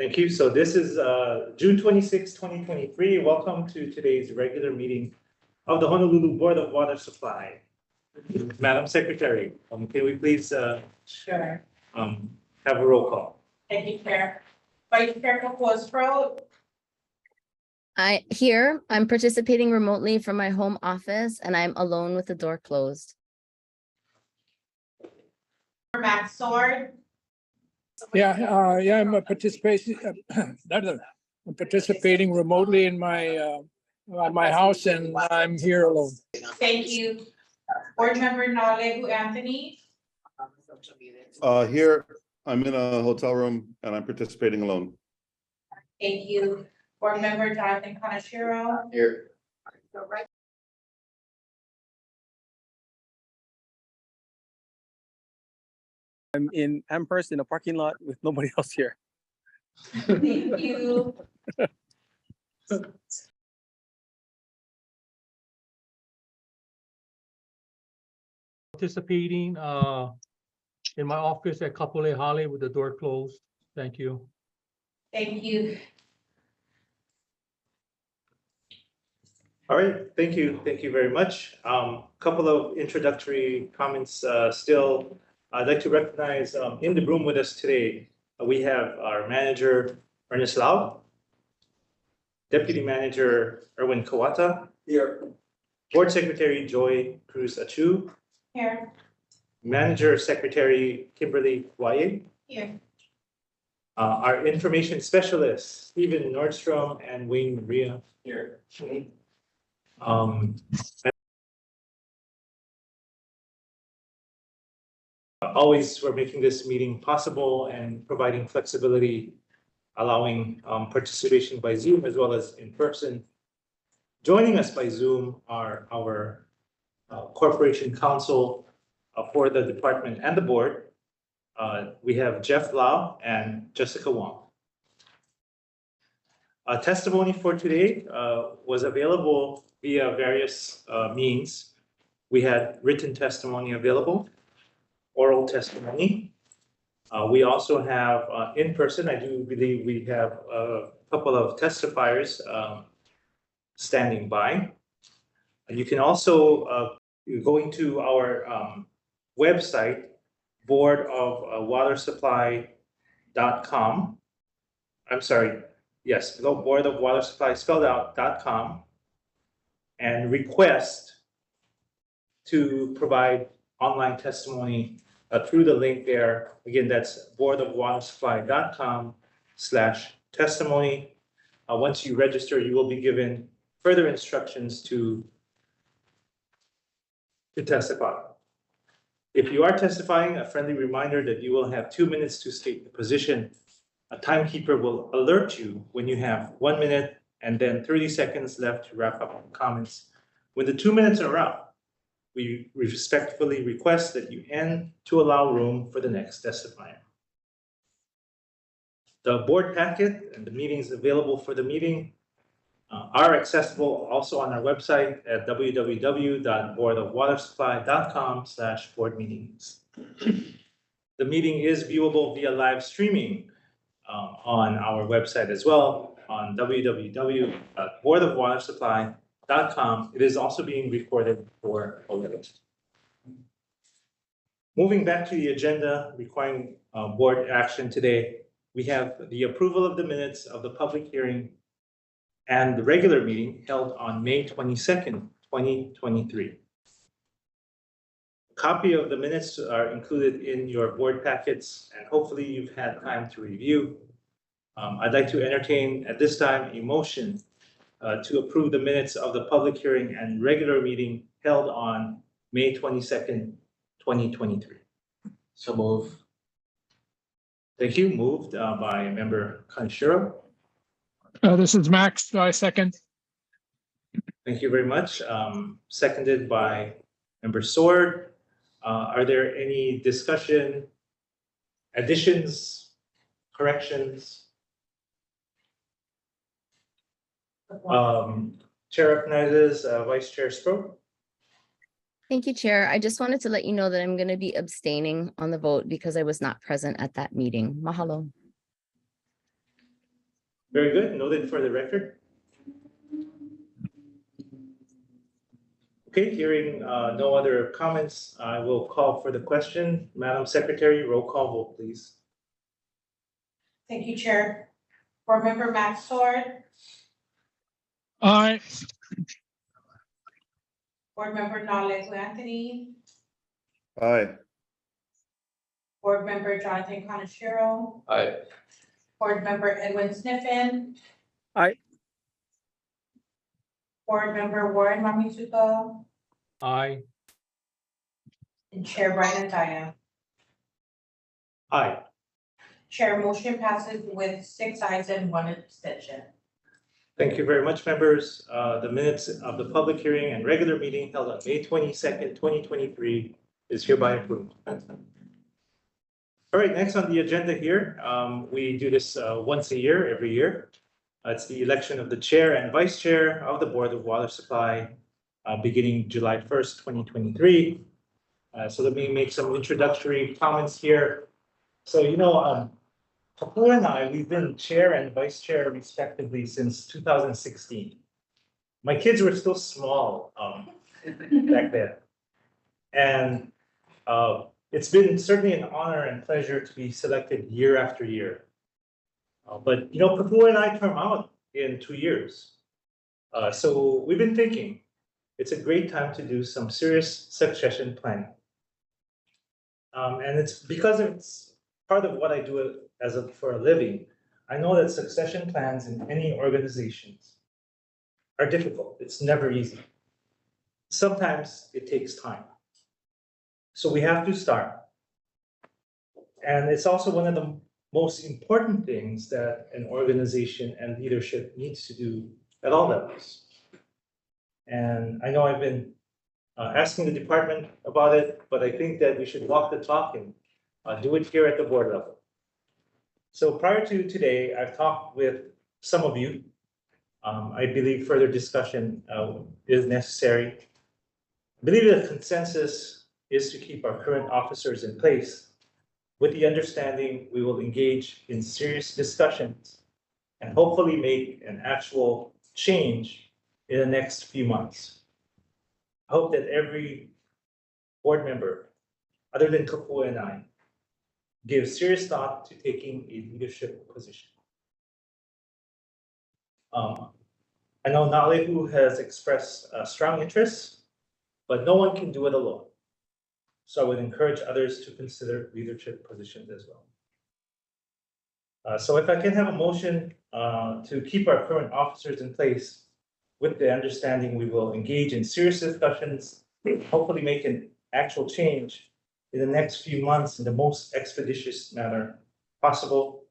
Thank you. So this is June 26, 2023. Welcome to today's regular meeting of the Honolulu Board of Water Supply. Madam Secretary, can we please Sure. have a roll call? Thank you, Chair. Vice Chair Capozro, I'm participating remotely from my home office and I'm alone with the door closed. Matt Sword, I'm I'm participating remotely in my house, and I'm here alone. thank you. Board Member Nalegu Anthony, Here, I'm in a hotel room and I'm participating alone. thank you. Board Member Jonathan Kanashiro, Here. I'm in Amherst in a parking lot with nobody else here. thank you. Participating in my office at Kapolei Hale with the door closed. Thank you. Thank you. All right, thank you. Thank you very much. Couple of introductory comments still. I'd like to recognize in the room with us today, we have our manager, Ernest Lau, Deputy Manager, Erwin Kawata. Here. Board Secretary, Joy Cruz Achu. Here. Manager Secretary, Kimberly Waye. Here. Our information specialists, Stephen Nordstrom and Wayne Maria. Here. Always, we're making this meeting possible and providing flexibility, allowing participation by Zoom as well as in person. Joining us by Zoom are our corporation counsel for the department and the board. We have Jeff Lau and Jessica Wong. Testimony for today was available via various means. We had written testimony available, oral testimony. We also have in person, I do believe we have a couple of testifiers standing by. And you can also, going to our website, boardofwatersupply.com. I'm sorry, yes, Board of Water Supply spelled out .com, and request to provide online testimony through the link there. Again, that's boardofwatersupply.com/testimony. Once you register, you will be given further instructions to testify. If you are testifying, a friendly reminder that you will have 2 minutes to state the position. A timekeeper will alert you when you have 1 minute and then 30 seconds left to wrap up comments. When the 2 minutes are up, we respectfully request that you end to allow room for the next testifier. The board packet and the meetings available for the meeting are accessible also on our website at www.boardofwatersupply.com/boardmeetings. The meeting is viewable via live streaming on our website as well on www.boardofwatersupply.com. It is also being recorded for awareness. Moving back to the agenda requiring board action today, we have the approval of the minutes of the public hearing and the regular meeting held on May 22nd, 2023. A copy of the minutes are included in your board packets, and hopefully you've had time to review. I'd like to entertain at this time a motion to approve the minutes of the public hearing and regular meeting held on May 22nd, 2023. So move. Thank you. Moved by Member Kanshiro. This is Max. I second. Thank you very much. Seconded by Member Sword. Are there any discussion, additions, corrections? Chair recognizes Vice Chair Sproat. Thank you, Chair. I just wanted to let you know that I'm going to be abstaining on the vote because I was not present at that meeting. Mahalo. Very good, noted for the record. Okay, hearing no other comments, I will call for the question. Madam Secretary, roll call vote, please. Thank you, Chair. Board Member Max Sword, Aye. Board Member Naleku Anthony, Aye. Board Member Jonathan Kanashiro. Aye. Board Member Edwin Sniffen. Aye. Board Member Warren Mamizuko Aye. and Chair Brian Antaya. Aye. Chair, motion passes with 6 ayes and 1 abstention. Thank you very much, members. The minutes of the public hearing and regular meeting held on May 22nd, 2023 is hereby approved. All right, next on the agenda here, we do this once a year, every year. It's the election of the chair and vice chair of the Board of Water Supply, beginning July 1st, 2023. So let me make some introductory comments here. So, Kapua and I, we've been chair and vice chair respectively since 2016. My kids were still small back then. And it's been certainly an honor and pleasure to be selected year after year. But Kapua and I term out in 2 years. So we've been thinking it's a great time to do some serious succession planning. And it's because it's part of what I do for a living. I know that succession plans in any organizations are difficult. It's never easy. Sometimes it takes time. So we have to start. And it's also one of the most important things that an organization and leadership needs to do at all levels. And I know I've been asking the department about it, but I think that we should walk the talk and do it here at the board level. So prior to today, I've talked with some of you. I believe further discussion is necessary. I believe the consensus is to keep our current officers in place with the understanding we will engage in serious discussions and hopefully make an actual change in the next few months. I hope that every board member, other than Kapua and I, gives serious thought to taking a leadership position. I know Nalehu has expressed strong interest, but no one can do it alone. So I would encourage others to consider leadership positions as well. So if I can have a motion to keep our current officers in place with the understanding we will engage in serious discussions, hopefully make an actual change in the next few months in the most expeditious manner possible,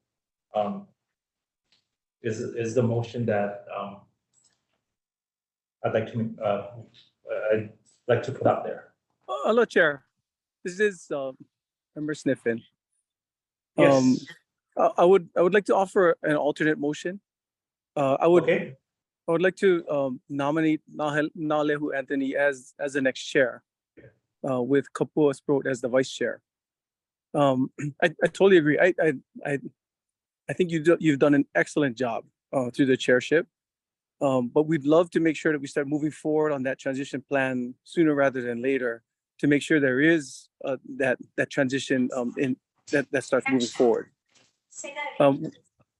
is the motion that I'd like to put out there. Hello, Chair. This is Member Sniffen. Yes. I would like to offer an alternate motion. I would Okay. like to nominate Nalehu Anthony as the next chair, with Kapua Sprott as the vice chair. I totally agree. I think you've done an excellent job through the chairship. But we'd love to make sure that we start moving forward on that transition plan sooner rather than later, to make sure there is that transition that starts moving forward.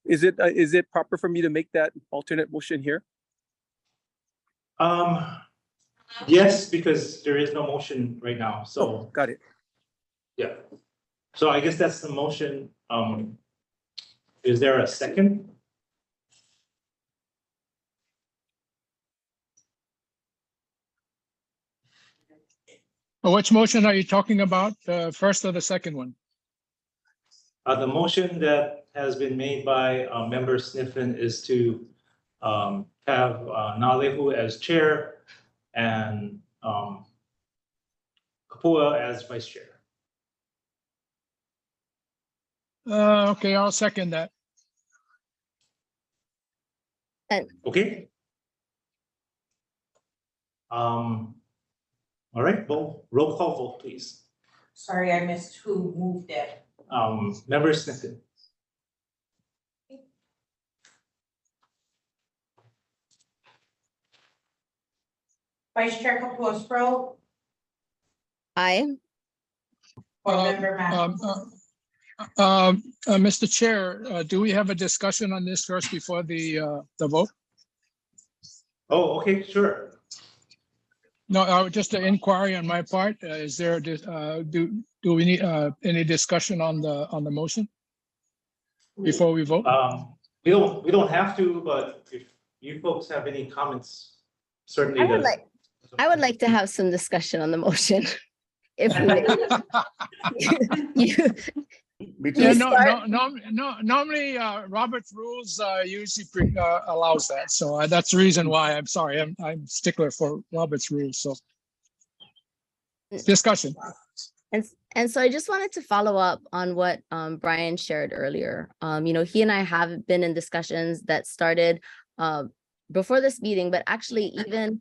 Is it proper for me to make that alternate motion here? Yes, because there is no motion right now, so, Got it. yeah. So I guess that's the motion. Is there a second? Which motion are you talking about? The first or the second one? The motion that has been made by member Sniffen is to have Nalehu as chair and Kapua as vice chair. Okay, I'll second that. Okay. All right, roll call vote, please. Sorry, I missed who moved it. Member Sniffen. Vice Chair Kapua-Sproat, Aye. Board Member Max. Mr. Chair, do we have a discussion on this first before the vote? Oh, okay, sure. No, just an inquiry on my part. Is there, do we need any discussion on the motion before we vote? We don't have to, but if you folks have any comments, certainly. I would like to have some discussion on the motion. If you, Me Yeah, too. normally, Robert's rules usually allows that. So that's the reason why I'm sorry. I'm stickler for Robert's rules. So discussion. And so I just wanted to follow up on what Brian shared earlier. He and I have been in discussions that started before this meeting, but actually even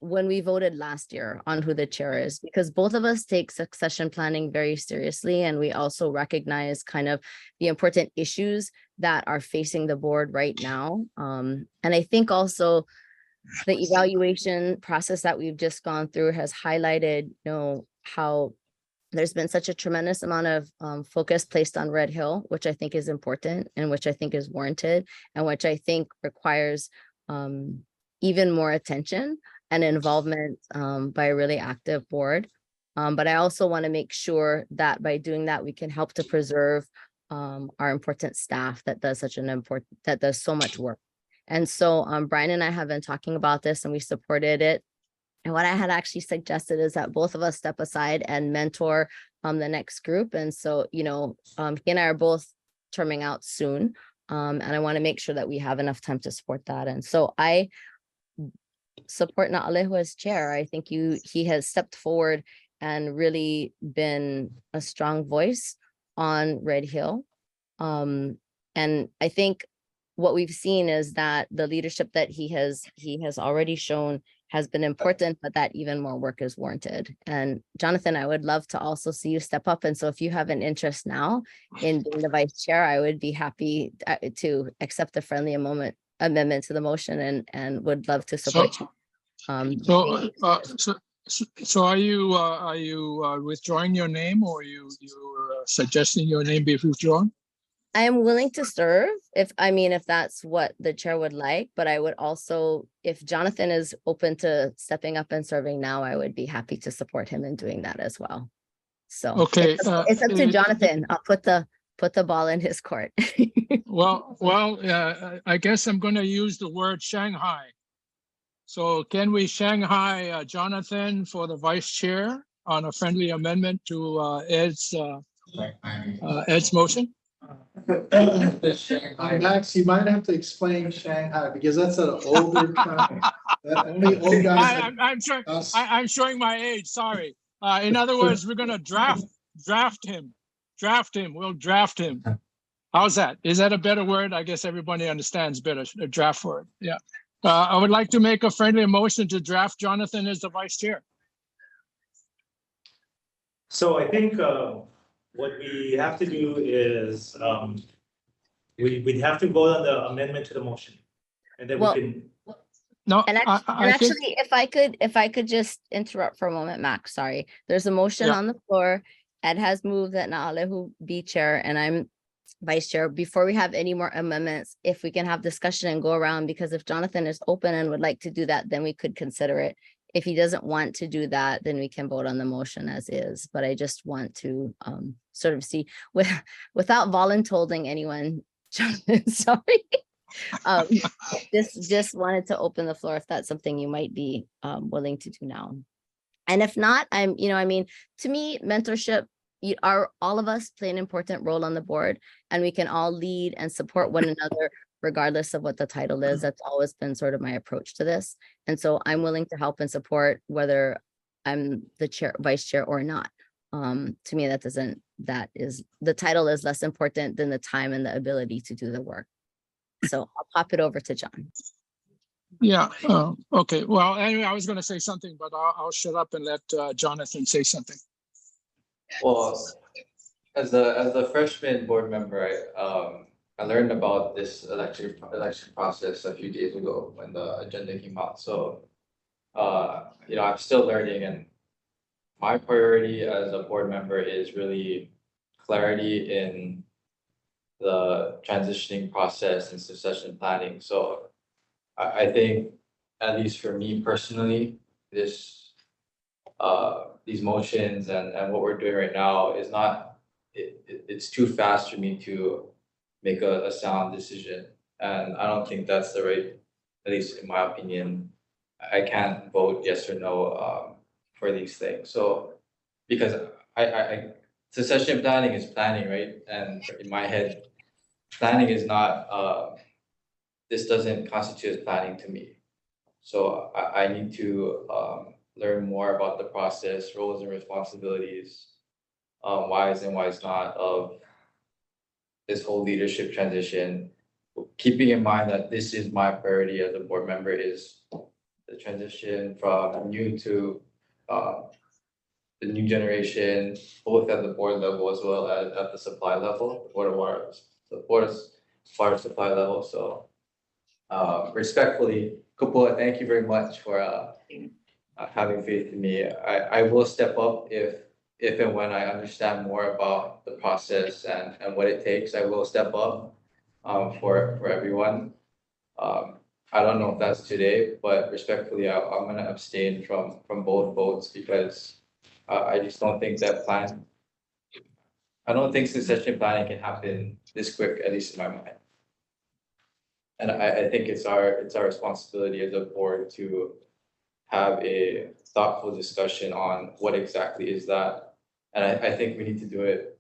when we voted last year on who the chair is, because both of us take succession planning very seriously. And we also recognize kind of the important issues that are facing the board right now. And I think also the evaluation process that we've just gone through has highlighted, how there's been such a tremendous amount of focus placed on Red Hill, which I think is important and which I think is warranted and which I think requires even more attention and involvement by a really active board. But I also want to make sure that by doing that, we can help to preserve our important staff that does so much work. And so Brian and I have been talking about this and we supported it. And what I had actually suggested is that both of us step aside and mentor the next group. And so, he and I are both terming out soon. And I want to make sure that we have enough time to support that. And so I support Naalehu as chair. I think he has stepped forward and really been a strong voice on Red Hill. And I think what we've seen is that the leadership that he has already shown has been important, but that even more work is warranted. And Jonathan, I would love to also see you step up. And so if you have an interest now in being the vice chair, I would be happy to accept a friendly amendment to the motion and would love to support you. So are you withdrawing your name, or you suggesting your name be withdrawn? I am willing to serve if that's what the chair would like, but I would also, if Jonathan is open to stepping up and serving now, I would be happy to support him in doing that as well. So Okay, it's up to Jonathan. I'll put the ball in his court. Well, I guess I'm going to use the word Shanghai. So can we Shanghai Jonathan for the vice chair on a friendly amendment to Ed's motion? Max, you might have to explain Shanghai because that's an older term. That only old guys. I'm showing my age. Sorry. In other words, we're going to draft him. We'll draft him. How's that? Is that a better word? I guess everybody understands better a draft word. Yeah. I would like to make a friendly motion to draft Jonathan as the vice chair. So I think what we have to do is we'd have to vote on the amendment to the motion. And then we can. No, And actually, if I could just interrupt for a moment, Max, sorry. There's a motion on the floor. Ed has moved that Naalehu be chair and I'm vice chair. Before we have any more amendments, if we can have discussion and go around, because if Jonathan is open and would like to do that, then we could consider it. If he doesn't want to do that, then we can vote on the motion as is. But I just want to sort of see without voluntolding anyone, Jonathan, sorry. Just wanted to open the floor if that's something you might be willing to do now. And if not, to me, mentorship, all of us play an important role on the board, and we can all lead and support one another regardless of what the title is. That's always been sort of my approach to this. And so I'm willing to help and support whether I'm the chair, vice chair or not. To me, the title is less important than the time and the ability to do the work. So I'll pop it over to John. Yeah. Okay. Well, anyway, I was going to say something, but I'll shut up and let Jonathan say something. Well, as a freshman board member, I learned about this election process a few days ago when the agenda came out. So I'm still learning, and my priority as a board member is really clarity in the transitioning process and succession planning. So I think, at least for me personally, these motions and what we're doing right now is not, it's too fast for me to make a sound decision. And I don't think that's the right, at least in my opinion, I can't vote yes or no, for these things. So, because succession planning is planning, right? And in my head, planning is not, this doesn't constitute as planning to me. So I need to learn more about the process, roles and responsibilities, whys and whys not of this whole leadership transition. Keeping in mind that this is my priority as a board member is the transition from new to the new generation, both at the board level as well as at the supply level, the board of water supply level. So respectfully, Kupola, thank you very much for having faith in me. I will step up if and when I understand more about the process and what it takes. I will step up for everyone. I don't know if that's today, but respectfully, I'm gonna abstain from both votes because I just don't think I don't think succession planning can happen this quick, at least in my mind. And I think it's our responsibility as a board to have a thoughtful discussion on what exactly is that. And I think we need to do it.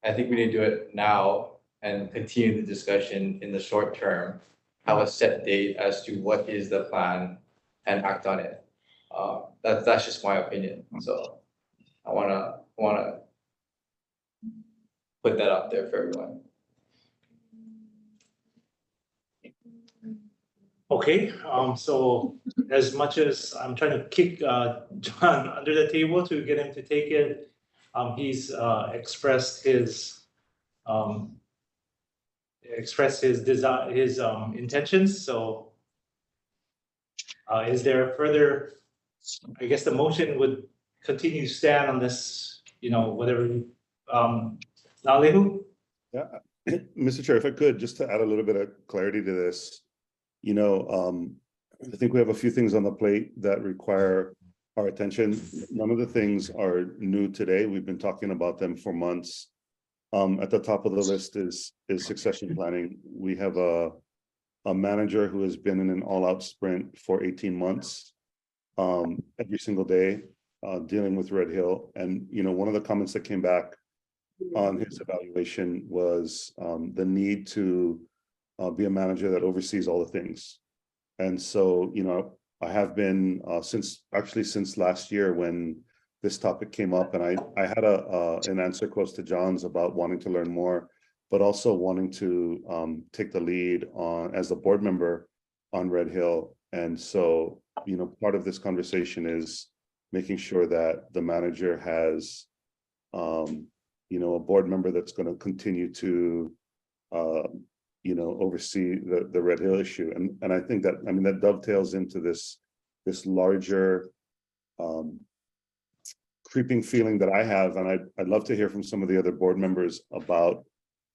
I think we need to do it now and continue the discussion in the short term. Have a set date as to what is the plan and act on it. That's just my opinion. So I wanna put that out there for everyone. Okay, so as much as I'm trying to kick John under the table to get him to take it, he's expressed his desire, his intentions. So is there further? I guess the motion would continue to stand on this, whatever. Nalehu? Yeah, Mr. Chair, if I could, just to add a little bit of clarity to this, I think we have a few things on the plate that require our attention. None of the things are new today. We've been talking about them for months. At the top of the list is succession planning. We have a manager who has been in an all-out sprint for 18 months, every single day, dealing with Red Hill. And, one of the comments that came back on his evaluation was the need to be a manager that oversees all the things. And so, I have been since last year when this topic came up, and I had an answer close to John's about wanting to learn more, but also wanting to take the lead on as a board member on Red Hill. And so, part of this conversation is making sure that the manager has a board member that's going to continue to oversee the Red Hill issue. And I think that dovetails into this larger creeping feeling that I have. And I'd love to hear from some of the other board members about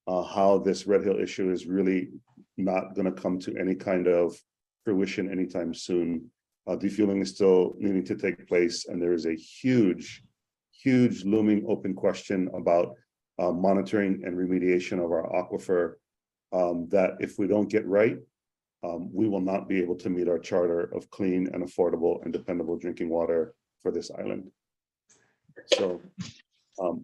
how this Red Hill issue is really not going to come to any kind of fruition anytime soon. Defueling is still needing to take place, and there is a huge looming open question about monitoring and remediation of our aquifer that if we don't get right, we will not be able to meet our charter of clean and affordable and dependable drinking water for this island. So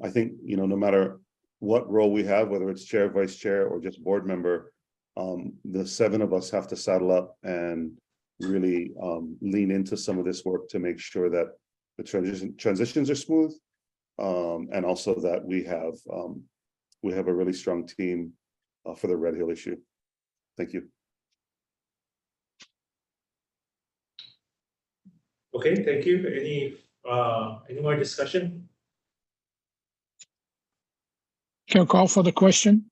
I think, no matter what role we have, whether it's chair, vice chair, or just board member, the 7 of us have to saddle up and really lean into some of this work to make sure that the transitions are smooth, and also that we have a really strong team for the Red Hill issue. Thank you. Okay, thank you. Any more discussion? Can you call for the question?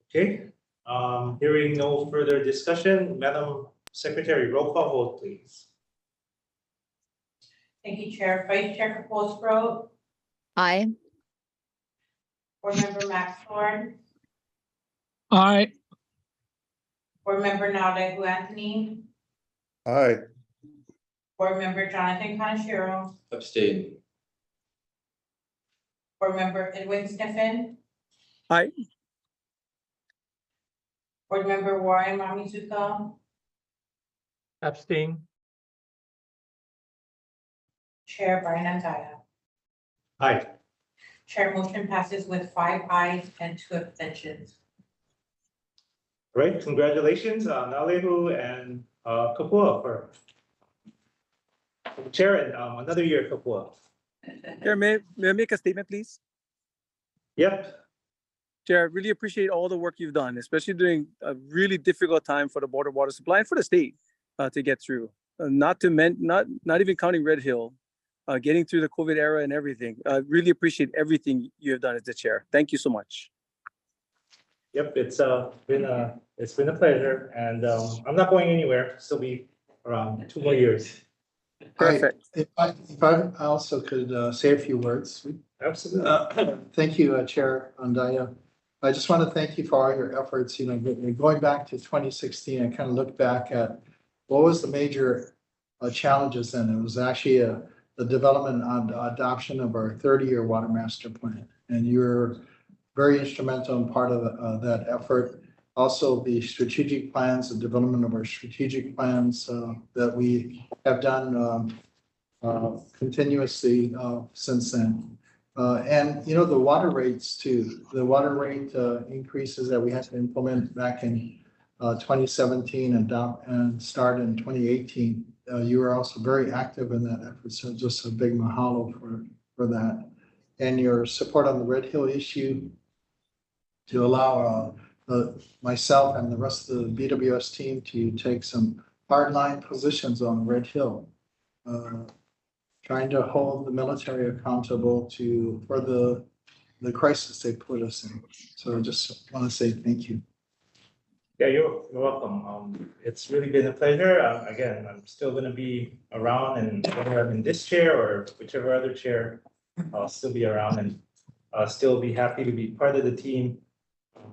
Okay, Hearing no further discussion, Madam Secretary, roll call vote, please. Thank you, Chair. Vice Chair Capozzo, Aye. Board Member Max Thorn, Aye. Board Member Naldo Anthony, Aye. Board Member Jonathan Kanashiro, Abstain. Board Member Edwin Sniffen, Aye. Board Member Warren Mamizuka, Abstain. Chair Brian Antaya. Aye. Chair motion passes with 5 ayes and 2 abstentions. Great, congratulations, Nalehu and Kapua for chair and another year, Kapua. Chair, may I make a statement, please? Yep, Chair, really appreciate all the work you've done, especially during a really difficult time for the Board of Water Supply and for the state to get through. Not even counting Red Hill, getting through the COVID era and everything. Really appreciate everything you have done as the chair. Thank you so much. yep, it's been a pleasure, and I'm not going anywhere, still be around 2 more years. Perfect. If I also could say a few words. Absolutely. Thank you, Chair Andaya. I just want to thank you for all your efforts. You know, going back to 2016, I kind of look back at what was the major challenges then. It was actually the development and adoption of our 30-year water master plan. And you're very instrumental in part of that effort. Also, the strategic plans, the development of our strategic plans that we have done continuously since then. And, you know, the water rates too, the water rate increases that we had to implement back in 2017 and start in 2018. You were also very active in that effort. So just a big mahalo for that. And your support on the Red Hill issue to allow myself and the rest of the BWS team to take some hardline positions on Red Hill. Trying to hold the military accountable for the crisis they put us in. So I just want to say thank you. Yeah, you're welcome. It's really been a pleasure. Again, I'm still going to be around, and whether I'm in this chair or whichever other chair, I'll still be around and still be happy to be part of the team.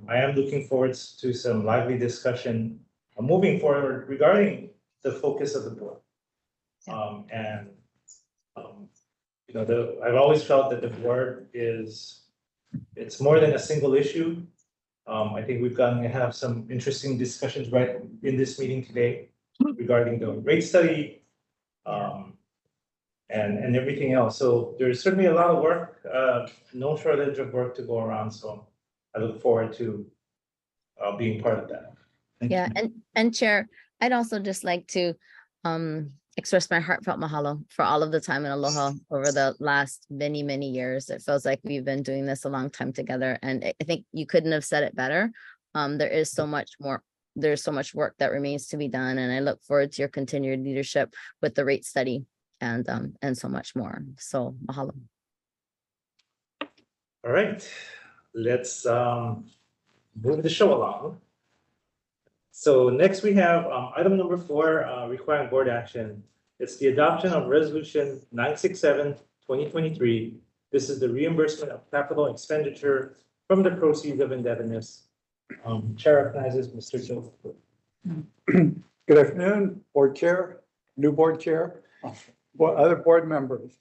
I am looking forward to some lively discussion moving forward regarding the focus of the board. You know, I've always felt that the board it's more than a single issue. I think we've gotten to have some interesting discussions right in this meeting today regarding the rate study and everything else. So there's certainly a lot of work, no shortage of work to go around. So I look forward to being part of that. Thank Yeah, you. and Chair, I'd also just like to express my heartfelt mahalo for all of the time in Aloha over the last many, many years. It feels like we've been doing this a long time together, and I think you couldn't have said it better. There is so much more. There's so much work that remains to be done, and I look forward to your continued leadership with the rate study and so much more. So mahalo. All right, let's move the show along. So next we have item number 4, requiring board action. It's the adoption of resolution 967, 2023. This is the reimbursement of capital expenditure from the proceeds of indebtedness. Chair recognizes Mr. Joe. Good afternoon, board chair, new board chair, other board members.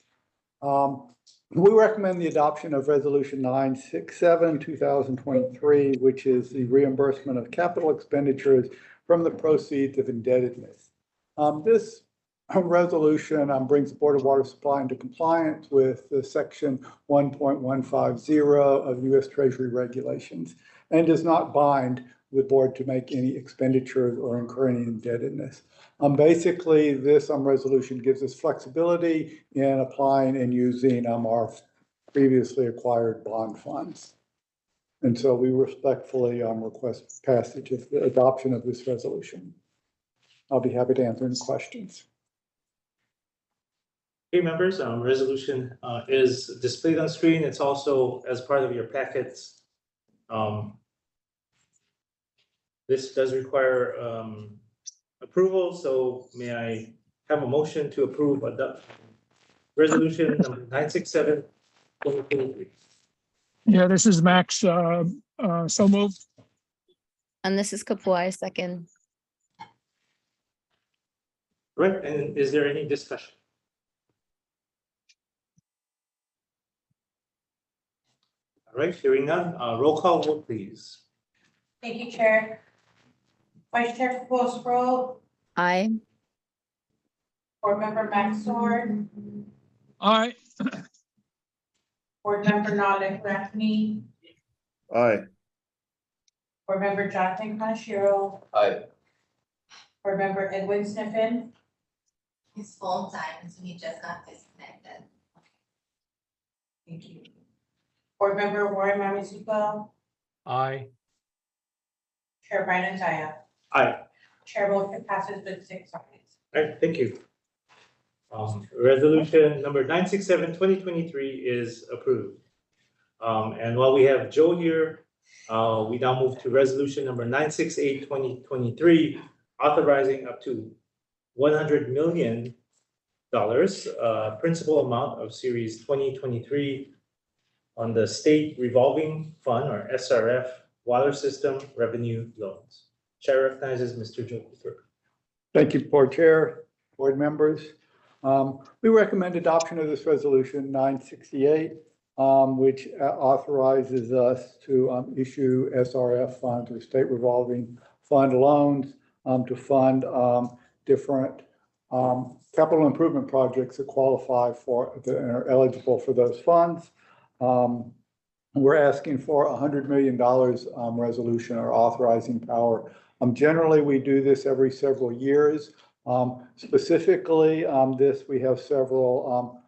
We recommend the adoption of resolution 967, 2023, which is the reimbursement of capital expenditures from the proceeds of indebtedness. This resolution brings the Board of Water Supply into compliance with the section 1.150 of U.S. Treasury regulations and does not bind the board to make any expenditures or incur any indebtedness. Basically, this resolution gives us flexibility in applying and using our previously acquired bond funds. And so we respectfully request passage of the adoption of this resolution. I'll be happy to answer any questions. Okay, members, resolution is displayed on screen. It's also as part of your packets. This does require approval, so may I have a motion to approve resolution number 967, 2023. Yeah, this is Max, so moved. And this is Kapua, second. Right, and is there any discussion? All right, hearing none, roll call vote, please. Thank you, Chair. Vice Chair Sproul, Aye. Board Member Maxor, Aye, Board Member Nale Anthony, Aye. Board Member Jonathan Kanashiro, Aye. Board Member Edwin Sniffen, His phone time, so he just got disconnected. thank you. Board Member Warren Mamizuko, Aye. Chair Brian Antaya. Aye. Chair motion passes with 6 ayes. All right, thank you. Resolution number 967, 2023 is approved. And while we have Joe here, we now move to resolution number 968, 2023, authorizing up to $100 million principal amount of Series 2023 on the State Revolving Fund, or SRF, Water System Revenue Loans. Chair recognizes Mr. Joe Luther. Thank you, Board Chair, board members. We recommend adoption of this resolution 968, which authorizes us to issue SRF funds or state revolving fund loans to fund different capital improvement projects that qualify for, that are eligible for those funds. We're asking for $100 million resolution or authorizing power. Generally, we do this every several years. Specifically, this, we have several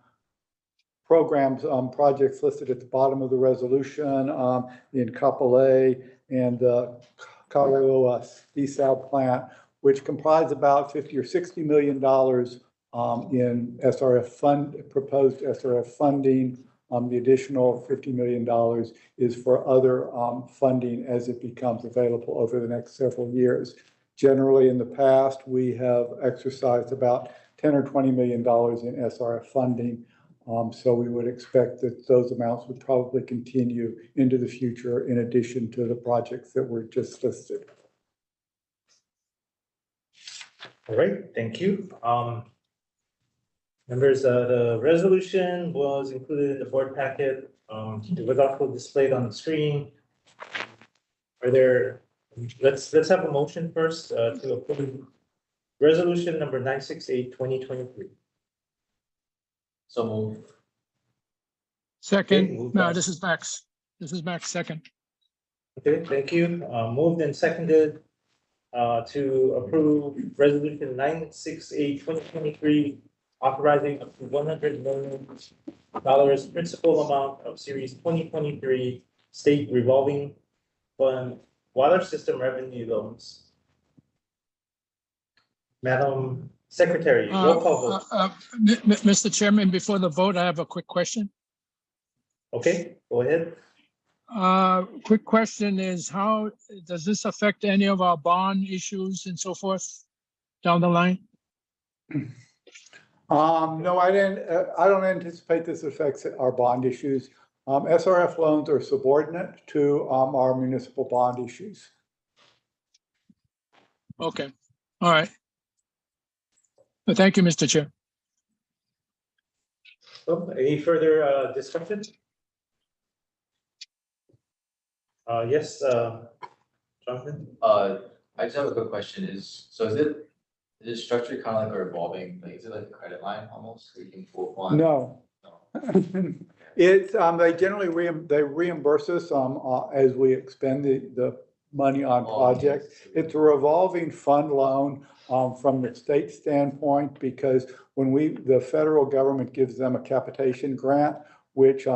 programs, projects listed at the bottom of the resolution in Kapolei and the Kalaoa desal plant, which comprise about $50 or $60 million in SRF fund, proposed SRF funding. The additional $50 million is for other funding as it becomes available over the next several years. Generally, in the past, we have exercised about $10 or $20 million in SRF funding. So we would expect that those amounts would probably continue into the future in addition to the projects that were just listed. All right, thank you. Members, the resolution was included in the board packet. It was also displayed on the screen. Are there, let's have a motion first to approve resolution number 968, 2023. So move. Okay, second, moved no, by- this is Max. This is Max, second. Okay, thank you. Moved and seconded to approve resolution 968, 2023, authorizing up to $100 million principal amount of Series 2023 State Revolving Fund Water System Revenue Loans. Madam Secretary, roll call vote. Mr. Chairman, before the vote, I have a quick question. Okay, go ahead. Quick question is, how does this affect any of our bond issues and so forth down the line? No, I don't anticipate this affects our bond issues. SRF loans are subordinate to our municipal bond issues. Okay, all right. Well, thank you, Mr. Chair. So, any further discussion? Yes, Jonathan? I just have a quick question is it structured kind of like a revolving, like, is it like a credit line almost, so you can pull one? No. No. It's, they generally reimburse us as we expend the money on projects. It's a revolving fund loan from the state standpoint, because when the federal government gives them a capitation grant, which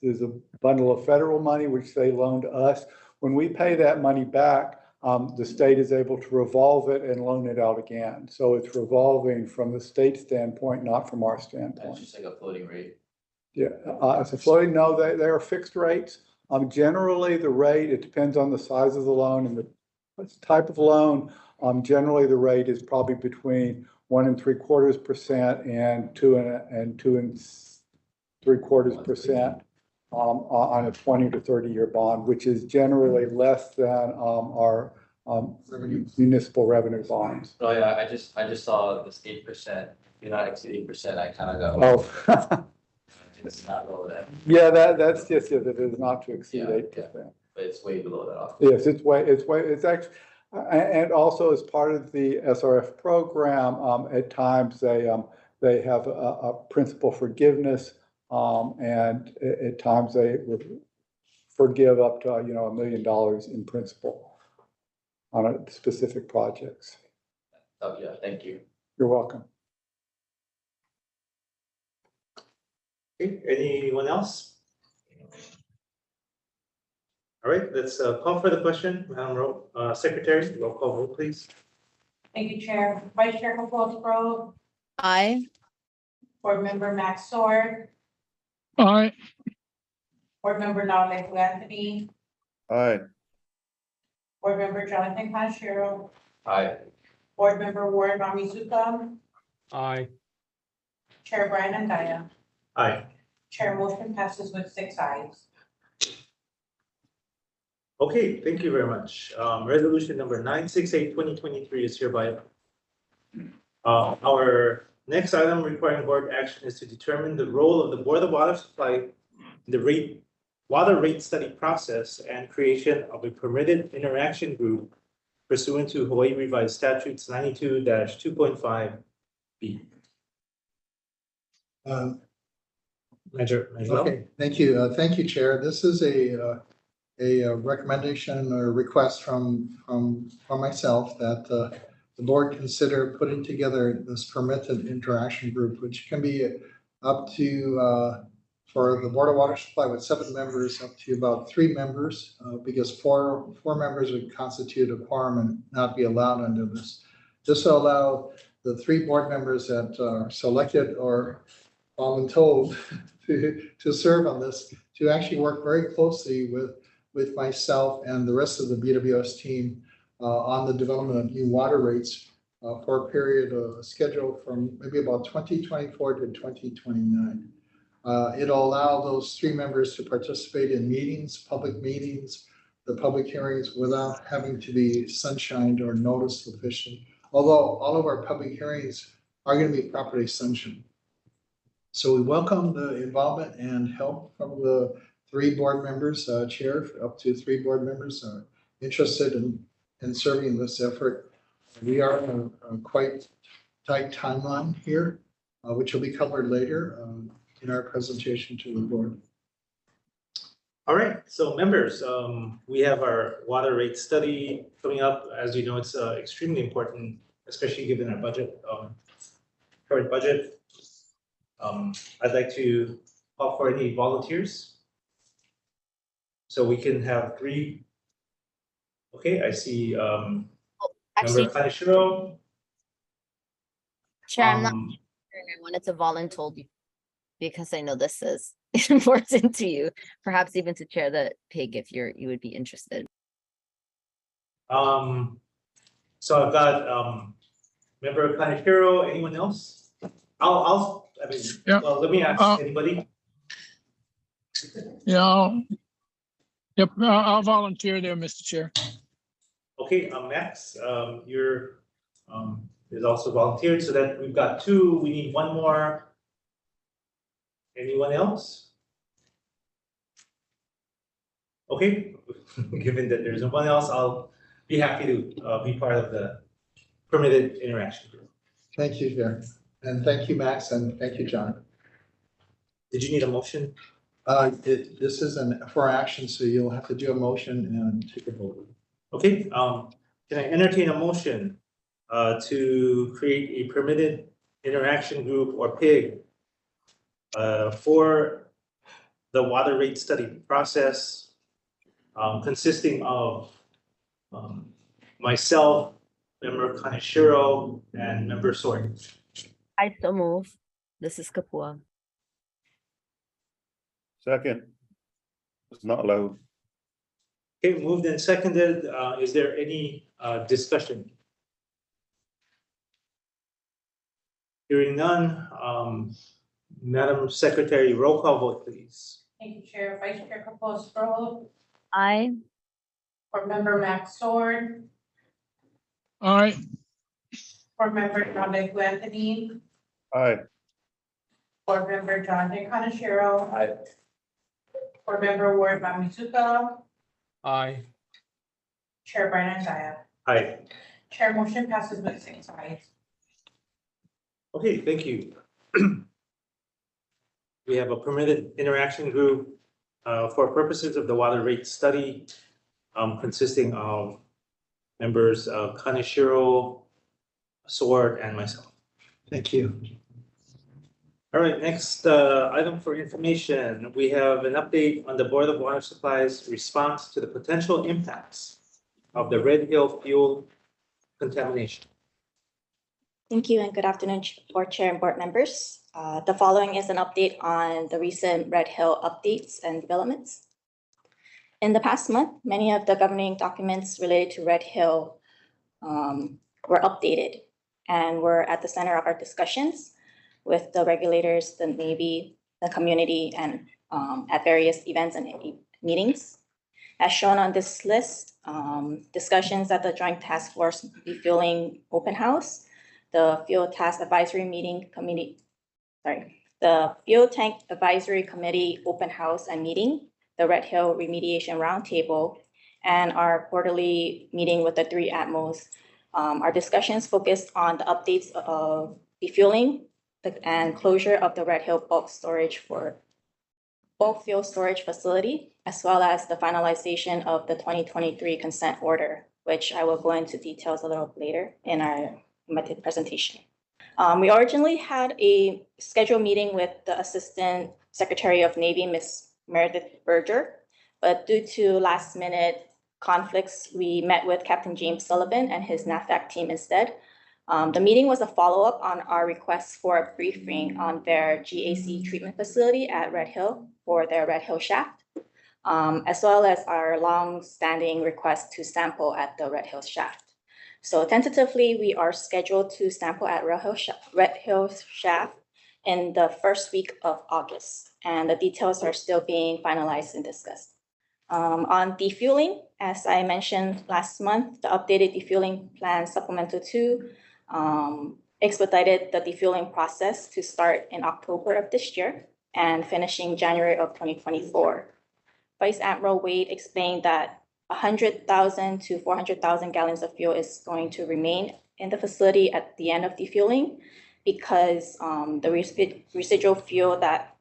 is a bundle of federal money, which they loan to us. When we pay that money back, the state is able to revolve it and loan it out again. So it's revolving from the state standpoint, not from our That's standpoint. just like a floating rate. Yeah, it's a floating, no, they are fixed rates. Generally, the rate, it depends on the size of the loan and the type of loan, generally the rate is probably between 1.75% and 2.75%. On a 20 to 30-year bond, which is generally less than our municipal revenue bonds. Oh, yeah, I just saw this 8%, do not exceed 8%, I kind of go. Oh, It's not low that, yeah, that's just it. It is not to exceed Yeah, 8%. but it's way below that often. Yes, it's actually, and also as part of the SRF program, at times they have a principal forgiveness. And at times they would forgive up to, $1 million in principal on a specific projects. Oh, yeah, thank you. You're welcome. Okay, anyone else? All right, let's call for the question. Madam Secretary, roll call vote, please. Thank you, Chair. Vice Chair Capozzo, Aye. Board Member Max Sword, Aye. Board Member Nalehu Anthony, Aye. Board Member Jonathan Kanshiro, Aye. Board Member Warren Ramizuka, Aye. Chair Brian Andaya. Aye. Chair, motion passes with 6 ayes. Okay, thank you very much. Resolution number 968/2023 is hereby. Our next item requiring board action is to determine the role of the Board of Water Supply in the water rate study process and creation of a permitted interaction group pursuant to Hawaii Revised Statutes 92-2.5B. Measure. Okay, thank you. Thank you, Chair. This is a recommendation or request from myself that the board consider putting together this permitted interaction group, which can be up to, for the Board of Water Supply with 7 members, up to about 3 members, because four members would constitute a quorum and not be allowed under this. This will allow the 3 board members that are selected or voluntold to serve on this, to actually work very closely with myself and the rest of the BWS team on the development of new water rates for a period scheduled from maybe about 2024 to 2029. It'll allow those 3 members to participate in meetings, public meetings, the public hearings without having to be sunshined or notice sufficient. Although all of our public hearings are going to be properly sunshined. So we welcome the involvement and help from the 3 board members, Chair, up to 3 board members are interested in serving this effort. We are on a quite tight timeline here, which will be covered later in our presentation to the board. All right, so members, we have our water rate study coming up. As you know, it's extremely important, especially given our budget, current budget. I'd like to call for any volunteers. So we can have 3. Okay, I see Actually, Member Kaneshiro. Chair, I'm not sure. I wanted to volunteer because I know this is important to you, perhaps even to chair the PIG if you would be interested. So I've got Member Kaneshiro. Anyone else? I mean, Yeah. well, let me ask anybody. Yeah. Yep, I'll volunteer there, Mr. Chair. Okay, Max, you're is also volunteered, so that we've got 2. We need 1 more. Anyone else? Okay, given that there's no one else, I'll be happy to be part of the permitted interaction group. Thank you, Chair. And thank you, Max, and thank you, John. Did you need a motion? This is for action, so you'll have to do a motion and take a vote. Okay, can I entertain a motion to create a permitted interaction group or PIG for the water rate study process, consisting of myself, Member Kaneshiro, and Member Sword. I so move. This is Kapua. Second. It's not allowed. Okay, moved and seconded. Is there any discussion? Hearing none, Madam Secretary, roll call vote, please. Thank you, Chair. Vice Chair Capostrol, Aye. Board Member Max Sword, All right, Board Member John Anthony, Aye. Board Member John Conashiro, Aye. Board Member Ward Mamizuka, Aye. Chair Brian Zaya. Aye. Chair motion passes with 6 ayes. Okay, thank you. We have a permitted interaction group for purposes of the water rate study, consisting of members of Kaneshiro, Sword, and myself. Thank you. All right, next item for information. We have an update on the Board of Water Supply's response to the potential impacts of the Red Hill fuel contamination. Thank you and good afternoon, Board Chair and Board members. The following is an update on the recent Red Hill updates and developments. In the past month, many of the governing documents related to Red Hill were updated and were at the center of our discussions with the regulators, the Navy, the community, and at various events and meetings. As shown on this list, discussions at the Joint Task Force Refueling Open House, the Fuel Task Advisory Meeting Committee, the Fuel Tank Advisory Committee Open House and Meeting, the Red Hill Remediation Roundtable, and our quarterly meeting with the 3 ATMOs. Our discussions focused on the updates of refueling and closure of the Red Hill bulk fuel storage facility, as well as the finalization of the 2023 consent order, which I will go into details a little later in my presentation. We originally had a scheduled meeting with the Assistant Secretary of Navy, Ms. Meredith Berger, but due to last minute conflicts, we met with Captain James Sullivan and his NAFAC team instead. The meeting was a follow-up on our request for a briefing on their GAC treatment facility at Red Hill for their Red Hill shaft, as well as our long-standing request to sample at the Red Hill shaft. So tentatively, we are scheduled to sample at Red Hill shaft in the first week of August, and the details are still being finalized and discussed. On defueling, as I mentioned last month, the updated defueling plan supplemental 2 expedited the defueling process to start in October of this year and finishing January of 2024. Vice Admiral Wade explained that 100,000 to 400,000 gallons of fuel is going to remain in the facility at the end of defueling because the residual fuel that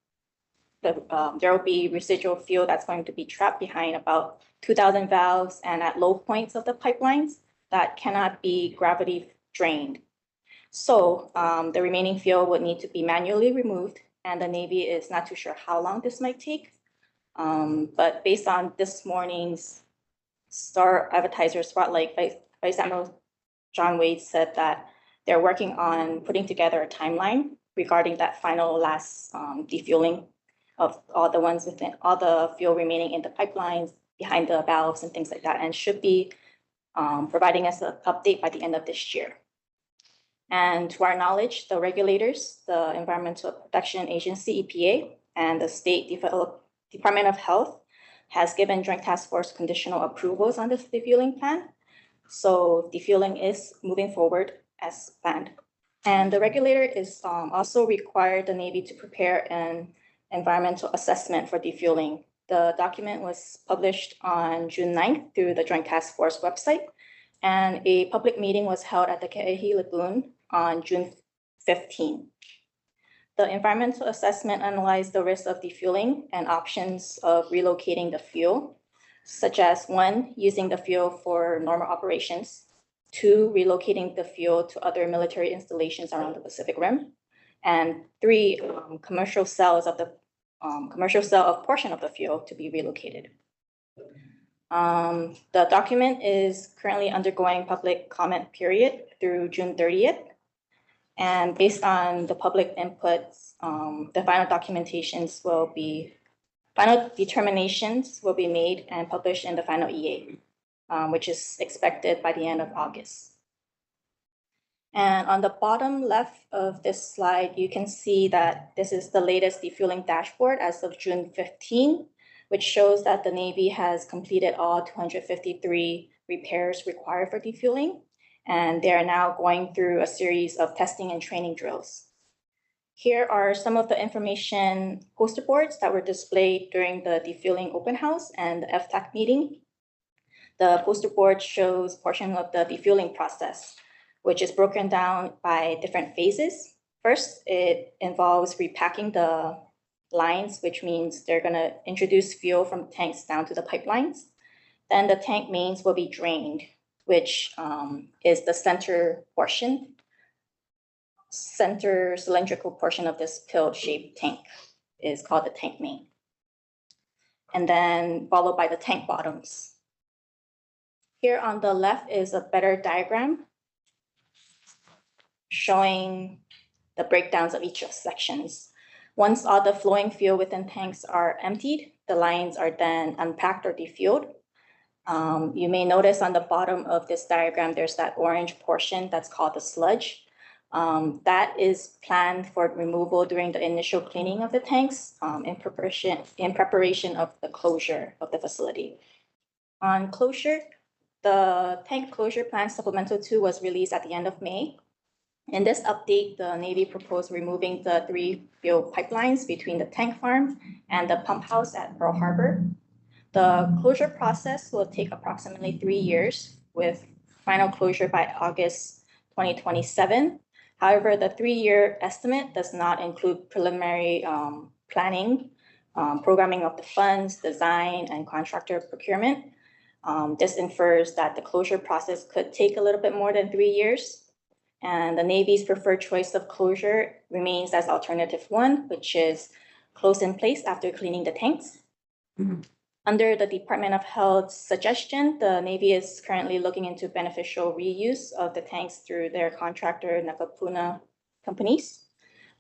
there will be residual fuel that's going to be trapped behind about 2,000 valves and at low points of the pipelines that cannot be gravity drained. So the remaining fuel would need to be manually removed, and the Navy is not too sure how long this might take. But based on this morning's Star Advertiser Spotlight, Vice Admiral John Wade said that they're working on putting together a timeline regarding that final last defueling of all the ones within all the fuel remaining in the pipelines, behind the valves and things like that, and should be providing us an update by the end of this year. And to our knowledge, the regulators, the Environmental Protection Agency, EPA, and the State Department of Health has given Joint Task Force conditional approvals on this defueling plan. So defueling is moving forward as planned. And the regulator is also required the Navy to prepare an environmental assessment for defueling. The document was published on June 9th through the Joint Task Force website, and a public meeting was held at the Ke'ehi Lagoon on June 15th. The environmental assessment analyzed the risk of defueling and options of relocating the fuel, such as 1, using the fuel for normal operations, 2, relocating the fuel to other military installations around the Pacific Rim, and 3, commercial sale of portion of the fuel to be relocated. The document is currently undergoing public comment period through June 30th. And based on the public inputs, the final documentations will be Final determinations will be made and published in the final EA, which is expected by the end of August. And on the bottom left of this slide, you can see that this is the latest defueling dashboard as of June 15, which shows that the Navy has completed all 253 repairs required for defueling, and they are now going through a series of testing and training drills. Here are some of the information poster boards that were displayed during the defueling open house and the FTAC meeting. The poster board shows a portion of the defueling process, which is broken down by different phases. First, it involves repacking the lines, which means they're going to introduce fuel from tanks down to the pipelines. Then the tank mains will be drained, which is the center cylindrical portion of this pill-shaped tank is called the tank main. And then followed by the tank bottoms. Here on the left is a better diagram showing the breakdowns of each of sections. Once all the flowing fuel within tanks are emptied, the lines are then unpacked or defueled. You may notice on the bottom of this diagram, there's that orange portion that's called the sludge. That is planned for removal during the initial cleaning of the tanks in preparation of the closure of the facility. On closure, the tank closure plan supplemental 2 was released at the end of May. In this update, the Navy proposed removing the 3 fuel pipelines between the tank farm and the pump house at Pearl Harbor. The closure process will take approximately 3 years, with final closure by August 2027. However, the 3-year estimate does not include preliminary planning, programming of the funds, design, and contractor procurement. This infers that the closure process could take a little bit more than 3 years. And the Navy's preferred choice of closure remains as alternative 1, which is close in place after cleaning the tanks. Under the Department of Health's suggestion, the Navy is currently looking into beneficial reuse of the tanks through their contractor Nakapuna companies.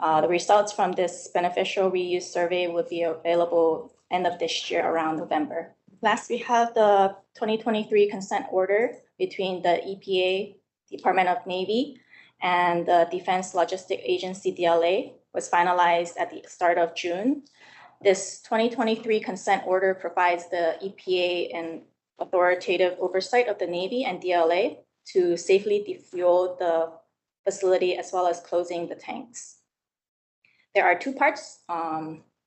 The results from this beneficial reuse survey will be available end of this year around November. Last, we have the 2023 consent order between the EPA, Department of Navy, and the Defense Logistic Agency, DLA, was finalized at the start of June. This 2023 consent order provides the EPA an authoritative oversight of the Navy and DLA to safely defuel the facility as well as closing the tanks. There are 2 parts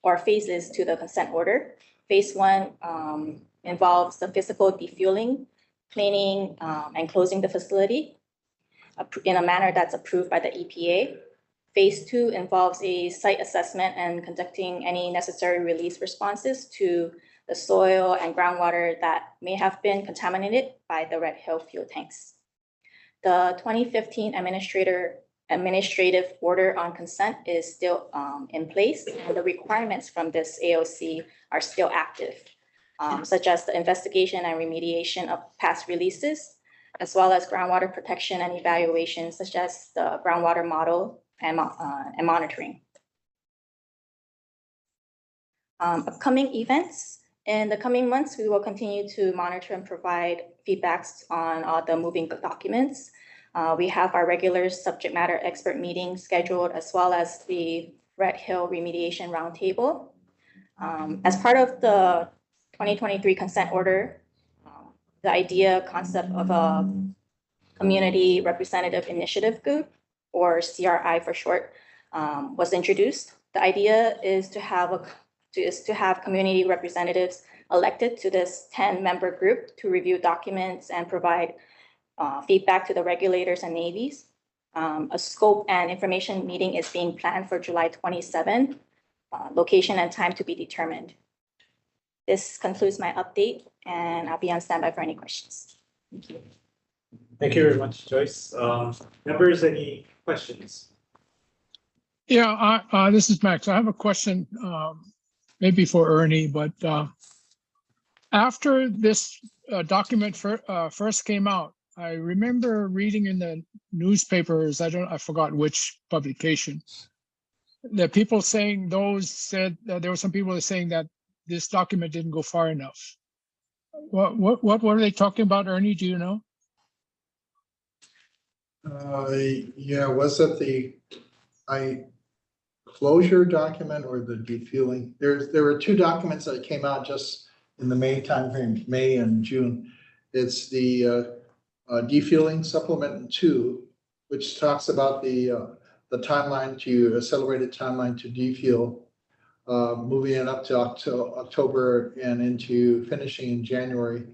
or phases to the consent order. Phase 1 involves the physical defueling, cleaning, and closing the facility in a manner that's approved by the EPA. Phase 2 involves a site assessment and conducting any necessary release responses to the soil and groundwater that may have been contaminated by the Red Hill fuel tanks. The 2015 administrative order on consent is still in place, and the requirements from this AOC are still active, such as the investigation and remediation of past releases, as well as groundwater protection and evaluation, such as the groundwater model and monitoring. Upcoming events. In the coming months, we will continue to monitor and provide feedbacks on all the moving documents. We have our regular subject matter expert meeting scheduled, as well as the Red Hill Remediation Roundtable. As part of the 2023 consent order, the concept of a Community Representative Initiative Group, or CRI for short, was introduced. The idea is to have community representatives elected to this 10-member group to review documents and provide feedback to the regulators and navies. A scope and information meeting is being planned for July 27, location and time to be determined. This concludes my update, and I'll be on standby for any questions. Thank you. Thank you very much, Joyce. Members, any questions? Yeah, this is Max. I have a question, maybe for Ernie, but after this document first came out, I remember reading in the newspapers, I forgot which publication, that people saying there were some people saying that this document didn't go far enough. What were they talking about, Ernie? Do you know? Yeah, was it the closure document or the defueling? There were two documents that came out just in the May timeframe, May and June. It's the defueling supplement 2, which talks about the timeline to accelerated timeline to defuel, moving it up to October and into finishing in January.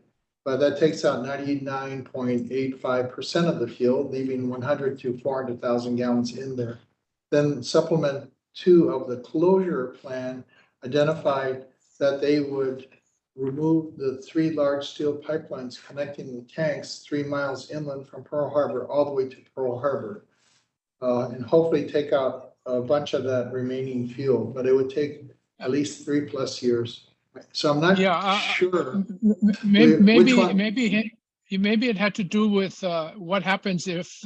But that takes out 99.85% of the fuel, leaving 100 to 400,000 gallons in there. Then supplement 2 of the closure plan identified that they would remove the 3 large steel pipelines connecting the tanks 3 miles inland from Pearl Harbor all the way to Pearl Harbor, and hopefully take out a bunch of that remaining fuel, but it would take at least 3+ years. So I'm not sure. Maybe it had to do with what happens if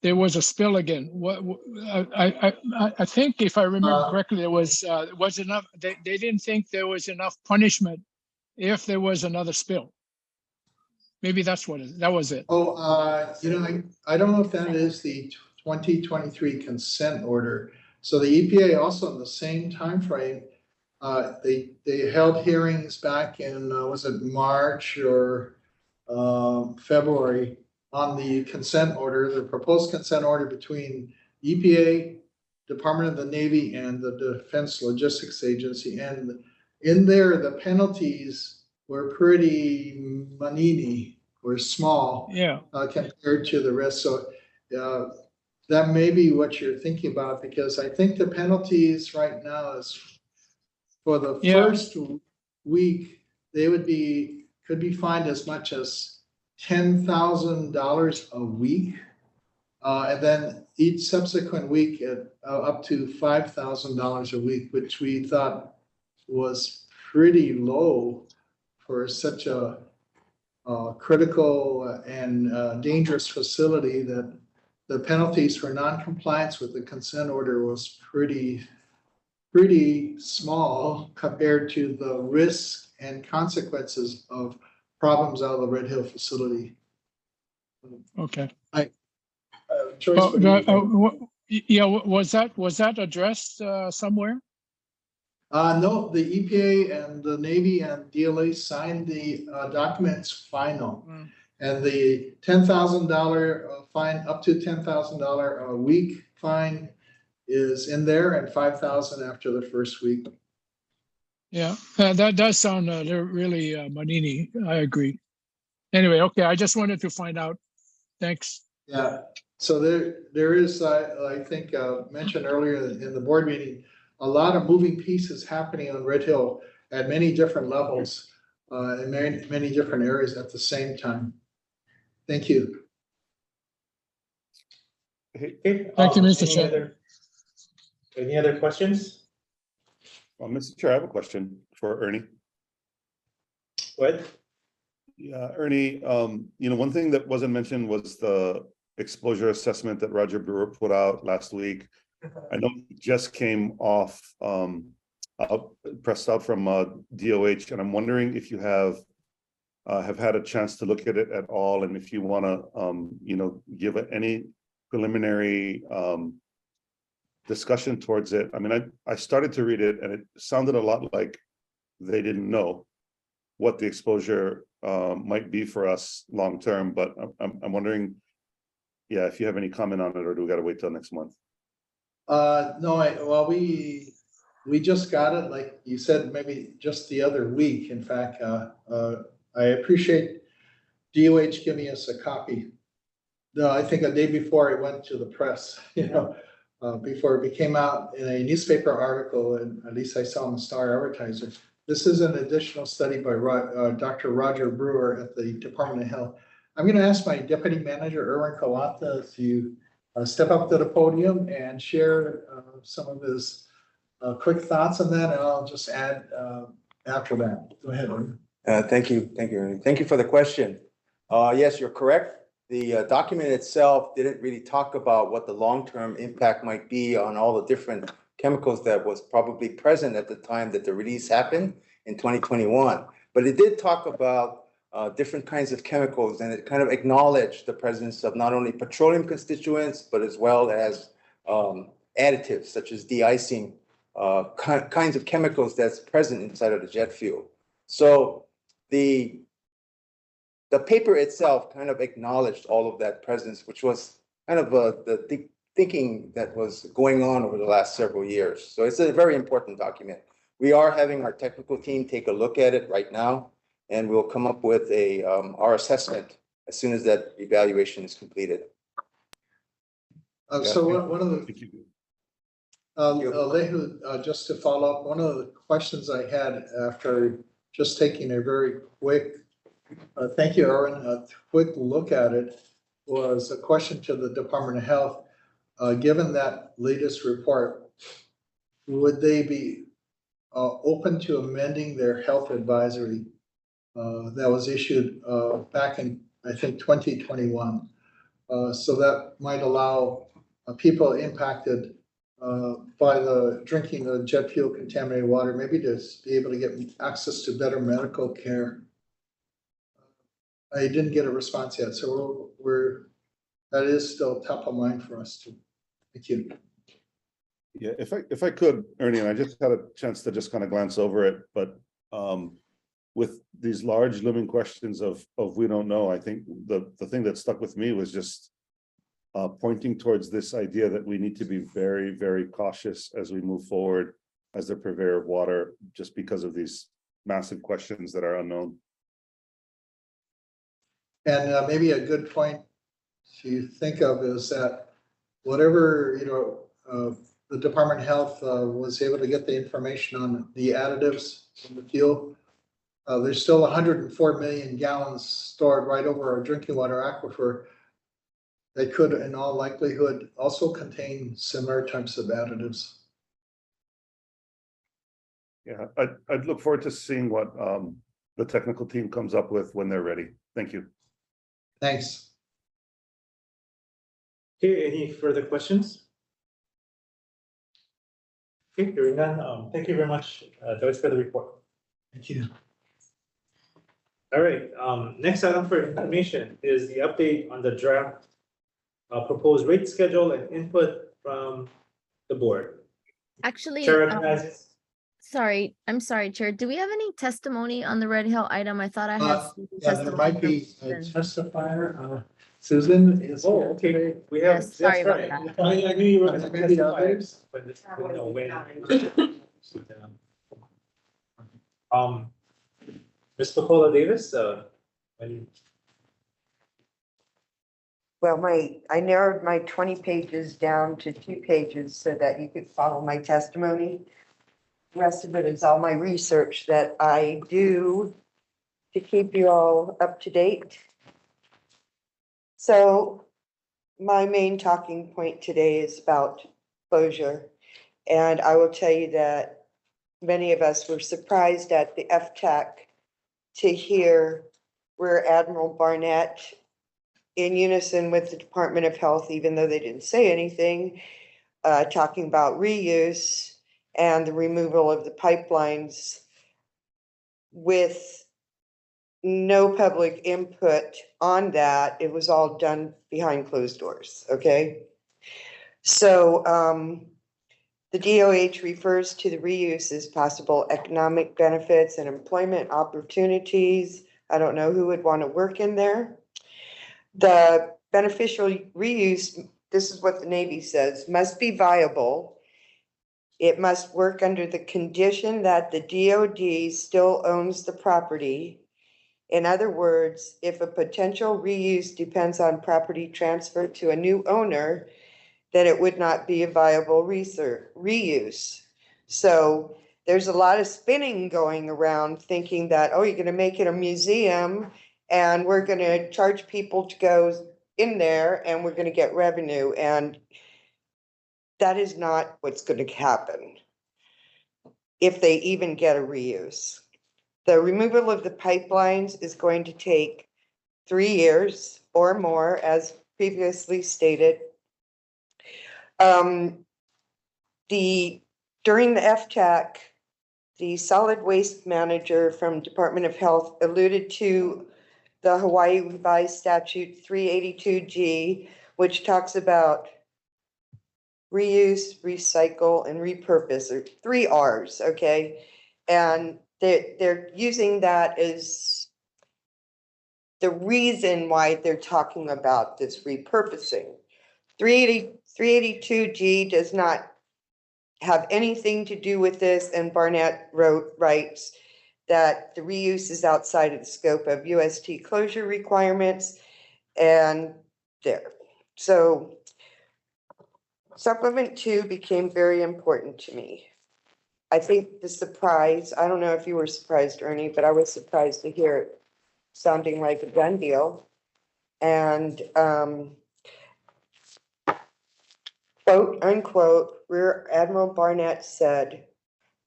there was a spill again. I think if I remember correctly, there was enough. They didn't think there was enough punishment if there was another spill. Maybe that's what that was it. Oh, I don't know if that is the 2023 consent order. So the EPA also in the same time frame, they held hearings back in was it March or February on the consent order, the proposed consent order between EPA, Department of the Navy, and the Defense Logistics Agency. And in there, the penalties were pretty manini, were small, compared to the rest. So that may be what you're thinking about, because I think the penalties right now is for the first week, they could be fined as much as $10,000 a week. And then each subsequent week at up to $5,000 a week, which we thought was pretty low for such a critical and dangerous facility. That the penalties for non-compliance with the consent order was pretty small compared to the risks and consequences of problems out of the Red Hill facility. Okay. Was that addressed somewhere? No, the EPA and the Navy and DLA signed the documents final. And the $10,000 fine, up to $10,000 a week fine is in there, and $5,000 after the first week. Yeah, that does sound really manini. I agree. Anyway, okay, I just wanted to find out. Thanks. Yeah, so there is, I think, mentioned earlier in the board meeting, a lot of moving pieces happening on Red Hill at many different levels, in many different areas at the same time. Thank you. Okay, thank you, Mr. Chair. Any other questions? Well, Mr. Chair, I have a question for Ernie. Go ahead. Yeah, Ernie, one thing that wasn't mentioned was the exposure assessment that Roger Brewer put out last week. I know it just came off, pressed out from DOH, and I'm wondering if you have had a chance to look at it at all, and if you want to, give any preliminary discussion towards it. I mean, I started to read it, and it sounded a lot like they didn't know what the exposure might be for us long term, but I'm wondering, if you have any comment on it, or do we got to wait till next month? No, we just got it, like you said, maybe just the other week. In fact, I appreciate DOH giving us a copy. No, I think a day before it went to the press, before it came out in a newspaper article, and at least I saw in the Star Advertiser. This is an additional study by Dr. Roger Brewer at the Department of Health. I'm going to ask my deputy manager, Erwin Kawata, to step up to the podium and share some of his quick thoughts on that, and I'll just add after that. Go ahead, Erwin. Thank you, Ernie. Thank you for the question. Yes, you're correct. The document itself didn't really talk about what the long-term impact might be on all the different chemicals that was probably present at the time that the release happened in 2021. But it did talk about different kinds of chemicals, and it kind of acknowledged the presence of not only petroleum constituents, but as well as additives such as de-icing, kinds of chemicals that's present inside of the jet fuel. So the paper itself kind of acknowledged all of that presence, which was kind of the thinking that was going on over the last several years. So it's a very important document. We are having our technical team take a look at it right now, and we'll come up with our assessment as soon as that evaluation is completed. So one of the, Thank you. Lehu, just to follow up, one of the questions I had after just taking a very quick, thank you, Erwin, a quick look at it was a question to the Department of Health. Given that latest report, would they be open to amending their health advisory that was issued back in, I think, 2021? So that might allow people impacted by the drinking the jet fuel contaminated water, maybe to be able to get access to better medical care. I didn't get a response yet, so that is still top of mind for us too. Thank you. Yeah, if I could, Ernie, and I just had a chance to just kind of glance over it, but with these large looming questions of we don't know, I think the thing that stuck with me was just pointing towards this idea that we need to be very, very cautious as we move forward as the purveyor of water, just because of these massive questions that are unknown. And maybe a good point to think of is that whatever, the Department of Health was able to get the information on the additives in the fuel. There's still 104 million gallons stored right over our drinking water aquifer that could, in all likelihood, also contain similar types of additives. Yeah, I'd look forward to seeing what the technical team comes up with when they're ready. Thank you. Thanks. Okay, any further questions? Okay, hearing none. Thank you very much, Joyce, for the report. Thank you. All right, next item for information is the update on the draft proposed rate schedule and input from the board. Actually, Chair recognizes. I'm sorry, Chair. Do we have any testimony on the Red Hill item? I thought I had. Yeah, there might be a testifier. Susan is. Oh, okay. We have. Yes, sorry that's about right. that. I knew you were And going to maybe testify, others. but this, no way. Ms. Pacola Davis, Well, I narrowed my 20 pages down to 2 pages so that you could follow my testimony. The rest of it is all my research that I do to keep you all up to date. So my main talking point today is about closure. And I will tell you that many of us were surprised at the FTAC to hear Rear Admiral Barnett in unison with the Department of Health, even though they didn't say anything, talking about reuse and the removal of the pipelines with no public input on that. It was all done behind closed doors, okay? So the DOH refers to the reuse as possible economic benefits and employment opportunities. I don't know who would want to work in there. The beneficial reuse, this is what the Navy says, must be viable. It must work under the condition that the DOD still owns the property. In other words, if a potential reuse depends on property transfer to a new owner, then it would not be a viable reuse. So there's a lot of spinning going around thinking that, oh, you're going to make it a museum and we're going to charge people to go in there and we're going to get revenue. And that is not what's going to happen if they even get a reuse. The removal of the pipelines is going to take 3 years or more, as previously stated. The during the FTAC, the solid waste manager from Department of Health alluded to the Hawaii Revised Statute 382G, which talks about reuse, recycle, and repurpose, or 3 Rs, okay? And they're using that as the reason why they're talking about this repurposing. 382G does not have anything to do with this, and Barnett writes that the reuse is outside of the scope of UST closure requirements, and there. So supplement 2 became very important to me. I think the surprise, I don't know if you were surprised, Ernie, but I was surprised to hear it sounding like a done deal. And quote unquote, Rear Admiral Barnett said,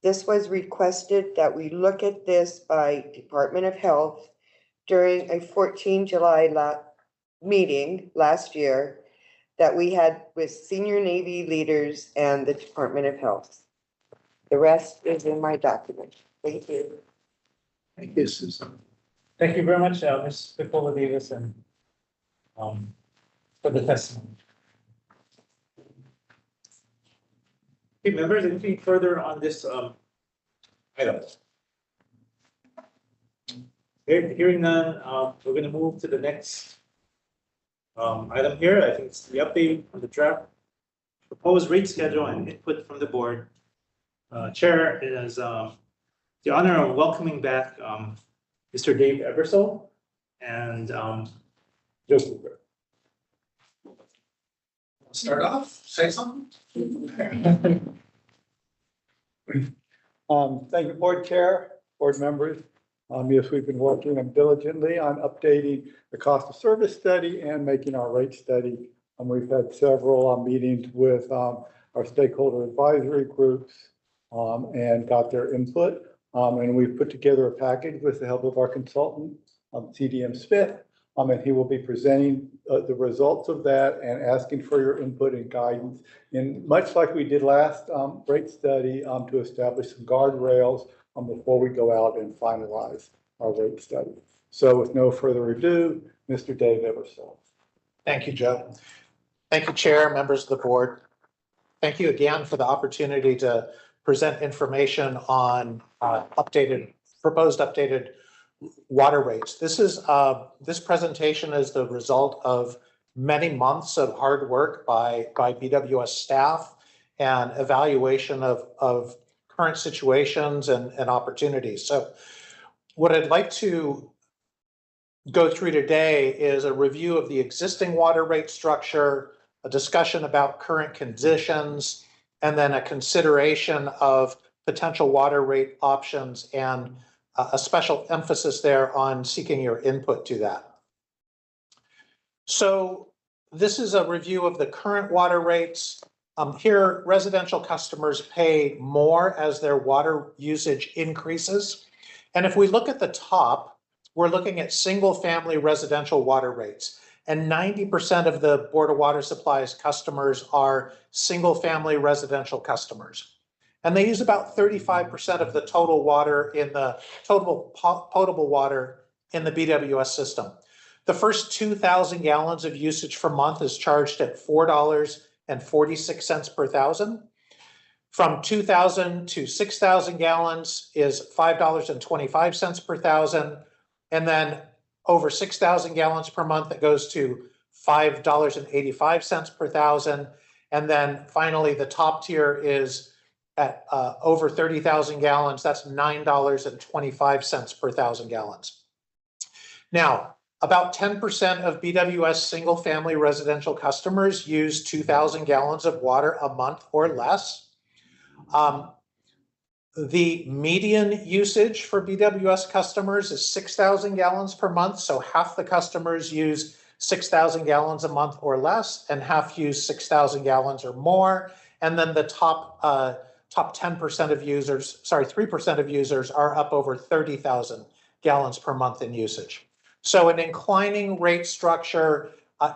"This was requested that we look at this by Department of Health during a 14 July meeting last year that we had with senior Navy leaders and the Department of Health." The rest is in my document. Thank you. Thank you, Susan. Thank you very much, Ms. Picola Davis, and for the testimony. Okay, members, anything further on this item? Okay, hearing none, we're going to move to the next item here. I think it's the update on the draft proposed rate schedule and input from the board. Chair is the honor of welcoming back Mr. Dave Ebersole and Joe Cooper. Start off, say something. Thank you, board chair, board members. Yes, we've been working diligently on updating the cost of service study and making our rate study. We've had several meetings with our stakeholder advisory groups and got their input. And we've put together a package with the help of our consultant, CDM Smith. And he will be presenting the results of that and asking for your input and guidance. And much like we did last rate study to establish some guardrails before we go out and finalize our rate study. So with no further ado, Mr. Dave Ebersole. Thank you, Joe. Thank you, Chair, members of the board. Thank you again for the opportunity to present information on proposed updated water rates. This presentation is the result of many months of hard work by BWS staff and evaluation of current situations and opportunities. So what I'd like to go through today is a review of the existing water rate structure, a discussion about current conditions, and then a consideration of potential water rate options and a special emphasis there on seeking your input to that. So this is a review of the current water rates. Here, residential customers pay more as their water usage increases. And if we look at the top, we're looking at single-family residential water rates. And 90% of the Board of Water Supply's customers are single-family residential customers. And they use about 35% of the total water in the total potable water in the BWS system. The first 2,000 gallons of usage per month is charged at $4.46 per thousand. From 2,000 to 6,000 gallons is $5.25 per thousand. And then over 6,000 gallons per month, it goes to $5.85 per thousand. And then finally, the top tier is at over 30,000 gallons, that's $9.25 per thousand gallons. Now, about 10% of BWS single-family residential customers use 2,000 gallons of water a month or less. The median usage for BWS customers is 6,000 gallons per month, so half the customers use 6,000 gallons a month or less, and half use 6,000 gallons or more. And then the top 10% of users, 3% of users are up over 30,000 gallons per month in usage. So an inclining rate structure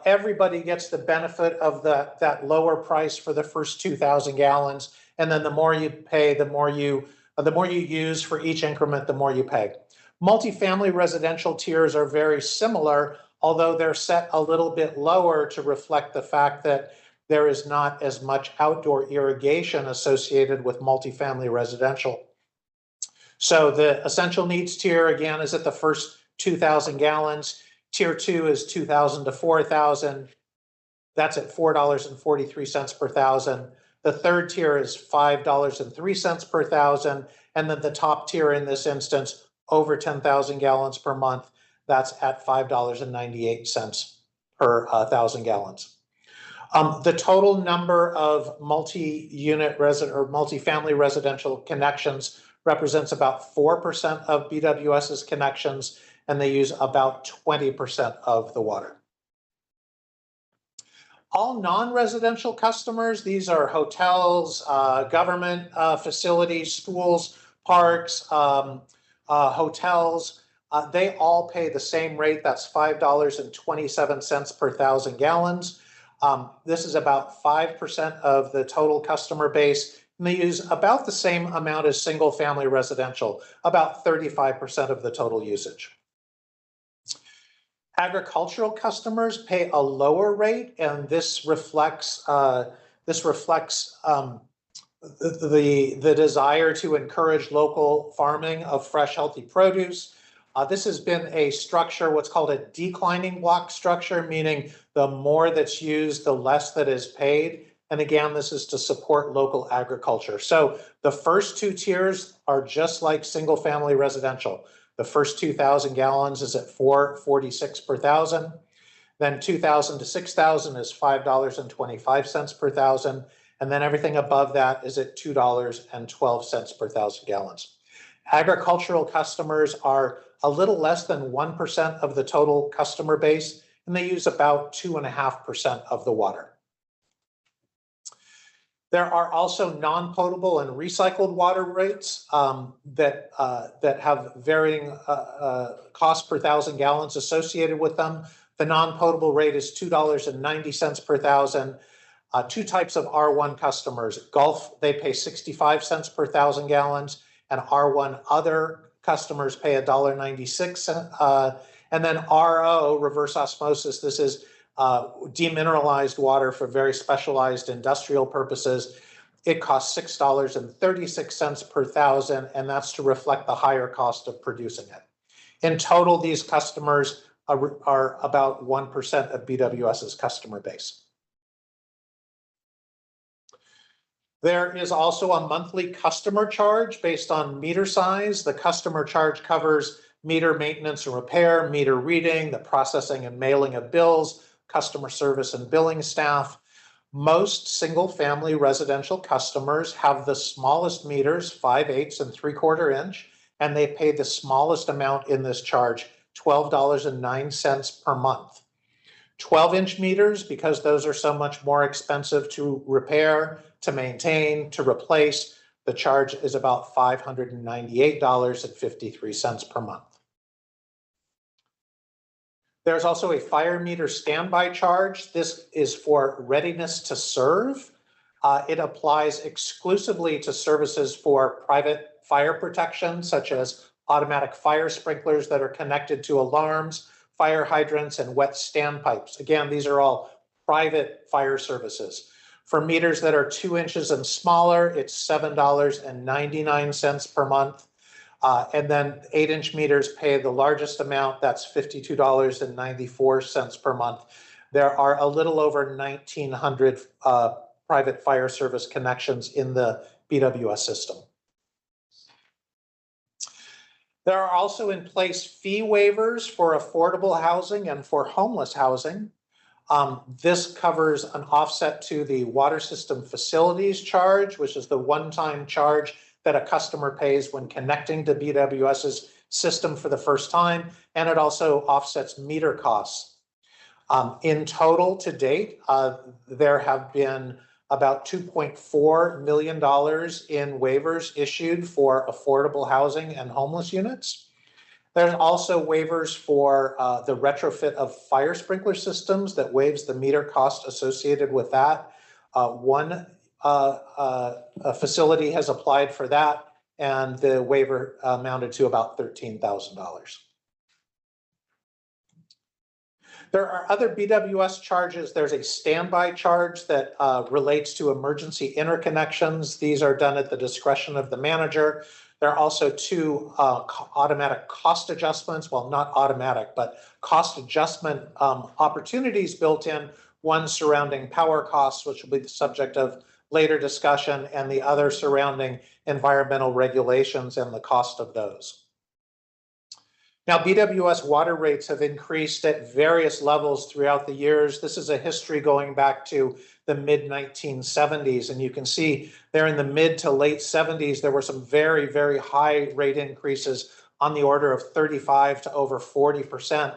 everybody gets the benefit of that lower price for the first 2,000 gallons. And then the more you pay, the more you use for each increment, the more you pay. Multifamily residential tiers are very similar, although they're set a little bit lower to reflect the fact that there is not as much outdoor irrigation associated with multifamily residential. So the essential needs tier, again, is at the first 2,000 gallons. Tier 2 is 2,000 to 4,000. That's at $4.43 per thousand. The third tier is $5.03 per thousand. And then the top tier in this instance, over 10,000 gallons per month, that's at $5.98 per thousand gallons. The total number of multi-unit resident or multifamily residential connections represents about 4% of BWS's connections, and they use about 20% of the water. All non-residential customers, these are hotels, government facilities, schools, parks, hotels, they all pay the same rate. That's $5.27 per thousand gallons. This is about 5% of the total customer base, and they use about the same amount as single-family residential, about 35% of the total usage. Agricultural customers pay a lower rate, and this reflects the desire to encourage local farming of fresh, healthy produce. This has been a structure, what's called a declining block structure, meaning the more that's used, the less that is paid. And again, this is to support local agriculture. So the first two tiers are just like single family residential. The first 2,000 gallons is at $4.46 per thousand. Then 2,000 to 6,000 is $5.25 per thousand. And then everything above that is at $2.12 per thousand gallons. Agricultural customers are a little less than 1% of the total customer base, and they use about 2.5% of the water. There are also non-potable and recycled water rates that have varying cost per thousand gallons associated with them. The non-potable rate is $2.90 per thousand. Two types of R1 customers. Gulf, they pay 65 cents per thousand gallons, and R1 other customers pay $1.96. And then RO, reverse osmosis, this is demineralized water for very specialized industrial purposes. It costs $6.36 per thousand, and that's to reflect the higher cost of producing it. In total, these customers are about 1% of BWS's customer base. There is also a monthly customer charge based on meter size. The customer charge covers meter maintenance and repair, meter reading, the processing and mailing of bills, customer service and billing staff. Most single-family residential customers have the smallest meters, 5/8 and 3/4 inch, and they pay the smallest amount in this charge, $12.09 per month. 12-inch meters, because those are so much more expensive to repair, to maintain, to replace, the charge is about $598.53 per month. There's also a fire meter standby charge. This is for readiness to serve. It applies exclusively to services for private fire protection, such as automatic fire sprinklers that are connected to alarms, fire hydrants, and wet standpipes. Again, these are all private fire services. For meters that are 2 inches and smaller, it's $7.99 per month. And then 8-inch meters pay the largest amount, that's $52.94 per month. There are a little over 1,900 private fire service connections in the BWS system. There are also in place fee waivers for affordable housing and for homeless housing. This covers an offset to the water system facilities charge, which is the one-time charge that a customer pays when connecting to BWS's system for the first time, and it also offsets meter costs. In total to date, there have been about $2.4 million in waivers issued for affordable housing and homeless units. There's also waivers for the retrofit of fire sprinkler systems that waives the meter cost associated with that. One facility has applied for that, and the waiver amounted to about $13,000. There are other BWS charges. There's a standby charge that relates to emergency interconnections. These are done at the discretion of the manager. There are also two automatic cost adjustments, well, not automatic, but cost adjustment opportunities built in, one surrounding power costs, which will be the subject of later discussion, and the other surrounding environmental regulations and the cost of those. Now, BWS water rates have increased at various levels throughout the years. This is a history going back to the mid-1970s, and you can see there in the mid to late 70s, there were some very, very high rate increases on the order of 35 to over 40%.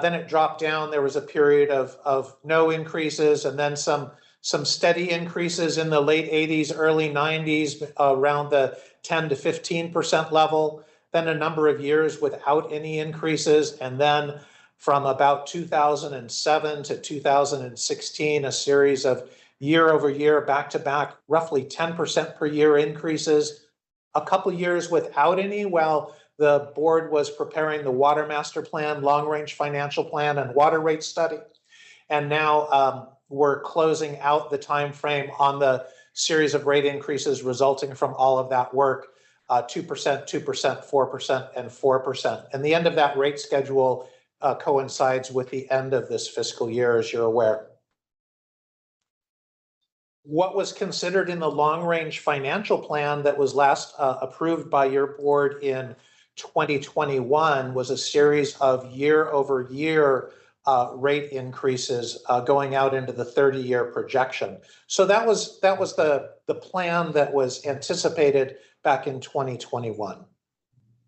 Then it dropped down. There was a period of no increases, and then some steady increases in the late 80s, early 90s, around the 10 to 15% level. Then a number of years without any increases, and then from about 2007 to 2016, a series of year over year, back to back, roughly 10% per year increases. A couple years without any while the board was preparing the Water Master Plan, Long Range Financial Plan, and Water Rate Study. And now we're closing out the time frame on the series of rate increases resulting from all of that work. 2%, 2%, 4%, and 4%. And the end of that rate schedule coincides with the end of this fiscal year, as you're aware. What was considered in the long-range financial plan that was last approved by your board in 2021 was a series of year-over-year rate increases going out into the 30-year projection. So that was the plan that was anticipated back in 2021.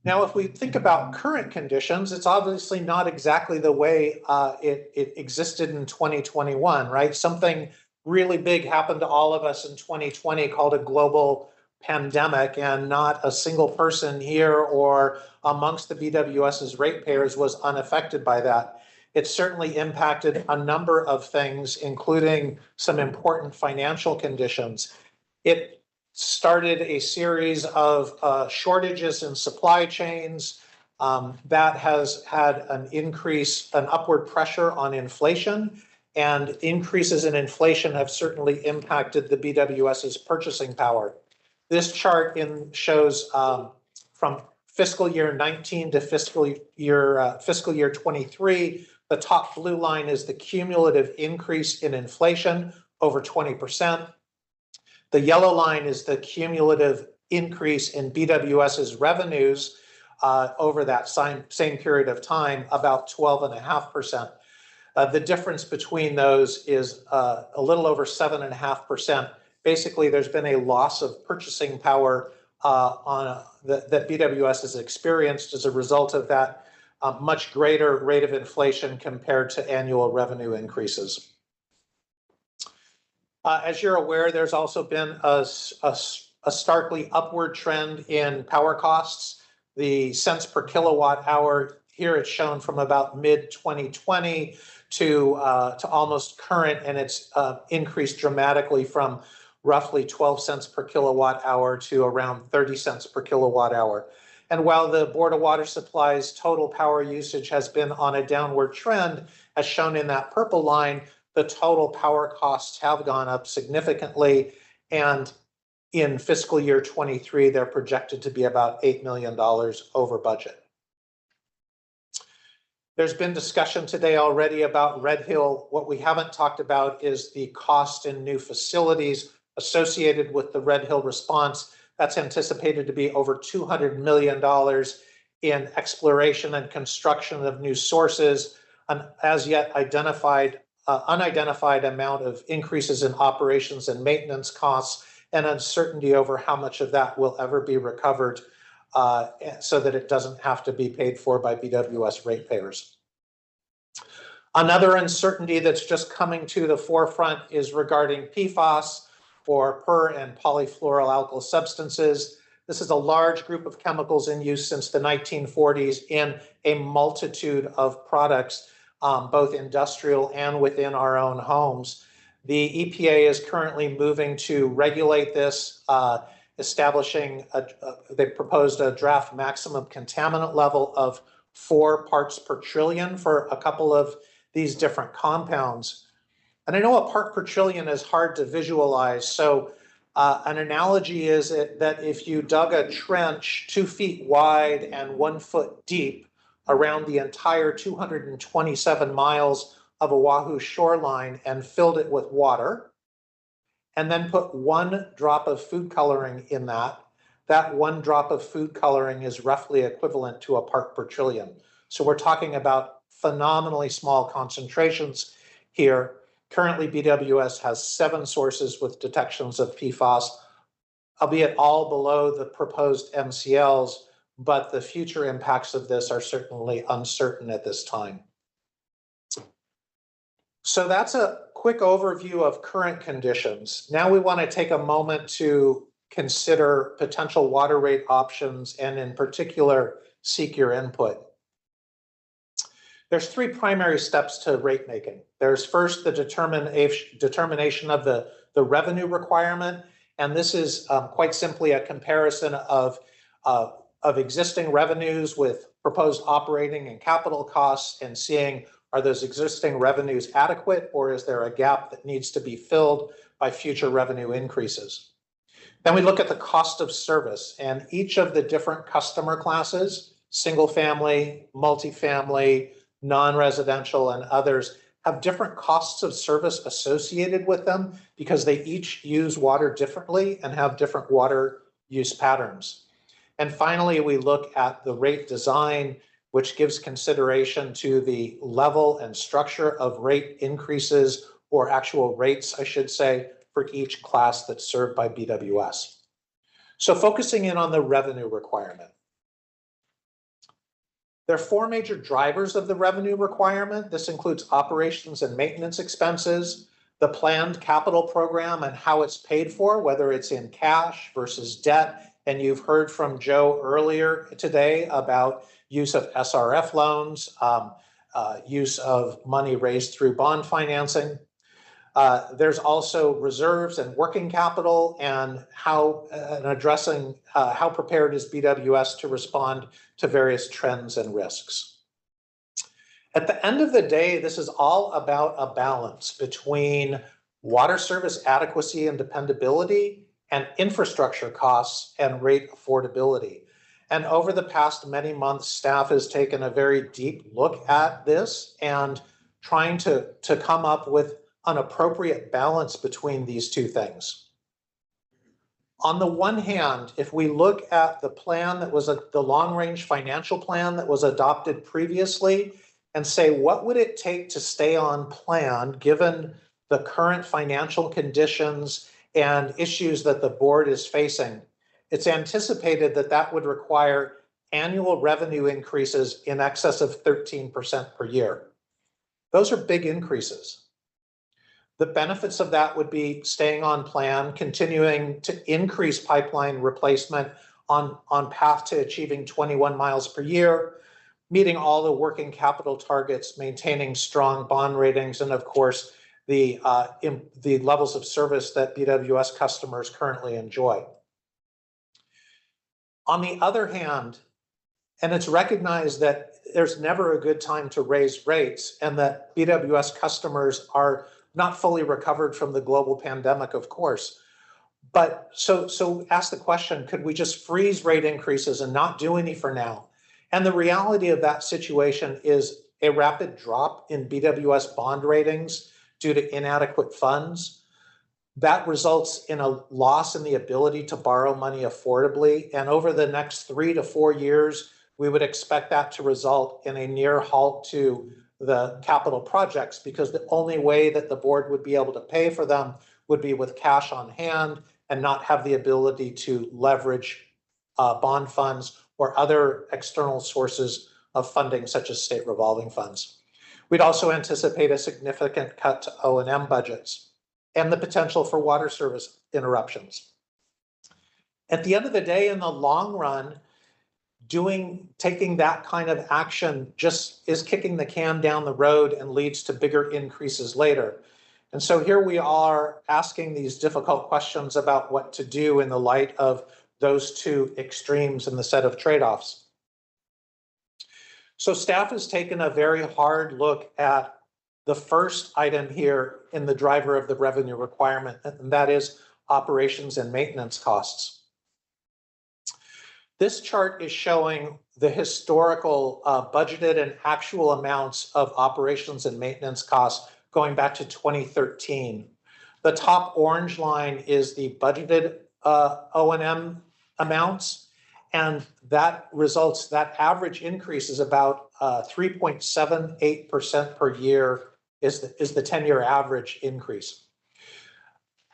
Now, if we think about current conditions, it's obviously not exactly the way it existed in 2021, right? Something really big happened to all of us in 2020 called a global pandemic, and not a single person here or amongst the BWS's ratepayers was unaffected by that. It certainly impacted a number of things, including some important financial conditions. It started a series of shortages in supply chains that has had an upward pressure on inflation, and increases in inflation have certainly impacted the BWS's purchasing power. This chart shows from fiscal year 19 to fiscal year 23. The top blue line is the cumulative increase in inflation over 20%. The yellow line is the cumulative increase in BWS's revenues over that same period of time, about 12.5%. The difference between those is a little over 7.5%. Basically, there's been a loss of purchasing power that BWS has experienced as a result of that much greater rate of inflation compared to annual revenue increases. As you're aware, there's also been a starkly upward trend in power costs. The cents per kilowatt hour, here it's shown from about mid-2020 to almost current, and it's increased dramatically from roughly 12 cents per kilowatt hour to around 30 cents per kilowatt hour. And while the Board of Water Supply's total power usage has been on a downward trend, as shown in that purple line, the total power costs have gone up significantly, and in fiscal year 23, they're projected to be about $8 million over budget. There's been discussion today already about Red Hill. What we haven't talked about is the cost in new facilities associated with the Red Hill response. That's anticipated to be over $200 million in exploration and construction of new sources, an as yet unidentified amount of increases in operations and maintenance costs, and uncertainty over how much of that will ever be recovered so that it doesn't have to be paid for by BWS ratepayers. Another uncertainty that's just coming to the forefront is regarding PFAS, or per and polyfluoroalkyl substances. This is a large group of chemicals in use since the 1940s in a multitude of products, both industrial and within our own homes. The EPA is currently moving to regulate this, they proposed a draft maximum contaminant level of 4 parts per trillion for a couple of these different compounds. And I know a part per trillion is hard to visualize, so an analogy is that if you dug a trench 2 feet wide and 1 foot deep around the entire 227 miles of Oahu shoreline and filled it with water, and then put 1 drop of food coloring in that 1 drop of food coloring is roughly equivalent to a part per trillion. So we're talking about phenomenally small concentrations here. Currently, BWS has 7 sources with detections of PFAS, albeit all below the proposed MCLs, but the future impacts of this are certainly uncertain at this time. So that's a quick overview of current conditions. Now we want to take a moment to consider potential water rate options and in particular, seek your input. There's 3 primary steps to rate making. There's first the determination of the revenue requirement, and this is quite simply a comparison of existing revenues with proposed operating and capital costs and seeing are those existing revenues adequate or is there a gap that needs to be filled by future revenue increases. Then we look at the cost of service, and each of the different customer classes, single family, multifamily, non-residential, and others, have different costs of service associated with them because they each use water differently and have different water use patterns. And finally, we look at the rate design, which gives consideration to the level and structure of rate increases, or actual rates, I should say, for each class that's served by BWS. So focusing in on the revenue requirement. There are 4 major drivers of the revenue requirement. This includes operations and maintenance expenses, the planned capital program and how it's paid for, whether it's in cash versus debt. And you've heard from Joe earlier today about use of SRF loans, use of money raised through bond financing. There's also reserves and working capital and addressing how prepared is BWS to respond to various trends and risks. At the end of the day, this is all about a balance between water service adequacy and dependability and infrastructure costs and rate affordability. And over the past many months, staff has taken a very deep look at this and trying to come up with an appropriate balance between these 2 things. On the one hand, if we look at the plan that was the long-range financial plan that was adopted previously and say, what would it take to stay on plan given the current financial conditions and issues that the board is facing? It's anticipated that that would require annual revenue increases in excess of 13% per year. Those are big increases. The benefits of that would be staying on plan, continuing to increase pipeline replacement on path to achieving 21 miles per year, meeting all the working capital targets, maintaining strong bond ratings, and of course, the levels of service that BWS customers currently enjoy. On the other hand, and it's recognized that there's never a good time to raise rates and that BWS customers are not fully recovered from the global pandemic, of course. But so ask the question, could we just freeze rate increases and not do any for now? And the reality of that situation is a rapid drop in BWS bond ratings due to inadequate funds. That results in a loss in the ability to borrow money affordably. And over the next 3 to 4 years, we would expect that to result in a near halt to the capital projects, because the only way that the board would be able to pay for them would be with cash on hand and not have the ability to leverage bond funds or other external sources of funding, such as state revolving funds. We'd also anticipate a significant cut to O&M budgets and the potential for water service interruptions. At the end of the day, in the long run, taking that kind of action just is kicking the can down the road and leads to bigger increases later. And so here we are asking these difficult questions about what to do in the light of those two extremes in the set of trade-offs. So staff has taken a very hard look at the first item here in the driver of the revenue requirement, and that is operations and maintenance costs. This chart is showing the historical budgeted and actual amounts of operations and maintenance costs going back to 2013. The top orange line is the budgeted O&M amounts, and that average increase is about 3.78% per year is the 10-year average increase.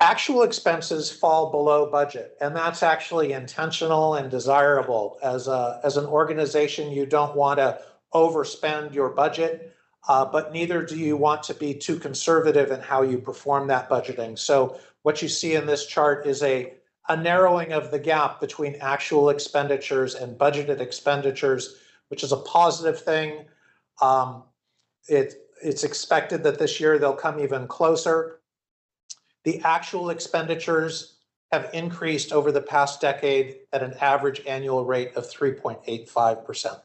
Actual expenses fall below budget, and that's actually intentional and desirable. As an organization, you don't want to overspend your budget, but neither do you want to be too conservative in how you perform that budgeting. So what you see in this chart is a narrowing of the gap between actual expenditures and budgeted expenditures, which is a positive thing. It's expected that this year they'll come even closer. The actual expenditures have increased over the past decade at an average annual rate of 3.85%.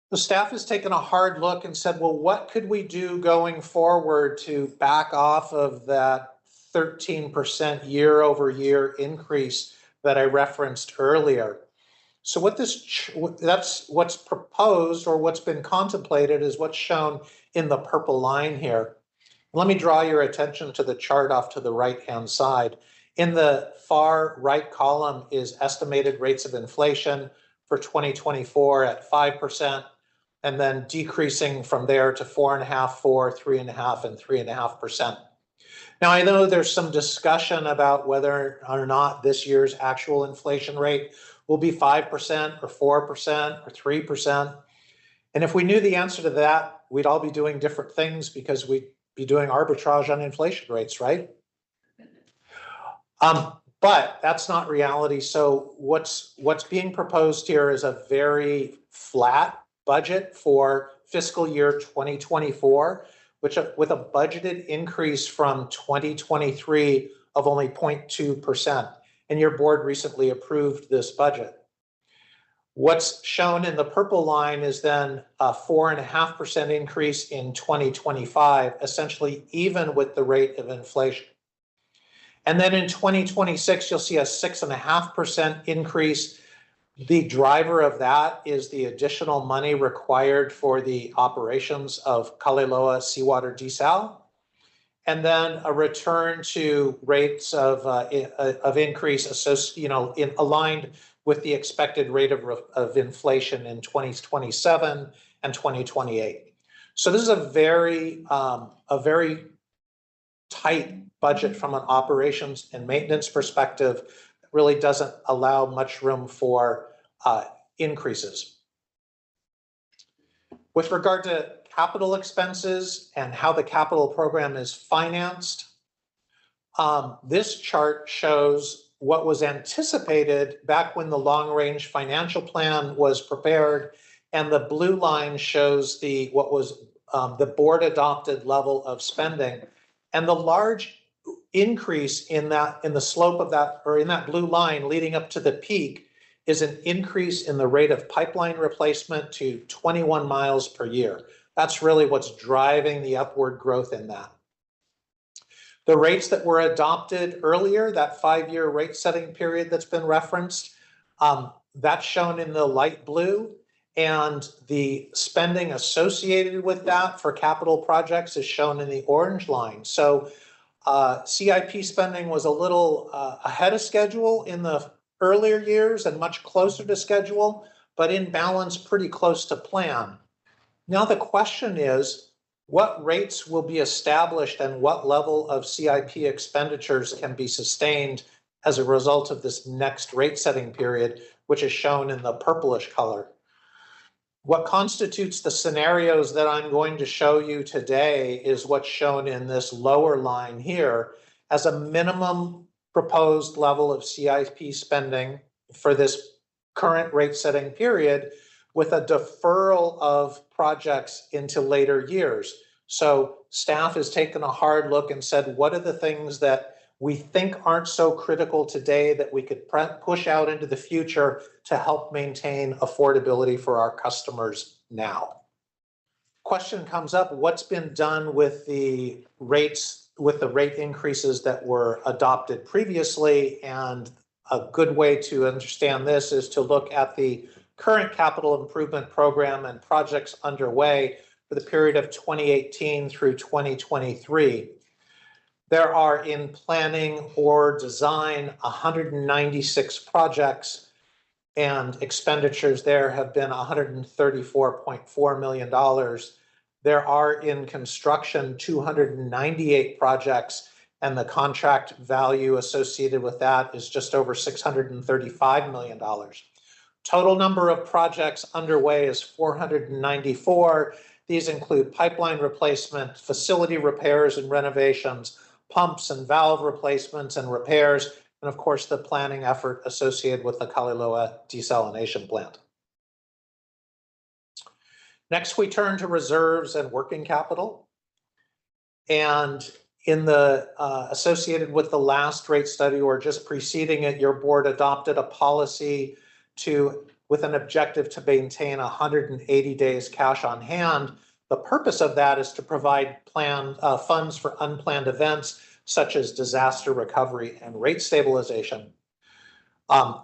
The staff has taken a hard look and said, well, what could we do going forward to back off of that 13% year-over-year increase that I referenced earlier? So that's what's proposed, or what's been contemplated, is what's shown in the purple line here. Let me draw your attention to the chart off to the right-hand side. In the far right column is estimated rates of inflation for 2024 at 5%, and then decreasing from there to 4.5%, 4%, 3.5%, and 3.5%. Now, I know there's some discussion about whether or not this year's actual inflation rate will be 5% or 4% or 3%. And if we knew the answer to that, we'd all be doing different things, because we'd be doing arbitrage on inflation rates, right? But that's not reality. So what's being proposed here is a very flat budget for fiscal year 2024, which with a budgeted increase from 2023 of only 0.2%. And your board recently approved this budget. What's shown in the purple line is then a 4.5% increase in 2025, essentially even with the rate of inflation. And then in 2026, you'll see a 6.5% increase. The driver of that is the additional money required for the operations of Kaleloa seawater desal, and then a return to rates of increase aligned with the expected rate of inflation in 2027 and 2028. So this is a very tight budget from an operations and maintenance perspective that really doesn't allow much room for increases. With regard to capital expenses and how the capital program is financed, this chart shows what was anticipated back when the long-range financial plan was prepared, and the blue line shows what was the board-adopted level of spending. And the large increase in the slope of that, or in that blue line leading up to the peak, is an increase in the rate of pipeline replacement to 21 miles per year. That's really what's driving the upward growth in that. The rates that were adopted earlier, that 5-year rate setting period that's been referenced, that's shown in the light blue, and the spending associated with that for capital projects is shown in the orange line. So CIP spending was a little ahead of schedule in the earlier years and much closer to schedule, but in balance pretty close to plan. Now the question is, what rates will be established and what level of CIP expenditures can be sustained as a result of this next rate setting period, which is shown in the purplish color? What constitutes the scenarios that I'm going to show you today is what's shown in this lower line here as a minimum proposed level of CIP spending for this current rate setting period with a deferral of projects into later years. So staff has taken a hard look and said, what are the things that we think aren't so critical today that we could push out into the future to help maintain affordability for our customers now? Question comes up, what's been done with the rates, with the rate increases that were adopted previously? And a good way to understand this is to look at the current capital improvement program and projects underway for the period of 2018 through 2023. There are in planning or design 196 projects, and expenditures there have been $134.4 million. There are in construction 298 projects, and the contract value associated with that is just over $635 million. Total number of projects underway is 494. These include pipeline replacement, facility repairs and renovations, pumps and valve replacements and repairs, and of course, the planning effort associated with the Kaliloa desalination plant. Next, we turn to reserves and working capital. And in the associated with the last rate study or just preceding it, your board adopted a policy with an objective to maintain 180 days cash on hand. The purpose of that is to provide funds for unplanned events such as disaster recovery and rate stabilization.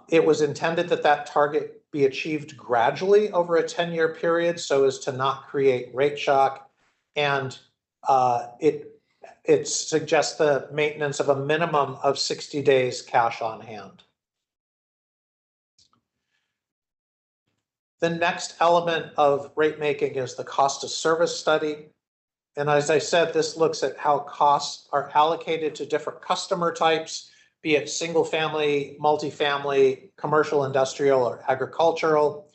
It was intended that that target be achieved gradually over a 10-year period so as to not create rate shock. And it suggests the maintenance of a minimum of 60 days cash on hand. The next element of rate making is the cost of service study. And as I said, this looks at how costs are allocated to different customer types, be it single family, multifamily, commercial, industrial, or agricultural.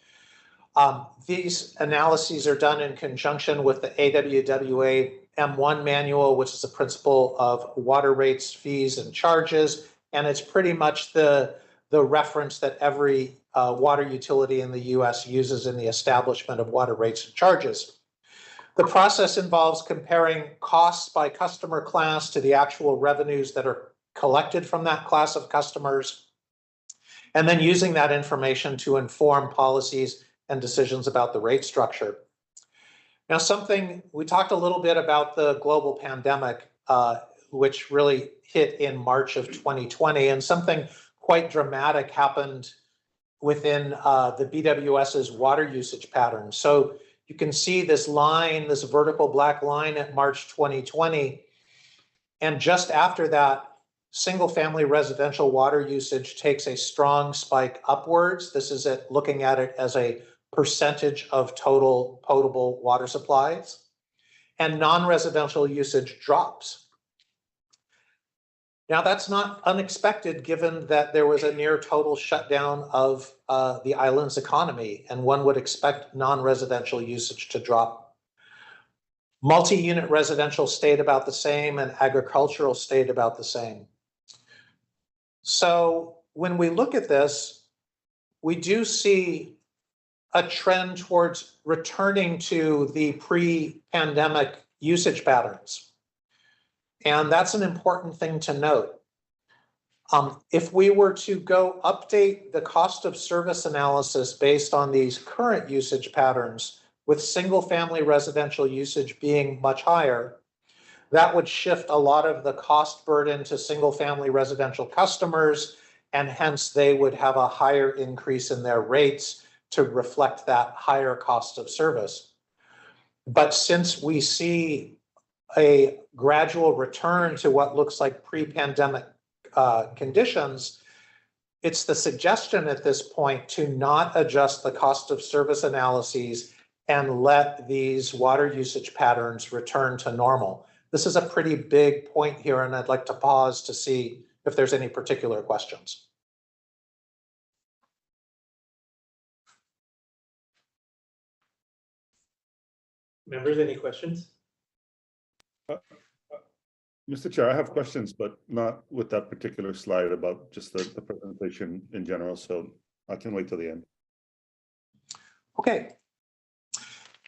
These analyses are done in conjunction with the AWWA M1 manual, which is the principle of water rates, fees, and charges. And it's pretty much the reference that every water utility in the US uses in the establishment of water rates and charges. The process involves comparing costs by customer class to the actual revenues that are collected from that class of customers, and then using that information to inform policies and decisions about the rate structure. Now, we talked a little bit about the global pandemic, which really hit in March of 2020, and something quite dramatic happened within the BWS's water usage pattern. So you can see this line, this vertical black line at March 2020. And just after that, single family residential water usage takes a strong spike upwards. This is looking at it as a percentage of total potable water supplies. And non-residential usage drops. Now, that's not unexpected given that there was a near total shutdown of the island's economy, and one would expect non-residential usage to drop. Multi-unit residential stayed about the same, and agricultural stayed about the same. So when we look at this, we do see a trend towards returning to the pre-pandemic usage patterns. And that's an important thing to note. If we were to go update the cost of service analysis based on these current usage patterns, with single family residential usage being much higher, that would shift a lot of the cost burden to single family residential customers, and hence they would have a higher increase in their rates to reflect that higher cost of service. But since we see a gradual return to what looks like pre-pandemic conditions, it's the suggestion at this point to not adjust the cost of service analyses and let these water usage patterns return to normal. This is a pretty big point here, and I'd like to pause to see if there's any particular questions. Members, any questions? Mr. Chair, I have questions, but not with that particular slide about just the presentation in general, so I can wait till the end. Okay.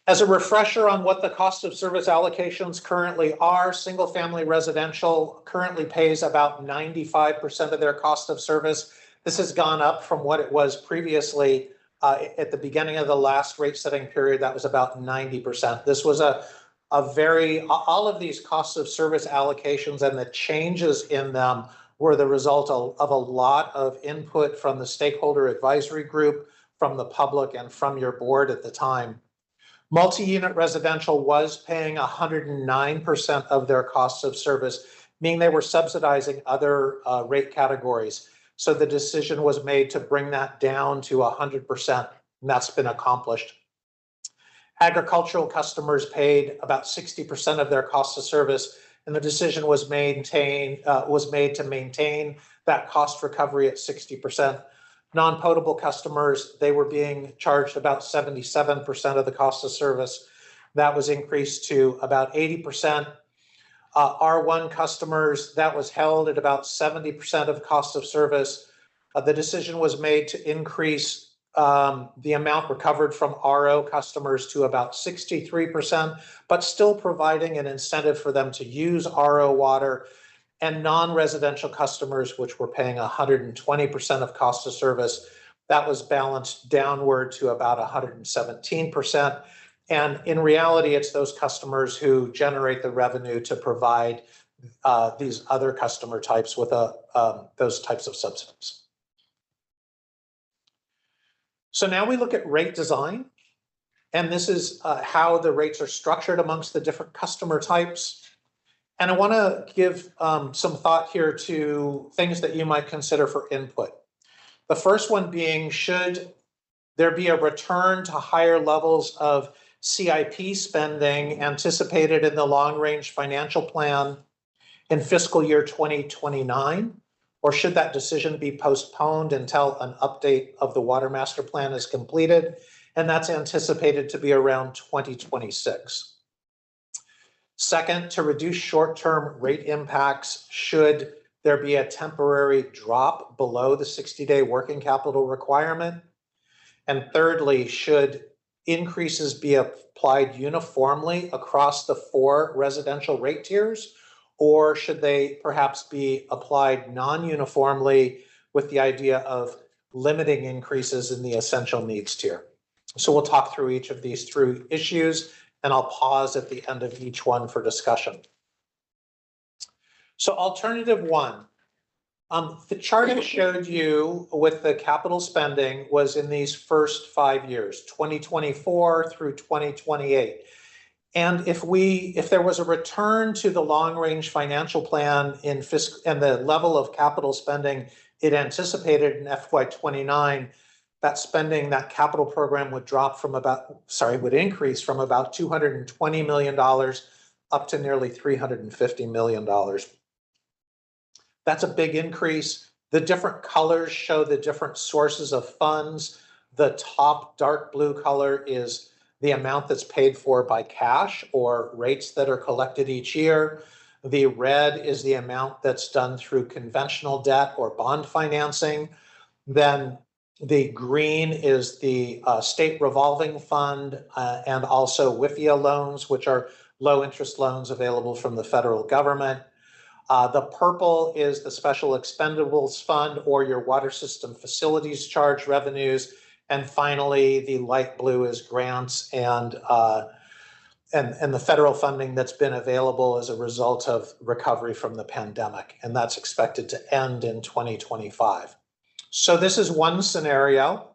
As a refresher on what the cost of service allocations currently are, single-family residential currently pays about 95% of their cost of service. This has gone up from what it was previously at the beginning of the last rate setting period. That was about 90%. This was all of these costs of service allocations and the changes in them were the result of a lot of input from the stakeholder advisory group, from the public, and from your board at the time. Multi-unit residential was paying 109% of their costs of service, meaning they were subsidizing other rate categories. So the decision was made to bring that down to 100%, and that's been accomplished. Agricultural customers paid about 60% of their cost of service, and the decision was made to maintain that cost recovery at 60%. Non-potable customers, they were being charged about 77% of the cost of service. That was increased to about 80%. R1 customers, that was held at about 70% of the cost of service. The decision was made to increase the amount recovered from RO customers to about 63%, but still providing an incentive for them to use RO water. And non-residential customers, which were paying 120% of cost of service, that was balanced downward to about 117%. And in reality, it's those customers who generate the revenue to provide these other customer types with those types of subsidies. So now we look at rate design, and this is how the rates are structured amongst the different customer types. And I want to give some thought here to things that you might consider for input. The first one being, should there be a return to higher levels of CIP spending anticipated in the long-range financial plan in fiscal year 2029? Or should that decision be postponed until an update of the Water Master Plan is completed? And that's anticipated to be around 2026. Second, to reduce short-term rate impacts, should there be a temporary drop below the 60-day working capital requirement? And thirdly, should increases be applied uniformly across the 4 residential rate tiers? Or should they perhaps be applied non-uniformly with the idea of limiting increases in the essential needs tier? So we'll talk through each of these issues, and I'll pause at the end of each one for discussion. So alternative 1, the chart I showed you with the capital spending was in these first 5 years, 2024 through 2028. And if there was a return to the long-range financial plan and the level of capital spending it anticipated in FY29, that spending, that capital program would increase from about $220 million up to nearly $350 million. That's a big increase. The different colors show the different sources of funds. The top dark blue color is the amount that's paid for by cash or rates that are collected each year. The red is the amount that's done through conventional debt or bond financing. Then the green is the state revolving fund and also WIFIA loans, which are low interest loans available from the federal government. The purple is the special expendables fund or your water system facilities charge revenues. And finally, the light blue is grants and the federal funding that's been available as a result of recovery from the pandemic. And that's expected to end in 2025. So this is one scenario.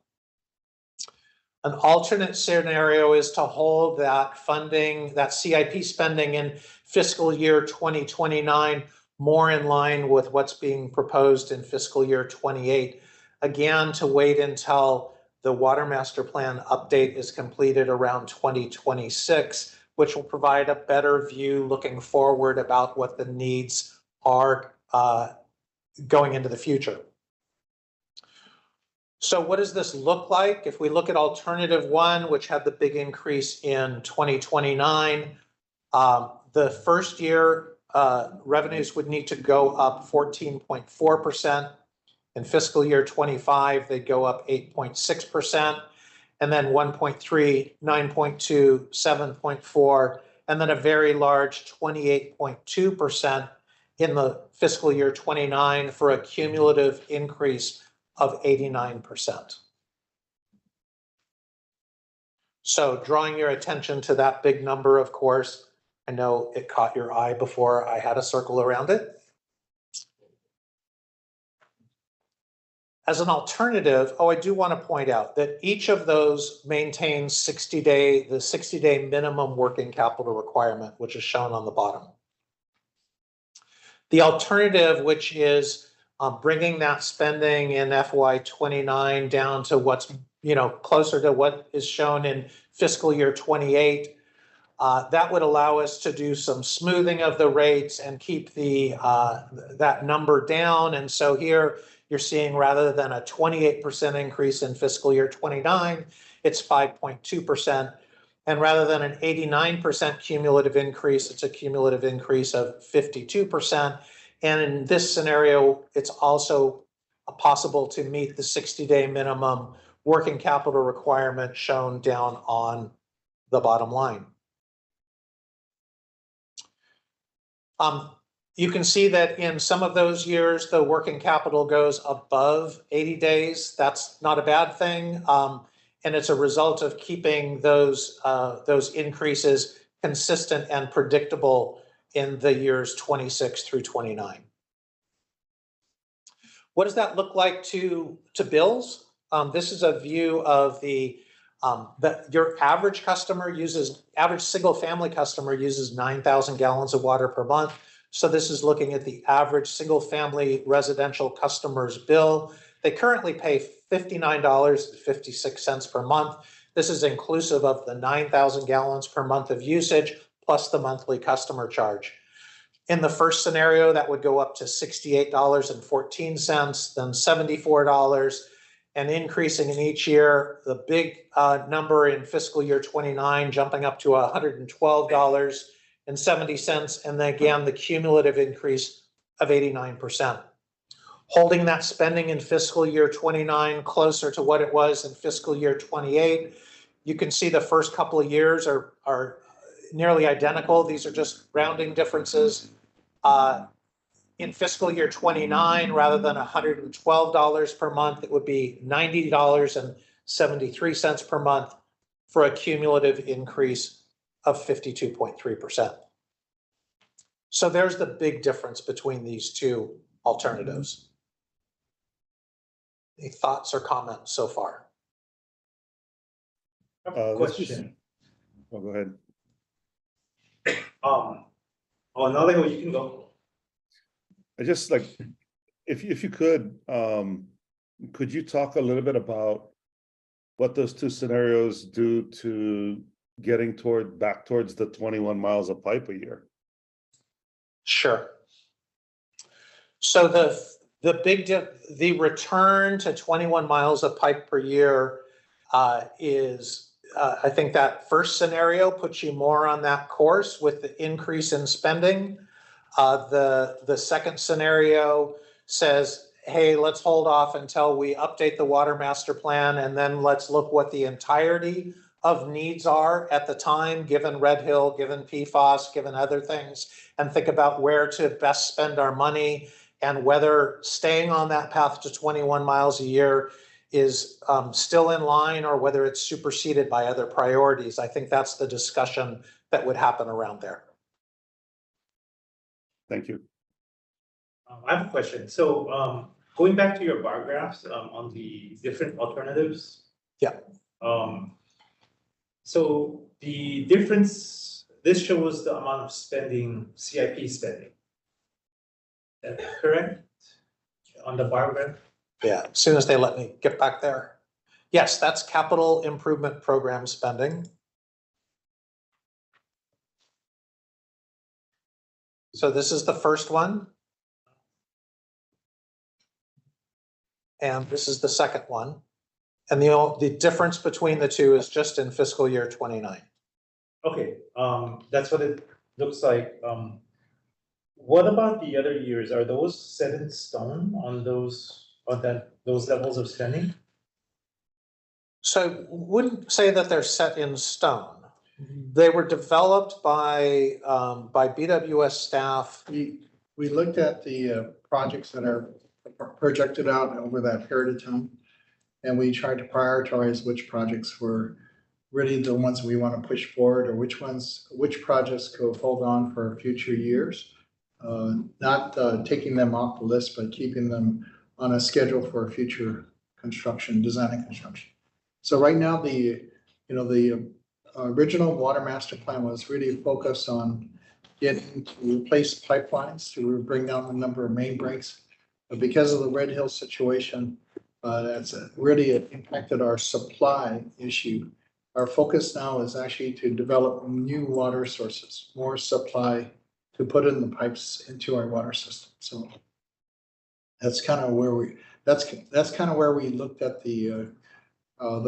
An alternate scenario is to hold that funding, that CIP spending in fiscal year 2029 more in line with what's being proposed in fiscal year 28. Again, to wait until the Water Master Plan update is completed around 2026, which will provide a better view looking forward about what the needs are going into the future. So what does this look like? If we look at alternative 1, which had the big increase in 2029, the first year revenues would need to go up 14.4%. In fiscal year 25, they'd go up 8.6%, and then 1.3, 9.2, 7.4, and then a very large 28.2% in the fiscal year 29 for a cumulative increase of 89%. So drawing your attention to that big number, of course, I know it caught your eye before I had a circle around it. As an alternative, I do want to point out that each of those maintains the 60-day minimum working capital requirement, which is shown on the bottom. The alternative, which is bringing that spending in FY29 down to what's closer to what is shown in fiscal year 28, that would allow us to do some smoothing of the rates and keep that number down. And so here you're seeing, rather than a 28% increase in fiscal year 29, it's 5.2%. And rather than an 89% cumulative increase, it's a cumulative increase of 52%. And in this scenario, it's also possible to meet the 60-day minimum working capital requirement shown down on the bottom line. You can see that in some of those years, the working capital goes above 80 days. That's not a bad thing. And it's a result of keeping those increases consistent and predictable in the years 26 through 29. What does that look like to bills? This is a view of your average single family customer uses 9,000 gallons of water per month. So this is looking at the average single family residential customer's bill. They currently pay $59.56 per month. This is inclusive of the 9,000 gallons per month of usage plus the monthly customer charge. In the first scenario, that would go up to $68.14, then $74, and increasing in each year. The big number in fiscal year 29 jumping up to $112.70, and then again the cumulative increase of 89%. Holding that spending in fiscal year 29 closer to what it was in fiscal year 28, you can see the first couple of years are nearly identical. These are just rounding differences. In fiscal year 29, rather than $112 per month, it would be $90.73 per month for a cumulative increase of 52.3%. So there's the big difference between these two alternatives. Any thoughts or comments so far? Question. Oh, go ahead. Naleho, you can go. I just if you could you talk a little bit about what those two scenarios do to getting back towards the 21 miles of pipe a year? Sure. So the return to 21 miles of pipe per year is I think that first scenario puts you more on that course with the increase in spending. The second scenario says, hey, let's hold off until we update the water master plan, and then let's look what the entirety of needs are at the time, given Red Hill, given PFAS, given other things, and think about where to best spend our money and whether staying on that path to 21 miles a year is still in line or whether it's superseded by other priorities. I think that's the discussion that would happen around there. Thank you. I have a question. So going back to your bar graphs on the different alternatives. Yeah. So the difference, this shows the amount of spending, CIP spending. Is that correct? On the bar graph? Yeah, as soon as they let me get back there. Yes, that's capital improvement program spending. So this is the first one. And this is the second one. And the difference between the two is just in fiscal year 29. Okay, that's what it looks like. what about the other years? Are those set in stone on those levels of spending? So wouldn't say that they're set in stone. They were developed by BWS staff. We looked at the projects that are projected out over that period of time. And we tried to prioritize which projects were really the ones we want to push forward, or which projects could hold on for future years. Not taking them off the list, but keeping them on a schedule for future construction, design and construction. So right now, the original water master plan was really focused on getting to replace pipelines to bring down the number of main breaks. But because of the Red Hill situation, that's really impacted our supply issue. Our focus now is actually to develop new water sources, more supply to put in the pipes into our water system. So that's kind of where we looked at the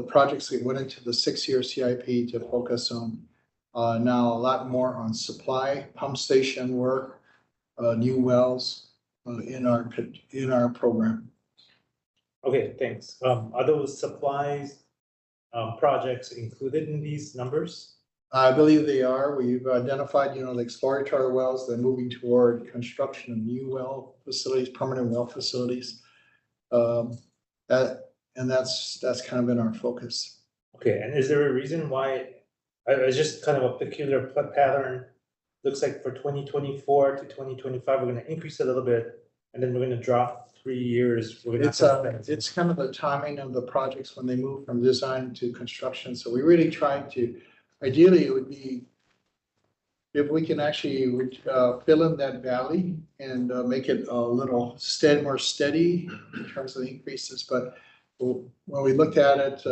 projects that went into the 6-year CIP to focus on. Now a lot more on supply, pump station work, new wells in our program. Okay, thanks. Are those supplies projects included in these numbers? I believe they are. We've identified, the exploratory wells. They're moving toward construction of new well facilities, permanent well facilities. That's kind of been our focus. Okay, and is there a reason why? It's just kind of a peculiar pattern. Looks like for 2024 to 2025, we're going to increase a little bit, and then we're going to drop 3 years. It's kind of the timing of the projects when they move from design to construction. So we really try to, ideally, it would be if we can actually fill in that valley and make it a little more steady in terms of the increases. But when we looked at it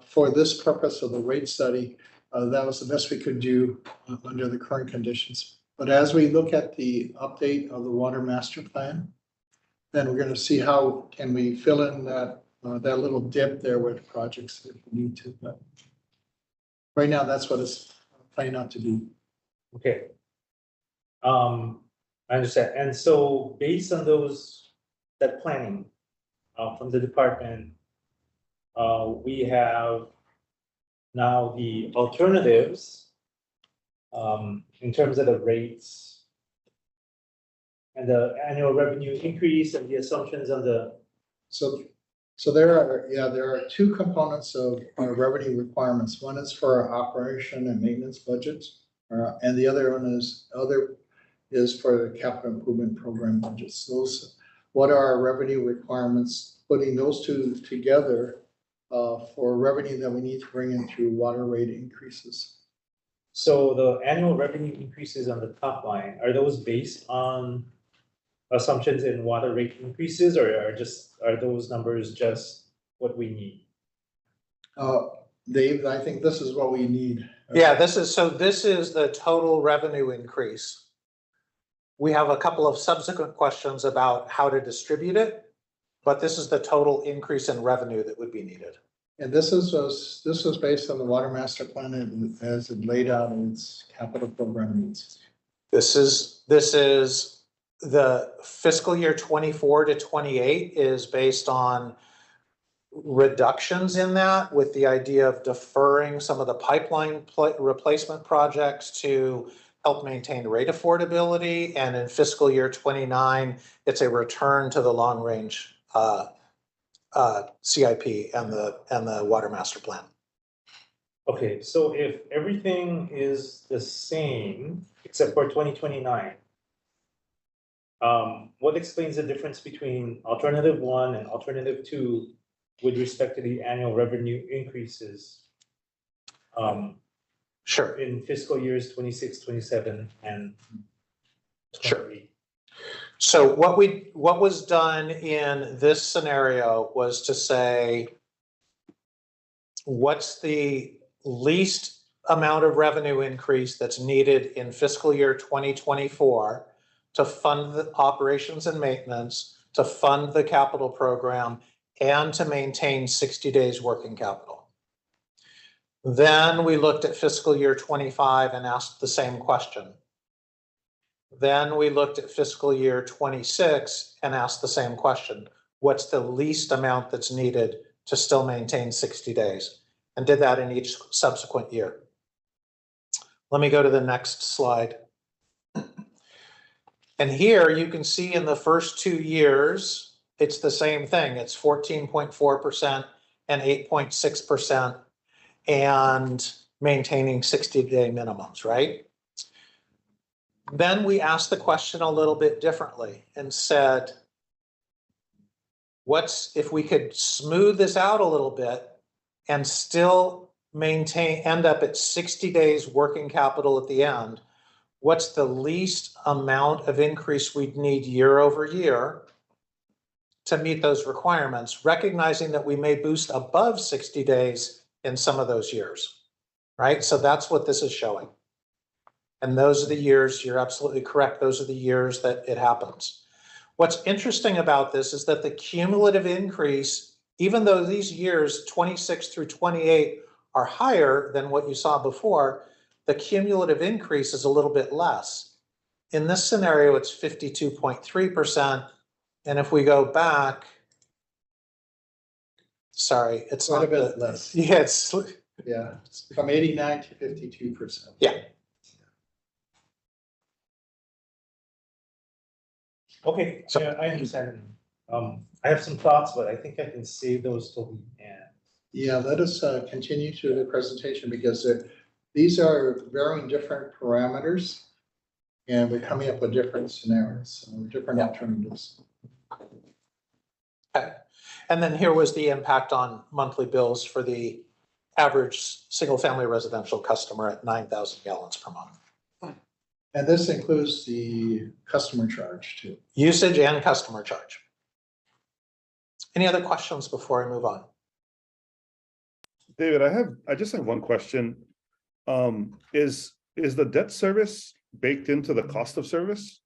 for this purpose of the rate study, that was the best we could do under the current conditions. But as we look at the update of the water master plan, then we're going to see how can we fill in that little dip there with projects if we need to. But right now, that's what it's playing out to be. Okay. I understand. And so based on that planning from the department, we have now the alternatives in terms of the rates and the annual revenue increase and the assumptions on the. So there are two components of our revenue requirements. One is for our operation and maintenance budgets, and the other one is for the capital improvement program budgets. What are our revenue requirements? Putting those two together for revenue that we need to bring in through water rate increases. So the annual revenue increases on the top line, are those based on assumptions in water rate increases, or are those numbers just what we need? Dave, I think this is what we need. Yeah, this is the total revenue increase. We have a couple of subsequent questions about how to distribute it, but this is the total increase in revenue that would be needed. And this was based on the water master plan as it laid out in its capital program needs. This is the fiscal year 24 to 28 is based on reductions in that, with the idea of deferring some of the pipeline replacement projects to help maintain rate affordability. And in fiscal year 29, it's a return to the long range CIP and the water master plan. Okay, so if everything is the same except for 2029, what explains the difference between alternative 1 and alternative 2 with respect to the annual revenue increases? Sure. In fiscal years 26, 27, and 28. Sure. So what was done in this scenario was to say, what's the least amount of revenue increase that's needed in fiscal year 2024 to fund the operations and maintenance, to fund the capital program, and to maintain 60 days working capital. Then we looked at fiscal year 25 and asked the same question. Then we looked at fiscal year 26 and asked the same question. What's the least amount that's needed to still maintain 60 days? And did that in each subsequent year. Let me go to the next slide. And here you can see in the first 2 years, it's the same thing. It's 14.4% and 8.6% and maintaining 60-day minimums, right? Then we asked the question a little bit differently and said, what's if we could smooth this out a little bit and still end up at 60 days working capital at the end, what's the least amount of increase we'd need year over year to meet those requirements, recognizing that we may boost above 60 days in some of those years, right? So that's what this is showing. And those are the years, you're absolutely correct, those are the years that it happens. What's interesting about this is that the cumulative increase, even though these years 26 through 28 are higher than what you saw before, the cumulative increase is a little bit less. In this scenario, it's 52.3%. And if we go back, sorry, it's Quite not a bit the, less. yeah, it's, Yeah, it's from 89 to 52%. yeah. Okay, so I understand. I have some thoughts, but I think I can save those till the end. Yeah, let us continue to the presentation because these are varying different parameters and we're coming up with different scenarios, different alternatives. Okay. And then here was the impact on monthly bills for the average single-family residential customer at 9,000 gallons per month. And this includes the customer charge too. Usage and customer charge. Any other questions before I move on? David, I just have one question. Is the debt service baked into the cost of service?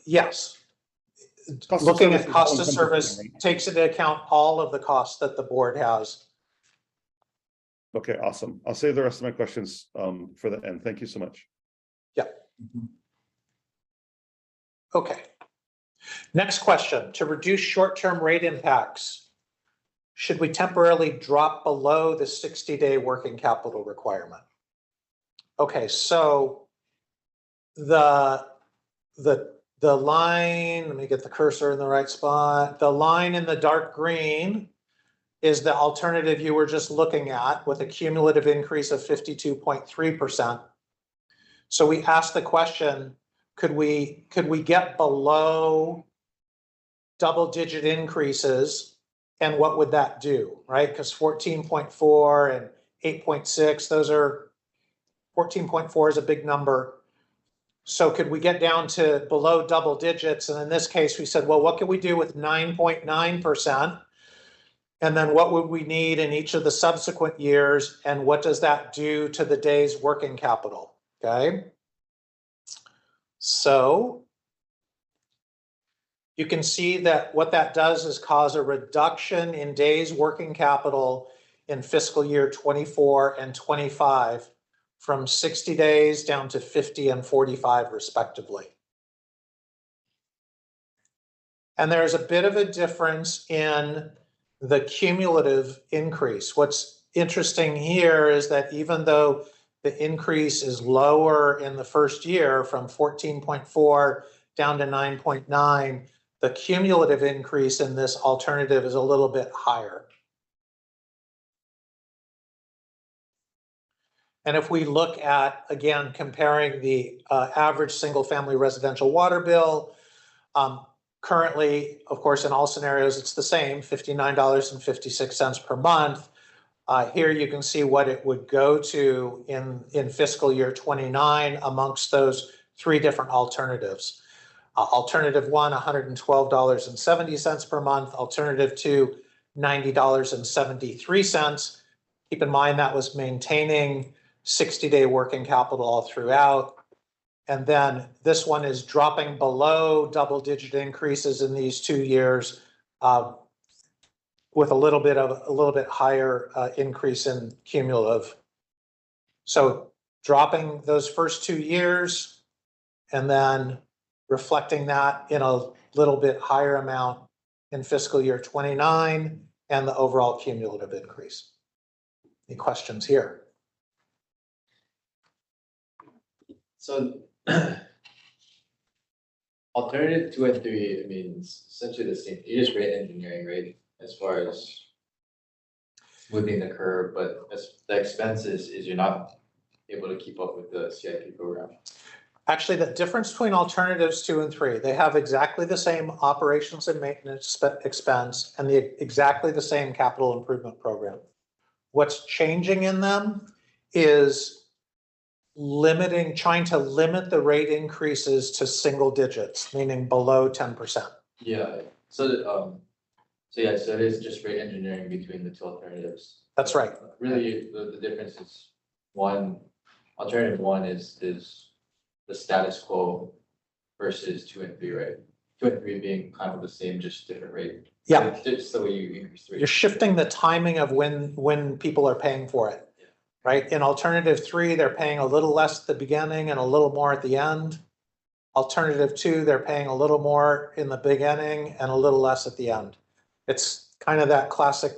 Yes. Cost of Looking service at is cost of 100%, service right? takes into account all of the costs that the board has. Okay, awesome. I'll save the rest of my questions for the end. Thank you so much. Yeah. Okay. Next question, to reduce short-term rate impacts, should we temporarily drop below the 60-day working capital requirement? Okay, so the line, let me get the cursor in the right spot. The line in the dark green is the alternative you were just looking at with a cumulative increase of 52.3%. So we asked the question, could we get below double-digit increases, and what would that do, right? Because 14.4 and 8.6, those are 14.4 is a big number. So could we get down to below double digits? And in this case, we said, well, what can we do with 9.9%? And then what would we need in each of the subsequent years? And what does that do to the day's working capital? Okay. So you can see that what that does is cause a reduction in days working capital in fiscal year 24 and 25 from 60 days down to 50 and 45 respectively. And there's a bit of a difference in the cumulative increase. What's interesting here is that even though the increase is lower in the first year from 14.4 down to 9.9, the cumulative increase in this alternative is a little bit higher. And if we look at, again, comparing the average single-family residential water bill, currently, of course, in all scenarios, it's the same, $59.56 per month. Here you can see what it would go to in fiscal year 29 amongst those three different alternatives. Alternative one, $112.70 per month. Alternative two, $90.73. Keep in mind that was maintaining 60-day working capital all throughout. And then this one is dropping below double-digit increases in these 2 years with a little bit higher increase in cumulative. So dropping those first 2 years and then reflecting that in a little bit higher amount in fiscal year 29 and the overall cumulative increase. Any questions here? So alternative 2 and 3, I mean, it's essentially the same. You just rate engineering, right? As far as smoothing the curve, but as the expenses is you're not able to keep up with the CIP program. Actually, the difference between alternatives 2 and 3, they have exactly the same operations and maintenance expense and exactly the same capital improvement program. What's changing in them is trying to limit the rate increases to single digits, meaning below 10%. Yeah, so yeah, so it is just rate engineering between the two alternatives. That's right. Really, the difference is alternative 1 is the status quo versus 2 and 3, right? 2 and 3 being kind of the same, just different rate. Yeah. It's just the way you increase the rate. You're shifting the timing of when people are paying for it, right? In alternative 3, they're paying a little less at the beginning and a little more at the end. Alternative 2, they're paying a little more in the beginning and a little less at the end. It's kind of that classic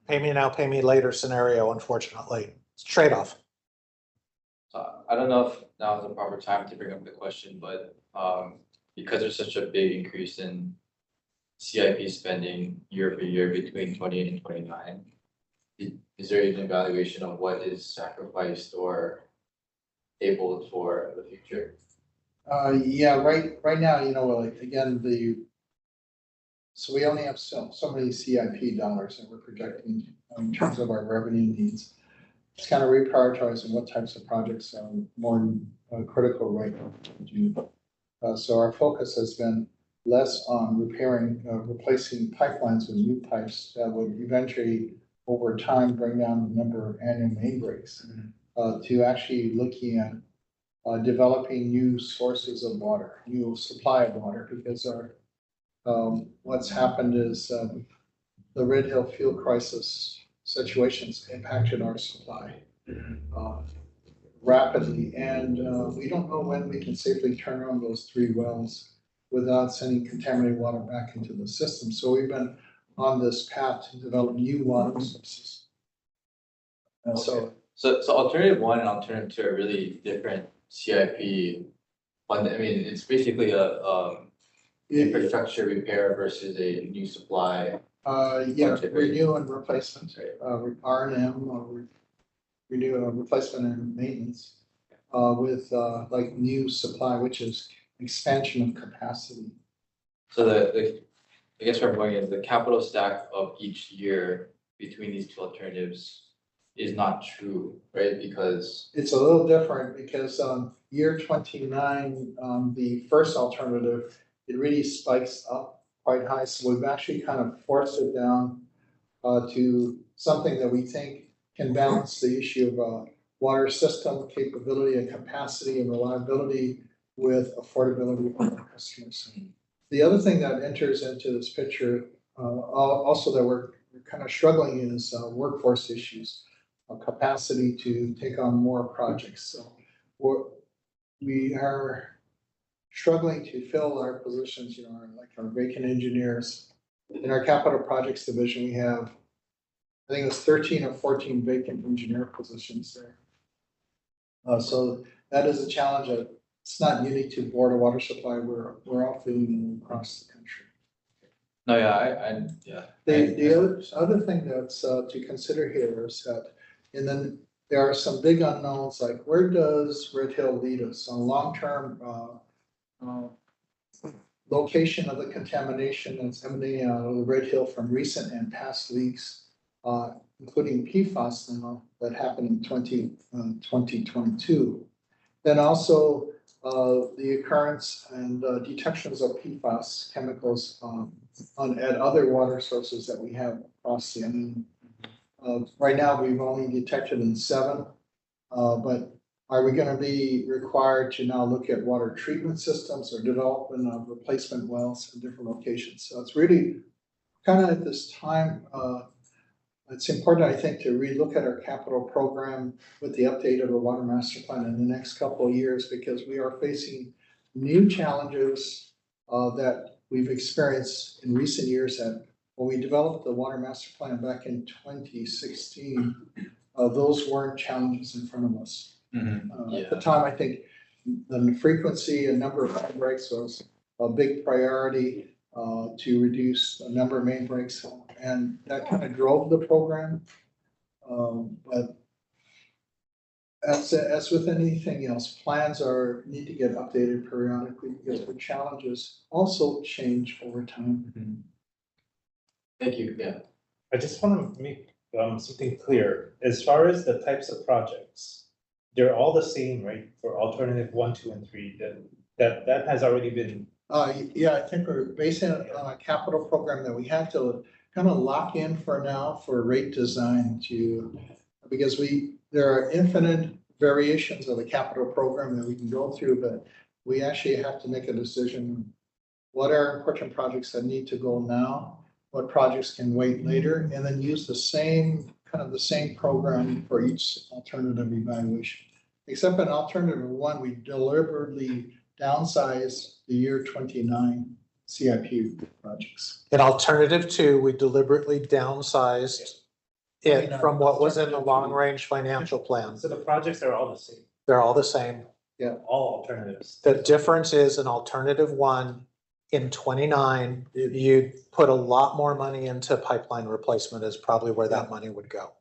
pay me now, pay me later scenario, unfortunately. It's a trade-off. I don't know if now is the proper time to bring up the question, but because there's such a big increase in CIP spending year over year between 28 and 29, is there even an evaluation of what is sacrificed or tabled for the future? Yeah, right now, like, again, so we only have so many CIP dollars that we're projecting in terms of our revenue needs. It's kind of reprioritizing what types of projects are more critical right now. So our focus has been less on replacing pipelines with new pipes that would eventually, over time, bring down the number of annual main breaks, to actually looking at developing new sources of water, new supply of water, because what's happened is the Red Hill fuel crisis situations impacted our supply rapidly, and we don't know when we can safely turn on those 3 wells without sending contaminated water back into the system. So we've been on this path to develop new water sources. And so alternative 1 and alternative 2 are really different CIP fund. I mean, it's basically a infrastructure repair versus a new supply. Yeah, renew and replacement, R&M, or renew replacement and maintenance, with like new supply, which is expansion of capacity. So I guess where I'm going is the capital stack of each year between these two alternatives is not true, right? Because it's a little different because year 29, the first alternative, it really spikes up quite high. So we've actually kind of forced it down to something that we think can balance the issue of water system capability and capacity and reliability with affordability for our customers. The other thing that enters into this picture also that we're kind of struggling is workforce issues, capacity to take on more projects. So we are struggling to fill our positions, like our vacant engineers. In our capital projects division, we have, I think it was 13 or 14 vacant engineer positions there. So that is a challenge that it's not unique to Board of Water Supply. We're all feeling it across the country. No, yeah, The other thing that's to consider here is that, and then there are some big unknowns, like where does Red Hill lead us on long-term location of the contamination that's emanating out of the Red Hill from recent and past leaks, including PFAS now that happened in 2022. Then also the occurrence and detections of PFAS chemicals at other water sources that we have across the island. Right now, we've only detected in 7, but are we going to be required to now look at water treatment systems or development of replacement wells in different locations? So it's really kind of at this time it's important, I think, to relook at our capital program with the update of the water master plan in the next couple of years, because we are facing new challenges that we've experienced in recent years. That when we developed the water master plan back in 2016, those weren't challenges in front of us. At the time, I think the frequency and number of main breaks was a big priority to reduce the number of main breaks, and that kind of drove the program. But as with anything else, plans need to get updated periodically because the challenges also change over time. Thank you, yeah. I just want to make something clear. As far as the types of projects, they're all the same, right? For alternative 1, 2, and 3. That has already been. Yeah, I think we're basing it on a capital program that we had to kind of lock in for now for rate design because there are infinite variations of the capital program that we can go through, but we actually have to make a decision. What are important projects that need to go now? What projects can wait later? And then use the same program for each alternative evaluation. Except in alternative 1, we deliberately downsized the year 29 CIP projects. In alternative 2, we deliberately downsized it from what was in the long-range financial plan. So the projects are all the same. They're all the same. Yeah. All alternatives. The difference is in alternative 1, in 29, you put a lot more money into pipeline replacement is probably where that money would go.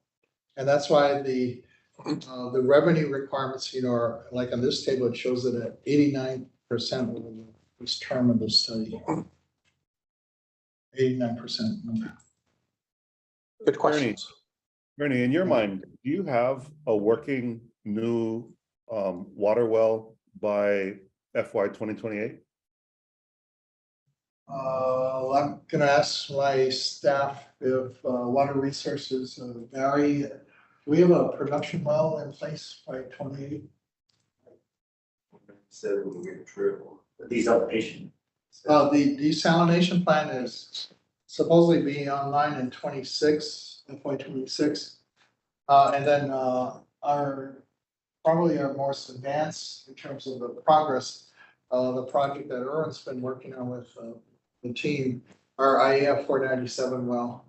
And that's why the revenue requirements, are like on this table, it shows it at 89% over this term of the study. 89%. Good questions. Bernie, in your mind, do you have a working new water well by FY 2028? I'm gonna ask my staff if water resources vary. Do we have a production well in place by 28? So we're true. Desalination. The desalination plant is supposedly being online in 26, FY 26. And then probably our most advanced in terms of the progress, the project that Erwin's been working on with the team, our IAF 497 well.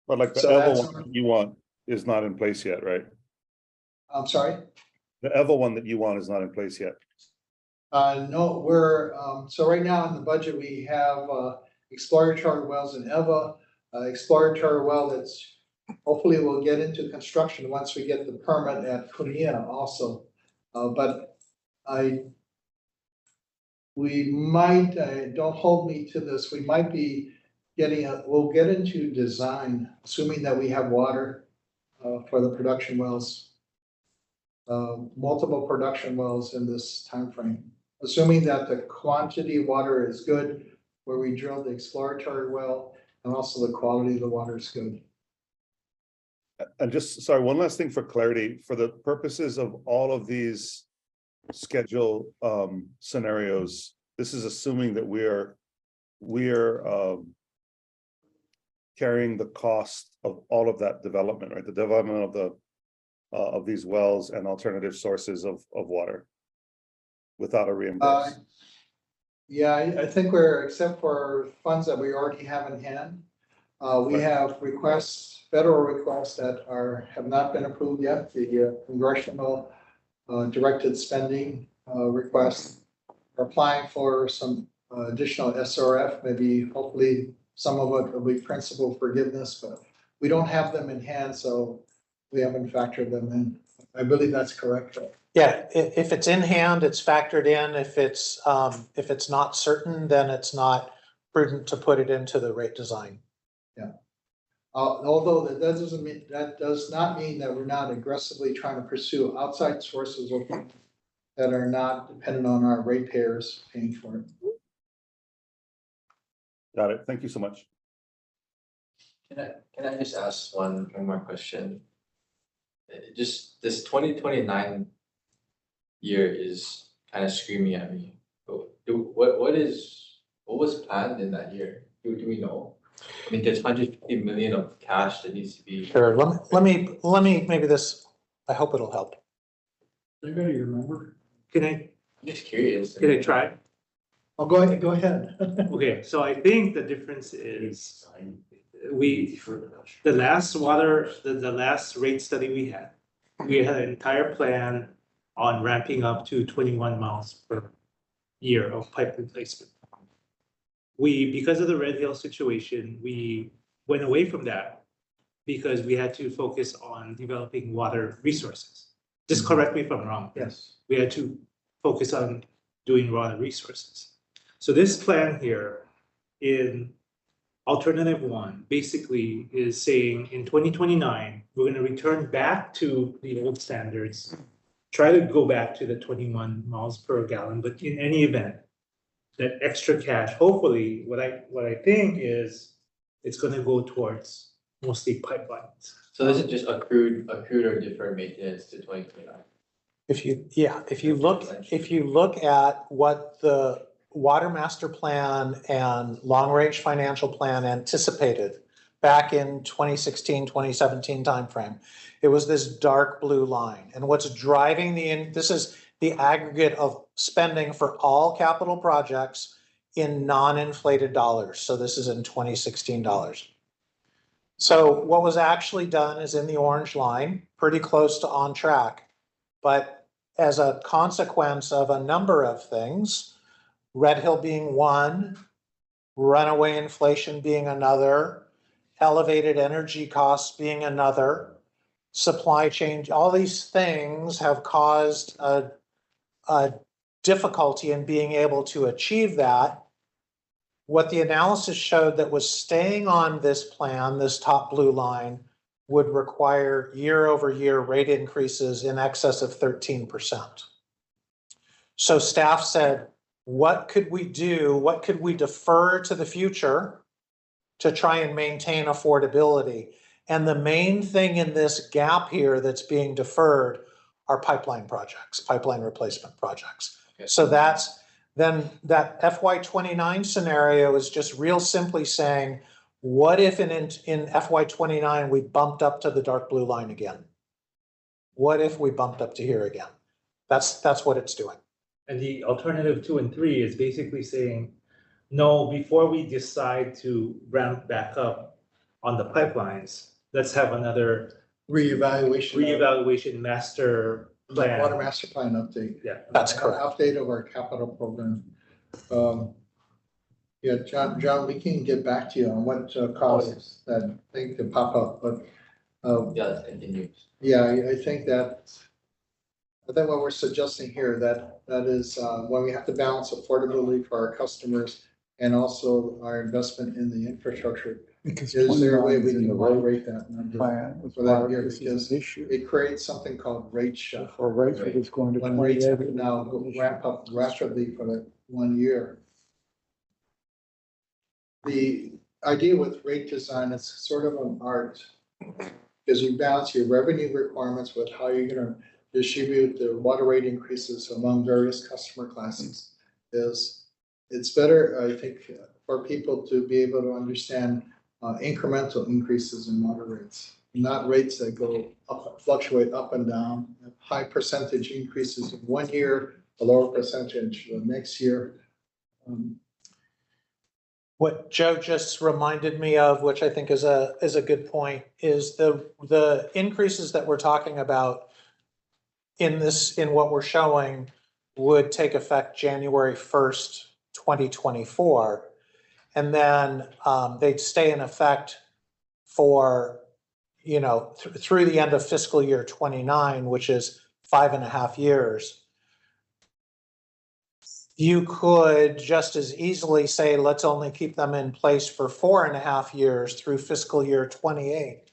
But like the So EVA that's- one that you want is not in place yet, right? I'm sorry? The EVA one that you want is not in place yet. No, we're, so right now in the budget, we have exploratory wells in EVA, exploratory well that's hopefully will get into construction once we get the permit at Kunia also. But we might, don't hold me to this, we might be we'll get into design, assuming that we have water for the production wells. Multiple production wells in this timeframe, assuming that the quantity of water is good, where we drilled the exploratory well, and also the quality of the water is good. And just, sorry, one last thing for clarity, for the purposes of all of these schedule scenarios, this is assuming that we're carrying the cost of all of that development, right? The development of these wells and alternative sources of water without a reimbursement. Yeah, I think except for funds that we already have in hand, we have federal requests that have not been approved yet. The congressional directed spending requests. We're applying for some additional SRF, maybe hopefully some of it will be principal forgiveness, but we don't have them in hand, so we haven't factored them in. I believe that's correct. Yeah, if it's in hand, it's factored in. If it's not certain, then it's not prudent to put it into the rate design. Yeah. Although that does not mean that we're not aggressively trying to pursue outside sources that are not dependent on our ratepayers paying for it. Got it. Thank you so much. Can I just ask one more question? Just this 2029 year is kind of screaming at me. What was planned in that year? Do we know? I mean, there's 150 million of cash that needs to be. Sure, let me, maybe this, I hope it'll help. Anybody remember? Can I'm just curious. I try? Oh, go ahead, go ahead. Okay, so I think the difference is the last the last rate study we had an entire plan on ramping up to 21 miles per year of pipe replacement. Because of the Red Hill situation, we went away from that because we had to focus on developing water resources. Just correct me if I'm wrong. Yes. We had to focus on doing water resources. So this plan here in alternative one basically is saying in 2029, we're going to return back to the old standards, try to go back to the 21 miles per gallon, but in any event, that extra cash, hopefully, what I think is it's going to go towards mostly pipelines. So this is just accrued or deferred maintenance to 2029. If you look at what the Water Master Plan and Long Range Financial Plan anticipated back in 2016, 2017 timeframe, it was this dark blue line. And what's driving this is the aggregate of spending for all capital projects in non-inflated dollars. So this is in 2016 dollars. So what was actually done is in the orange line, pretty close to on track. But as a consequence of a number of things, Red Hill being one, runaway inflation being another, elevated energy costs being another, supply chain, all these things have caused a difficulty in being able to achieve that. What the analysis showed that was staying on this plan, this top blue line, would require year-over-year rate increases in excess of 13%. So staff said, what could we do? What could we defer to the future to try and maintain affordability? And the main thing in this gap here that's being deferred are pipeline projects, pipeline replacement projects. Okay. So that's then that FY29 scenario is just real simply saying, what if in FY29 we bumped up to the dark blue line again? What if we bumped up to here again? That's what it's doing. And the alternative 2 and 3 is basically saying, no, before we decide to ramp back up on the pipelines, let's have another reevaluation master plan. Water master plan update. Yeah, that's correct. Update of our capital program. Yeah, John, we can get back to you on what causes that thing to pop up, but yeah, that continues. Yeah, I think what we're suggesting here, that is when we have to balance affordability for our customers and also our investment in the infrastructure. Because is there a way we can moderate that number for that year? Because it creates something called rate shuffle. Or rate is going to when rates have to now ramp up rapidly for the 1 year. The idea with rate design is sort of an art because you balance your revenue requirements with how you're going to distribute the water rate increases among various customer classes. It's better, I think, for people to be able to understand incremental increases in water rates, not rates that go up, fluctuate up and down, high percentage increases in 1 year, a lower percentage the next year. What Joe just reminded me of, which I think is a good point, is the increases that we're talking about in what we're showing would take effect January 1st, 2024. And then they'd stay in effect for, through the end of fiscal year 29, which is 5.5 years. You could just as easily say, let's only keep them in place for 4.5 years through fiscal year 28.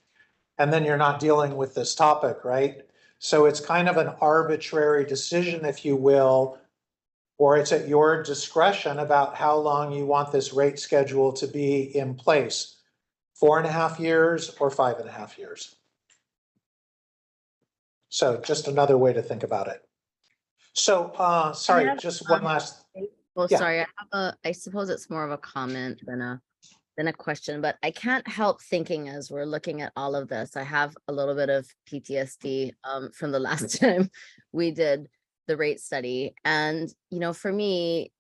And then you're not dealing with this topic, right? So it's kind of an arbitrary decision, if you will, or it's at your discretion about how long you want this rate schedule to be in place. 4.5 years or 5.5 years. So just another way to think about it. So, sorry, just one last. Oh, Yeah. sorry, I suppose it's more of a comment than a then a question, but I can't help thinking as we're looking at all of this, I have a little bit of PTSD from the last time we did the rate study. And, you know, for me,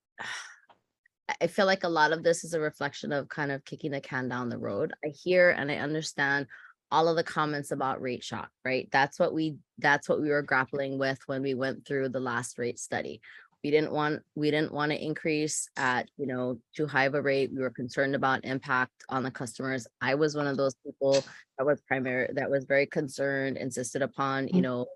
I feel like a lot of this is a reflection of kind of kicking the can down the road. I hear and I understand all of the comments about rate shock, right? That's what we were grappling with when we went through the last rate study. We didn't want to increase at, you know, too high of a rate. We were concerned about impact on the customers. I was one of those people that was very concerned, insisted upon, you know,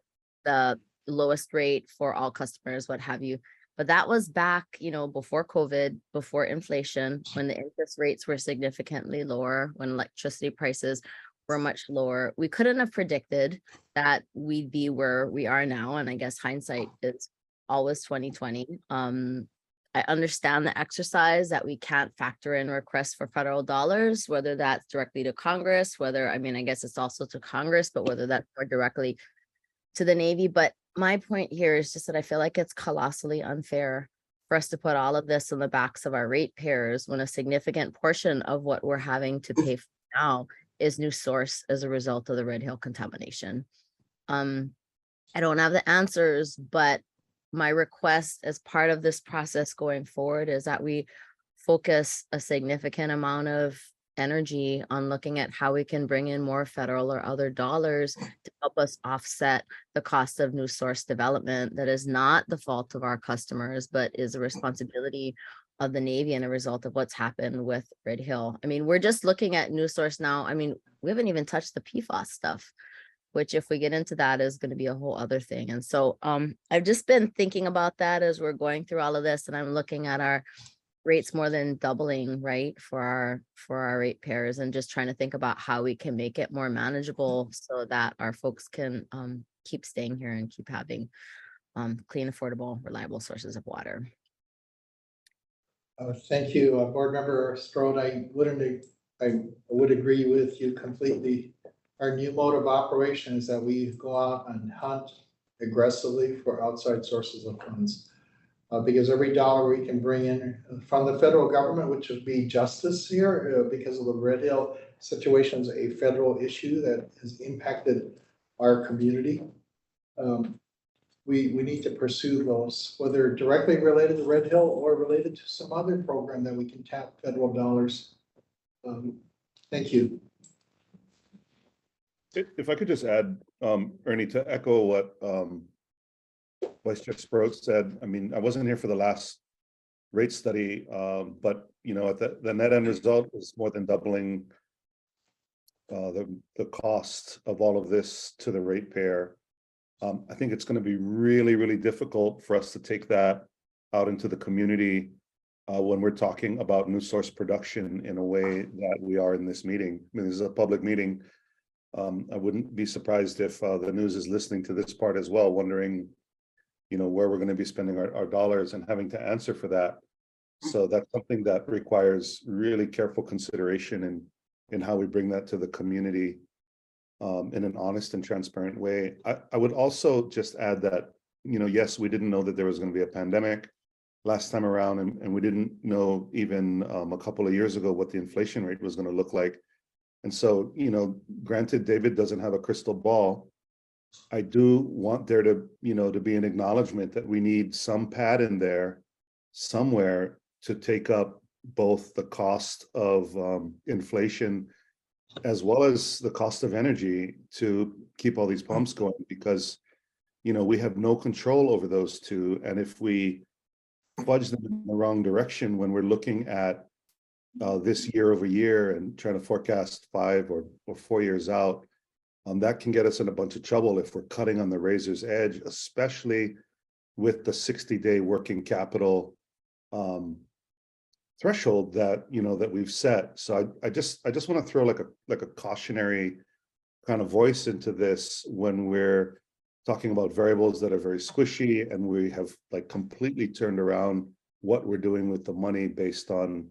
the lowest rate for all customers, what have you. But that was back, you know, before COVID, before inflation, when the interest rates were significantly lower, when electricity prices were much lower. We couldn't have predicted that we'd be where we are now. And I guess hindsight is always 2020. I understand the exercise that we can't factor in requests for federal dollars, whether that's directly to Congress, I guess it's also to Congress, but whether that's more directly to the Navy. But my point here is just that I feel like it's colossally unfair for us to put all of this on the backs of our ratepayers when a significant portion of what we're having to pay for now is new source as a result of the Red Hill contamination. I don't have the answers, but my request as part of this process going forward is that we focus a significant amount of energy on looking at how we can bring in more federal or other dollars to help us offset the cost of new source development that is not the fault of our customers, but is a responsibility of the Navy and a result of what's happened with Red Hill. I mean, we're just looking at new source now. I mean, we haven't even touched the PFAS stuff, which if we get into that is going to be a whole other thing. And so I've just been thinking about that as we're going through all of this, and I'm looking at our rates more than doubling, right, for our ratepayers, and just trying to think about how we can make it more manageable so that our folks can keep staying here and keep having clean, affordable, reliable sources of water. Thank you, Board Member Strode. I would agree with you completely. Our new mode of operation is that we go out and hunt aggressively for outside sources of funds. Because every dollar we can bring in from the federal government, which would be justice here, because of the Red Hill situation, is a federal issue that has impacted our community. We need to pursue those, whether directly related to Red Hill or related to some other program that we can tap federal dollars. Thank you. If I could just add, Ernie, to echo what Vice Chair Sproat said. I mean, I wasn't here for the last rate study, but you know, the net end result is more than doubling the cost of all of this to the ratepayer. I think it's going to be really, really difficult for us to take that out into the community when we're talking about new source production in a way that we are in this meeting. I mean, this is a public meeting. I wouldn't be surprised if the news is listening to this part as well, wondering, you know, where we're going to be spending our dollars and having to answer for that. So that's something that requires really careful consideration in how we bring that to the community in an honest and transparent way. I would also just add that, you know, yes, we didn't know that there was going to be a pandemic last time around, and we didn't know even a couple of years ago what the inflation rate was going to look like. And so, you know, granted, David doesn't have a crystal ball. I do want there to, you know, to be an acknowledgement that we need some pad in there somewhere to take up both the cost of inflation as well as the cost of energy to keep all these pumps going, because, you know, we have no control over those two. And if we fudge them in the wrong direction when we're looking at this year over year and trying to forecast 5 or 4 years out, that can get us in a bunch of trouble if we're cutting on the razor's edge, especially with the 60-day working capital threshold that, you know, that we've set. So I just want to throw like a cautionary kind of voice into this when we're talking about variables that are very squishy, and we have like completely turned around what we're doing with the money based on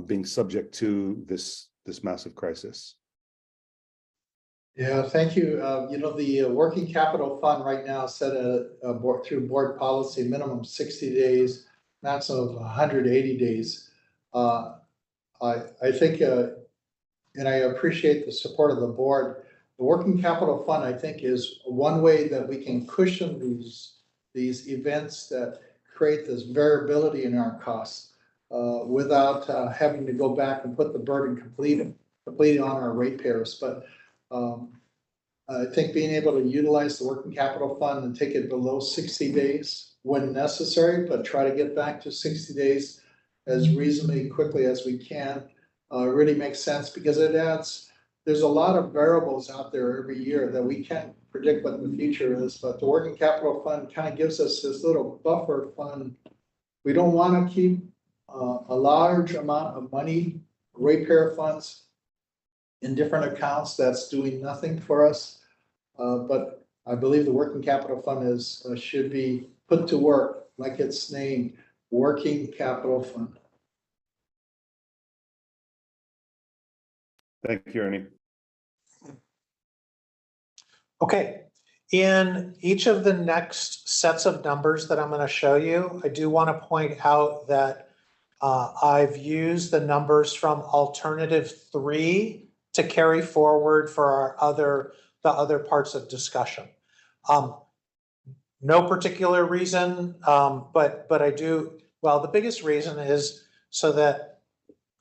being subject to this massive crisis. Yeah, thank you. You know, the working capital fund right now set through board policy minimum 60 days, maximum of 180 days. I think, and I appreciate the support of the board. The working capital fund, I think, is one way that we can cushion these events that create this variability in our costs without having to go back and put the burden completely on our ratepayers. But I think being able to utilize the working capital fund and take it below 60 days when necessary, but try to get back to 60 days as reasonably quickly as we can, really makes sense because there's a lot of variables out there every year that we can't predict what the future is, but the working capital fund kind of gives us this little buffer fund. We don't want to keep a large amount of money, ratepayer funds in different accounts that's doing nothing for us. But I believe the working capital fund should be put to work like it's named, working capital fund. Thank you, Ernie. Okay, in each of the next sets of numbers that I'm going to show you, I do want to point out that I've used the numbers from alternative 3 to carry forward for the other parts of discussion. No particular reason, but I do, well, the biggest reason is so that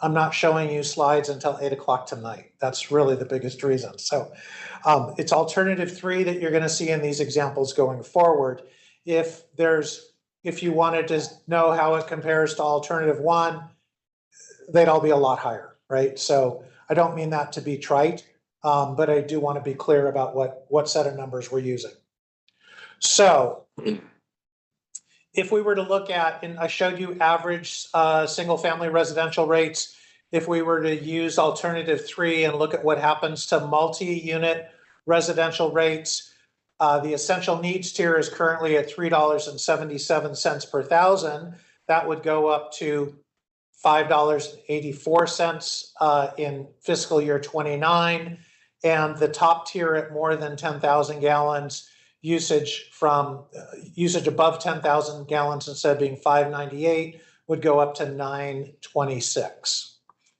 I'm not showing you slides until 8 o'clock tonight. That's really the biggest reason. So it's alternative 3 that you're going to see in these examples going forward. If you wanted to know how it compares to alternative 1, they'd all be a lot higher, right? So I don't mean that to be trite, but I do want to be clear about what set of numbers we're using. So if we were to look at, and I showed you average single family residential rates, if we were to use alternative 3 and look at what happens to multi-unit residential rates, the essential needs tier is currently at $3.77 per thousand. That would go up to $5.84 in fiscal year 29. And the top tier at more than 10,000 gallons, usage above 10,000 gallons instead of being $5.98 would go up to $9.26.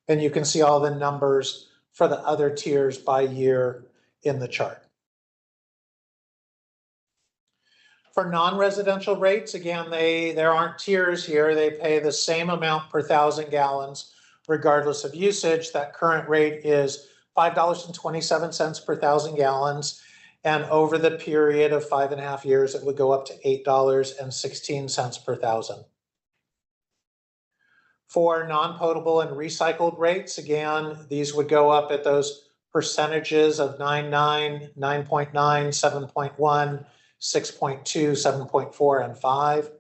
And you can see all the numbers for the other tiers by year in the chart. For non-residential rates, again, there aren't tiers here. They pay the same amount per 1,000 gallons, regardless of usage. That current rate is $5.27 per 1,000 gallons. And over the period of 5.5 years, it would go up to $8.16 per 1,000. For non-potable and recycled rates, again, these would go up at those percentages of 9.9, 9.9, 7.1, 6.2, 7.4, and 5.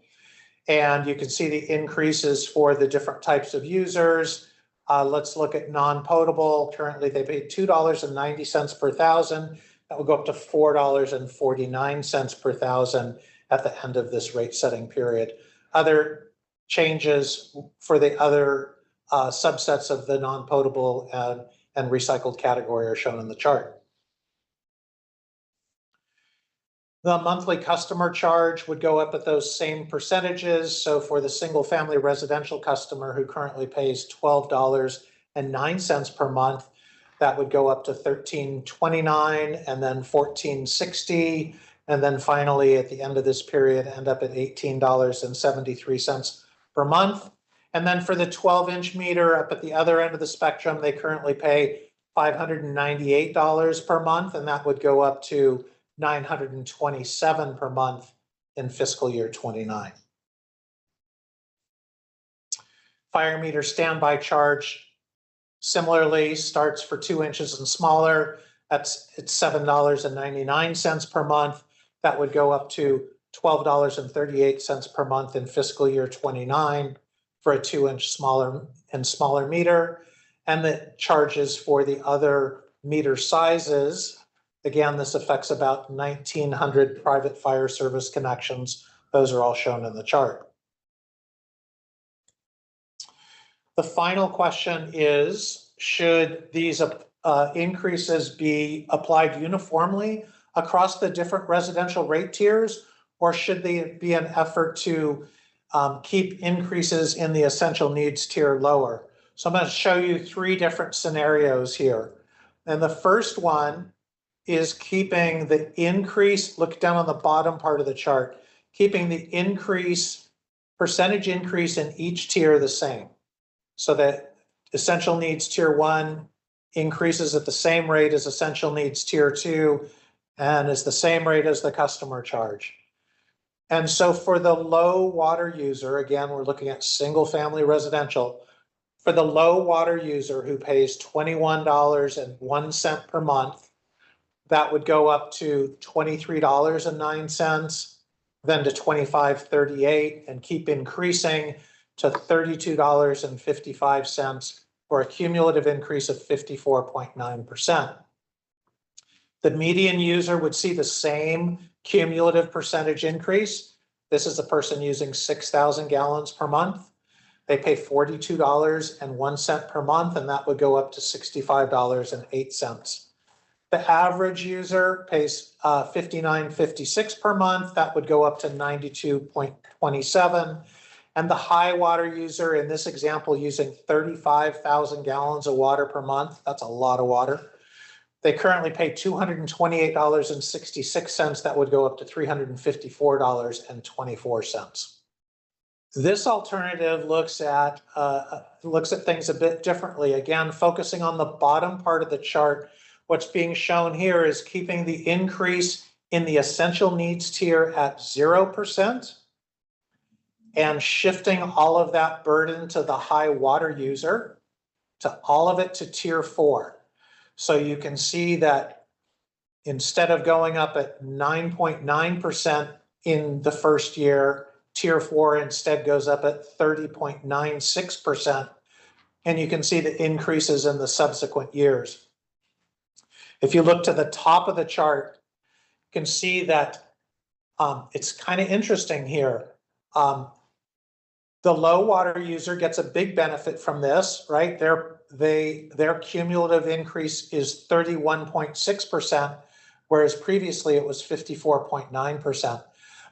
And you can see the increases for the different types of users. Let's look at non-potable. Currently, they pay $2.90 per 1,000. That will go up to $4.49 per 1,000 at the end of this rate setting period. Other changes for the other subsets of the non-potable and recycled category are shown in the chart. The monthly customer charge would go up at those same percentages. So for the single family residential customer who currently pays $12.09 per month, that would go up to $13.29 and then $14.60. And then finally, at the end of this period, end up at $18.73 per month. And then for the 12-inch meter up at the other end of the spectrum, they currently pay $598 per month, and that would go up to $927 per month in fiscal year 29. Fire meter standby charge similarly starts for 2 inches and smaller. It's $7.99 per month. That would go up to $12.38 per month in fiscal year 29 for a 2-inch smaller meter. And the charges for the other meter sizes, again, this affects about 1,900 private fire service connections. Those are all shown in the chart. The final question is, should these increases be applied uniformly across the different residential rate tiers, or should they be an effort to keep increases in the essential needs tier lower? So I'm going to show you three different scenarios here. And the first one is keeping the increase, look down on the bottom part of the chart, keeping the percentage increase in each tier the same. So that essential needs tier 1 increases at the same rate as essential needs tier 2 and is the same rate as the customer charge. And so for the low water user, again, we're looking at single family residential. For the low water user who pays $21.01 per month, that would go up to $23.09, then to $25.38, and keep increasing to $32.55 for a cumulative increase of 54.9%. The median user would see the same cumulative percentage increase. This is a person using 6,000 gallons per month. They pay $42.01 per month, and that would go up to $65.08. The average user pays $59.56 per month. That would go up to $92.27. And the high water user, in this example, using 35,000 gallons of water per month, that's a lot of water. They currently pay $228.66. That would go up to $354.24. This alternative looks at things a bit differently. Again, focusing on the bottom part of the chart, what's being shown here is keeping the increase in the essential needs tier at 0% and shifting all of that burden to the high water user, to all of it to tier 4. So you can see that instead of going up at 9.9% in the first year, tier 4 instead goes up at 30.96%. And you can see the increases in the subsequent years. If you look to the top of the chart, you can see that it's kind of interesting here. The low water user gets a big benefit from this, right? Their cumulative increase is 31.6%, whereas previously it was 54.9%.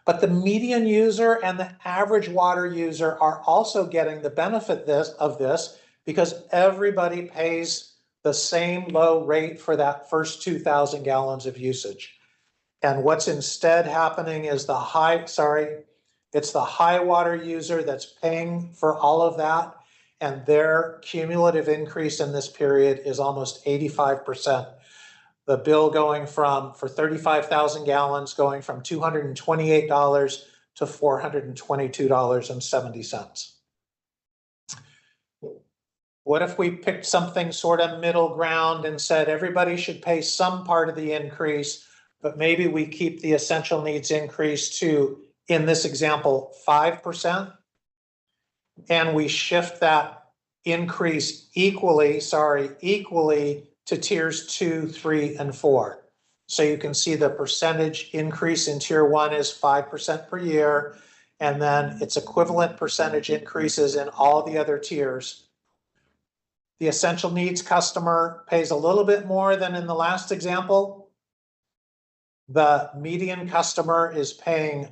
But the median user and the average water user are also getting the benefit of this because everybody pays the same low rate for that first 2,000 gallons of usage. And what's instead happening is it's the high water user that's paying for all of that, and their cumulative increase in this period is almost 85%. The bill going for 35,000 gallons, going from $228 to $422.70. What if we picked something sort of middle ground and said everybody should pay some part of the increase, but maybe we keep the essential needs increase to, in this example, 5%, and we shift that increase equally to tiers 2, 3, and 4. So you can see the percentage increase in tier 1 is 5% per year, and then its equivalent percentage increases in all the other tiers. The essential needs customer pays a little bit more than in the last example. The median customer is paying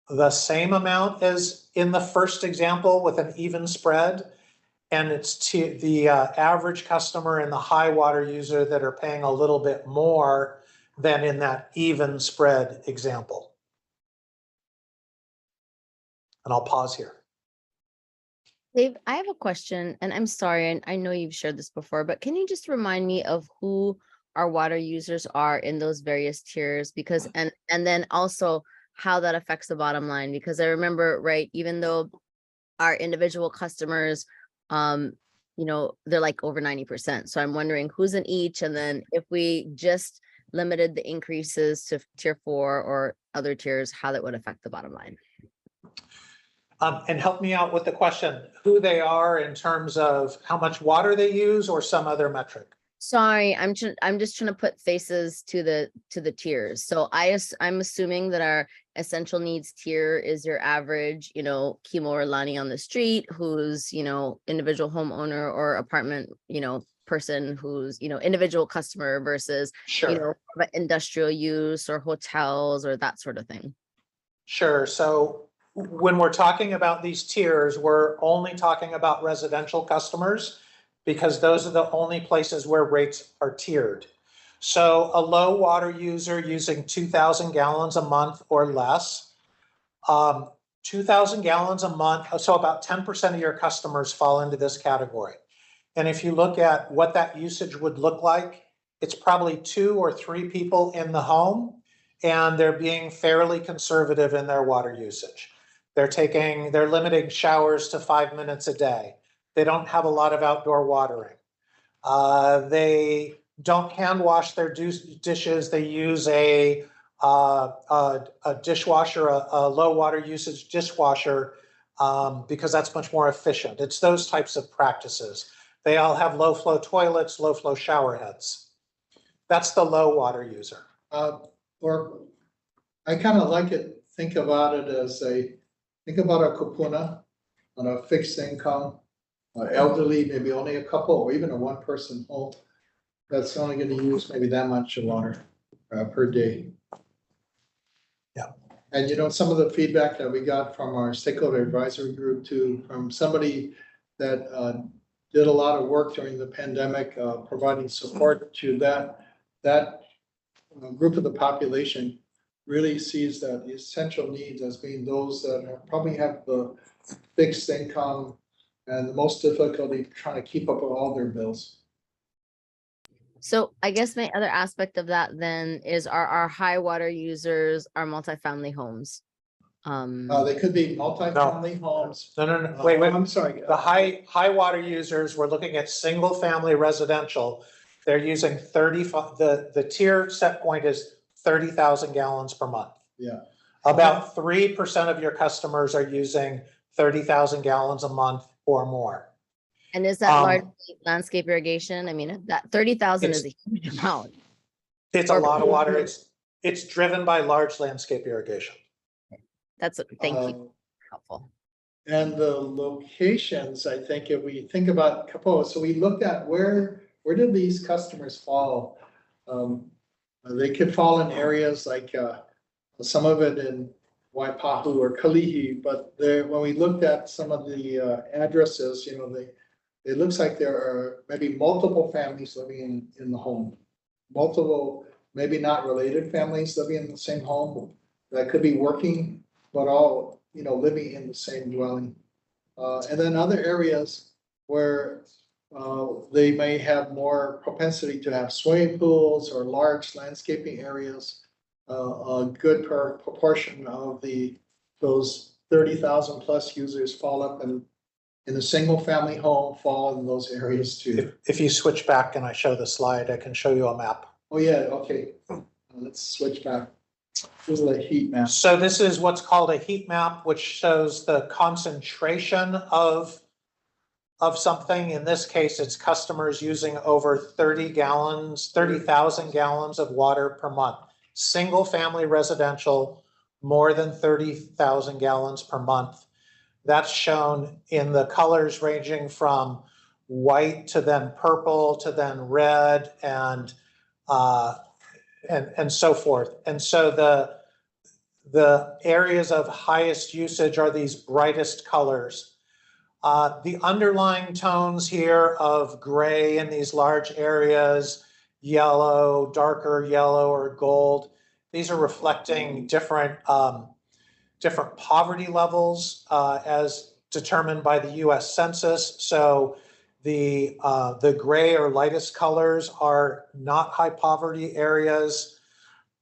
the same amount as in the first example with an even spread. And it's the average customer and the high water user that are paying a little bit more than in that even spread example. And I'll pause here. Dave, I have a question, and I'm sorry, and I know you've shared this before, but can you just remind me of who our water users are in those various tiers? Because, and then also how that affects the bottom line, because I remember, right, even though our individual customers, they're like over 90%. So I'm wondering who's in each, and then if we just limited the increases to tier 4 or other tiers, how that would affect the bottom line. And help me out with the question, who they are in terms of how much water they use or some other metric. Sorry, I'm just trying to put faces to the tiers. So I'm assuming that our essential needs tier is your average, Kimo or Lani on the street, who's, individual homeowner or apartment, person who's, individual customer versus, industrial use or hotels or that sort of thing. Sure. So when we're talking about these tiers, we're only talking about residential customers because those are the only places where rates are tiered. So a low water user using 2,000 gallons a month or less, 2,000 gallons a month, so about 10% of your customers fall into this category. And if you look at what that usage would look like, it's probably 2 or 3 people in the home, and they're being fairly conservative in their water usage. They're limiting showers to 5 minutes a day. They don't have a lot of outdoor watering. They don't hand wash their dishes. They use a dishwasher, a low water usage dishwasher, because that's much more efficient. It's those types of practices. They all have low flow toilets, low flow shower heads. That's the low water user. Or I kind of like it, think about it as think about a kupuna on a fixed income, elderly, maybe only a couple or even a one person home. That's only going to use maybe that much water per day. Yeah. And some of the feedback that we got from our stakeholder advisory group too, from somebody that did a lot of work during the pandemic, providing support to that group of the population, really sees that the essential needs as being those that probably have the fixed income and the most difficulty trying to keep up with all their bills. So I guess my other aspect of that then is our high water users are multifamily homes. They could be multifamily homes. No. Wait. I'm sorry. The high water users, we're looking at single family residential. They're using the tier set point is 30,000 gallons per month. Yeah. About 3% of your customers are using 30,000 gallons a month or more. And is that largely landscape irrigation? I mean, that 30,000 is a huge amount. It's a lot of water. It's driven by large landscape irrigation. Thank you. Helpful. And the locations, I think, if we think about Kapoa, so we looked at where did these customers fall? They could fall in areas like some of it in Waipahu or Kalihi, but when we looked at some of the addresses, it looks like there are maybe multiple families living in the home. Multiple, maybe not related families living in the same home that could be working, but all, living in the same dwelling. And then other areas where they may have more propensity to have swimming pools or large landscaping areas. A good proportion of those 30,000 plus users fall up in a single family home, fall in those areas too. If you switch back and I show the slide, I can show you a map. Oh yeah, okay. Let's switch back. This is a heat map. So this is what's called a heat map, which shows the concentration of something. In this case, it's customers using over 30,000 gallons of water per month. Single family residential, more than 30,000 gallons per month. That's shown in the colors ranging from white to then purple to then red and so forth. And so the areas of highest usage are these brightest colors. The underlying tones here of gray in these large areas, yellow, darker yellow or gold, these are reflecting different poverty levels as determined by the US Census. So the gray or lightest colors are not high poverty areas.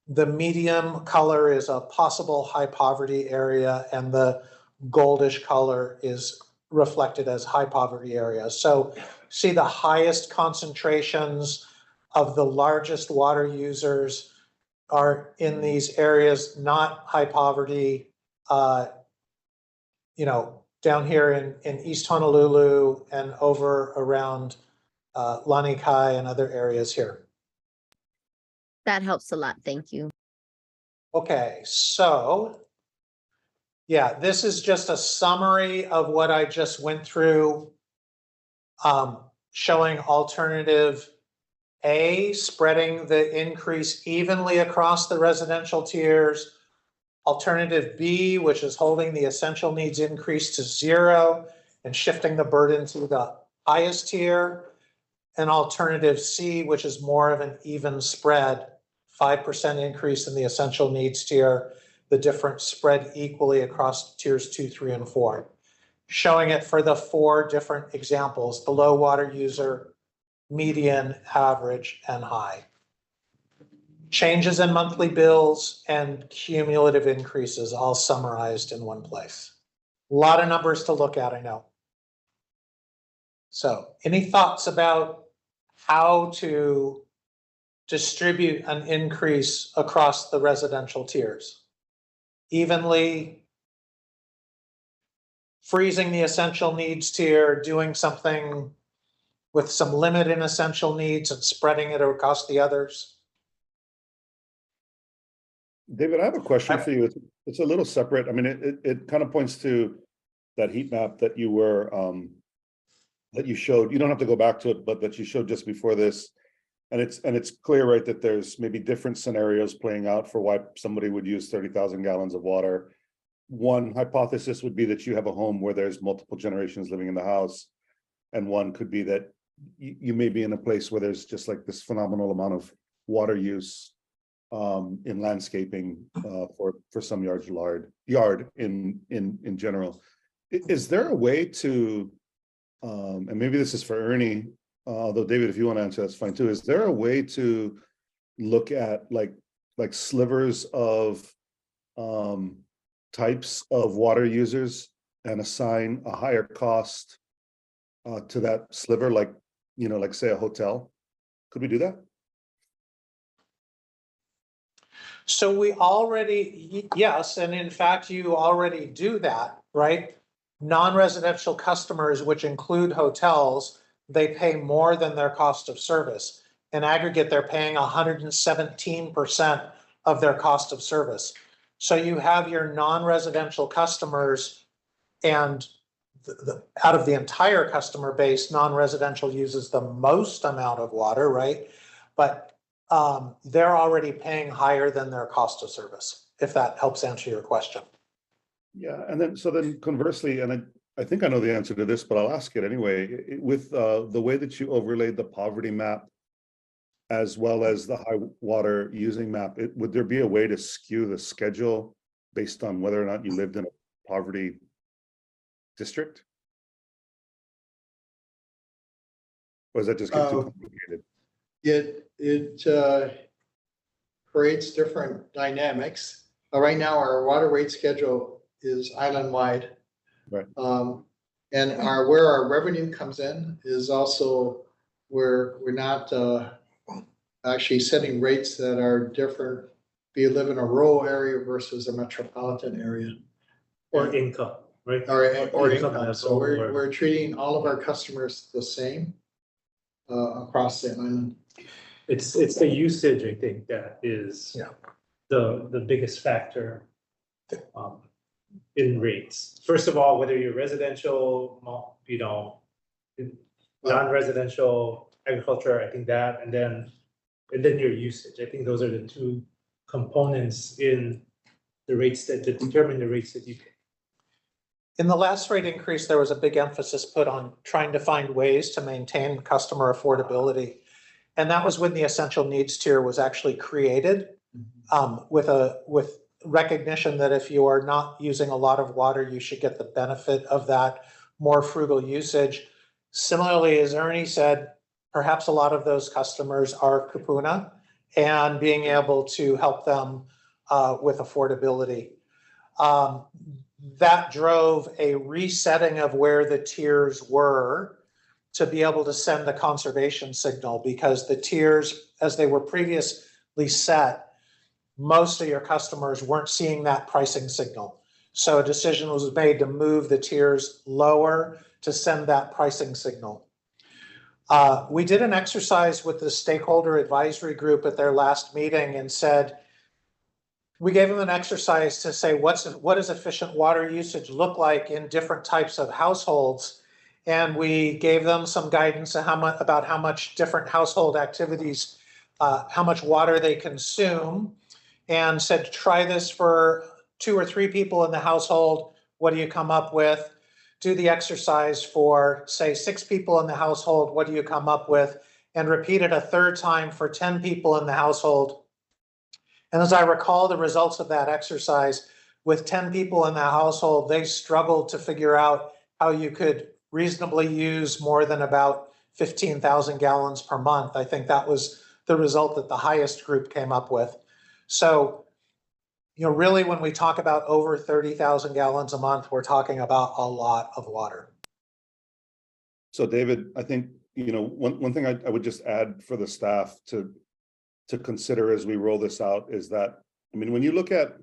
The medium color is a possible high poverty area, and the goldish color is reflected as high poverty areas. So see the highest concentrations of the largest water users are in these areas, not high poverty, down here in East Honolulu and over around Lanikai and other areas here. That helps a lot. Thank you. Okay, so yeah, this is just a summary of what I just went through, showing alternative A, spreading the increase evenly across the residential tiers. Alternative B, which is holding the essential needs increase to 0 and shifting the burden to the highest tier. And alternative C, which is more of an even spread, 5% increase in the essential needs tier, the difference spread equally across tiers 2, 3, and 4. Showing it for the 4 different examples, the low water user, median, average, and high. Changes in monthly bills and cumulative increases all summarized in one place. A lot of numbers to look at, I know. So, any thoughts about how to distribute an increase across the residential tiers? Evenly, freezing the essential needs tier, doing something with some limit in essential needs and spreading it across the others? David, I have a question for you. It's a little separate. I mean, it kind of points to that heat map that you were that you showed. You don't have to go back to it, but that you showed just before this. And it's clear, right, that there's maybe different scenarios playing out for why somebody would use 30,000 gallons of water. One hypothesis would be that you have a home where there's multiple generations living in the house. And one could be that you may be in a place where there's just like this phenomenal amount of water use in landscaping for some yard in general. Is there a way to, and maybe this is for Ernie, although David, if you want to answer, that's fine too. Is there a way to look at like slivers of types of water users and assign a higher cost to that sliver, like, you know, like say a hotel? Could we do that? So we already, yes, and in fact, you already do that, right? Non-residential customers, which include hotels, they pay more than their cost of service. In aggregate, they're paying 117% of their cost of service. So you have your non-residential customers, and out of the entire customer base, non-residential uses the most amount of water, right? But they're already paying higher than their cost of service, if that helps answer your question. Yeah, and then conversely, and I think I know the answer to this, but I'll ask it anyway. With the way that you overlaid the poverty map as well as the high water using map, would there be a way to skew the schedule based on whether or not you lived in a poverty district? Or does that just get too complicated? It creates different dynamics. Right now, our water rate schedule is island-wide. Right. And where our revenue comes in is also where we're not actually setting rates that are different if you live in a rural area versus a metropolitan area. Or income, right? Or income. level, So or- we're treating all of our customers the same across the island. It's the usage, I think, that is the biggest factor in rates. First of all, whether you're residential, you know, non-residential, agriculture, I think that, and then your usage. I think those are the two components in the rates that determine the rates that you pay. In the last rate increase, there was a big emphasis put on trying to find ways to maintain customer affordability. And that was when the essential needs tier was actually created, with recognition that if you are not using a lot of water, you should get the benefit of that more frugal usage. Similarly, as Ernie said, perhaps a lot of those customers are kupuna, and being able to help them with affordability. That drove a resetting of where the tiers were to be able to send the conservation signal, because the tiers, as they were previously set, most of your customers weren't seeing that pricing signal. So a decision was made to move the tiers lower to send that pricing signal. We did an exercise with the stakeholder advisory group at their last meeting and said, we gave them an exercise to say, what does efficient water usage look like in different types of households? And we gave them some guidance on about how much different household activities, how much water they consume, and said, try this for 2 or 3 people in the household, what do you come up with? Do the exercise for, say, 6 people in the household, what do you come up with? And repeat it a third time for 10 people in the household. And as I recall the results of that exercise, with 10 people in the household, they struggled to figure out how you could reasonably use more than about 15,000 gallons per month. I think that was the result that the highest group came up with. So, really when we talk about over 30,000 gallons a month, we're talking about a lot of water. So David, I think, one thing I would just add for the staff to consider as we roll this out is that, when you look at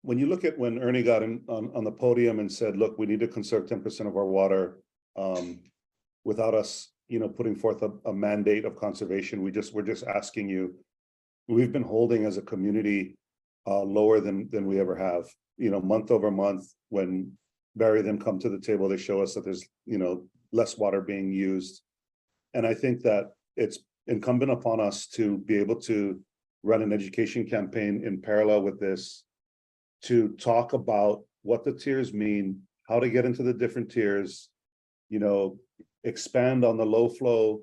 when Ernie got on the podium and said, look, we need to conserve 10% of our water, without us, putting forth a mandate of conservation, we're just asking you, we've been holding as a community lower than we ever have, month over month. When Barry and them come to the table, they show us that there's, less water being used. And I think that it's incumbent upon us to be able to run an education campaign in parallel with this, to talk about what the tiers mean, how to get into the different tiers, expand on the low flow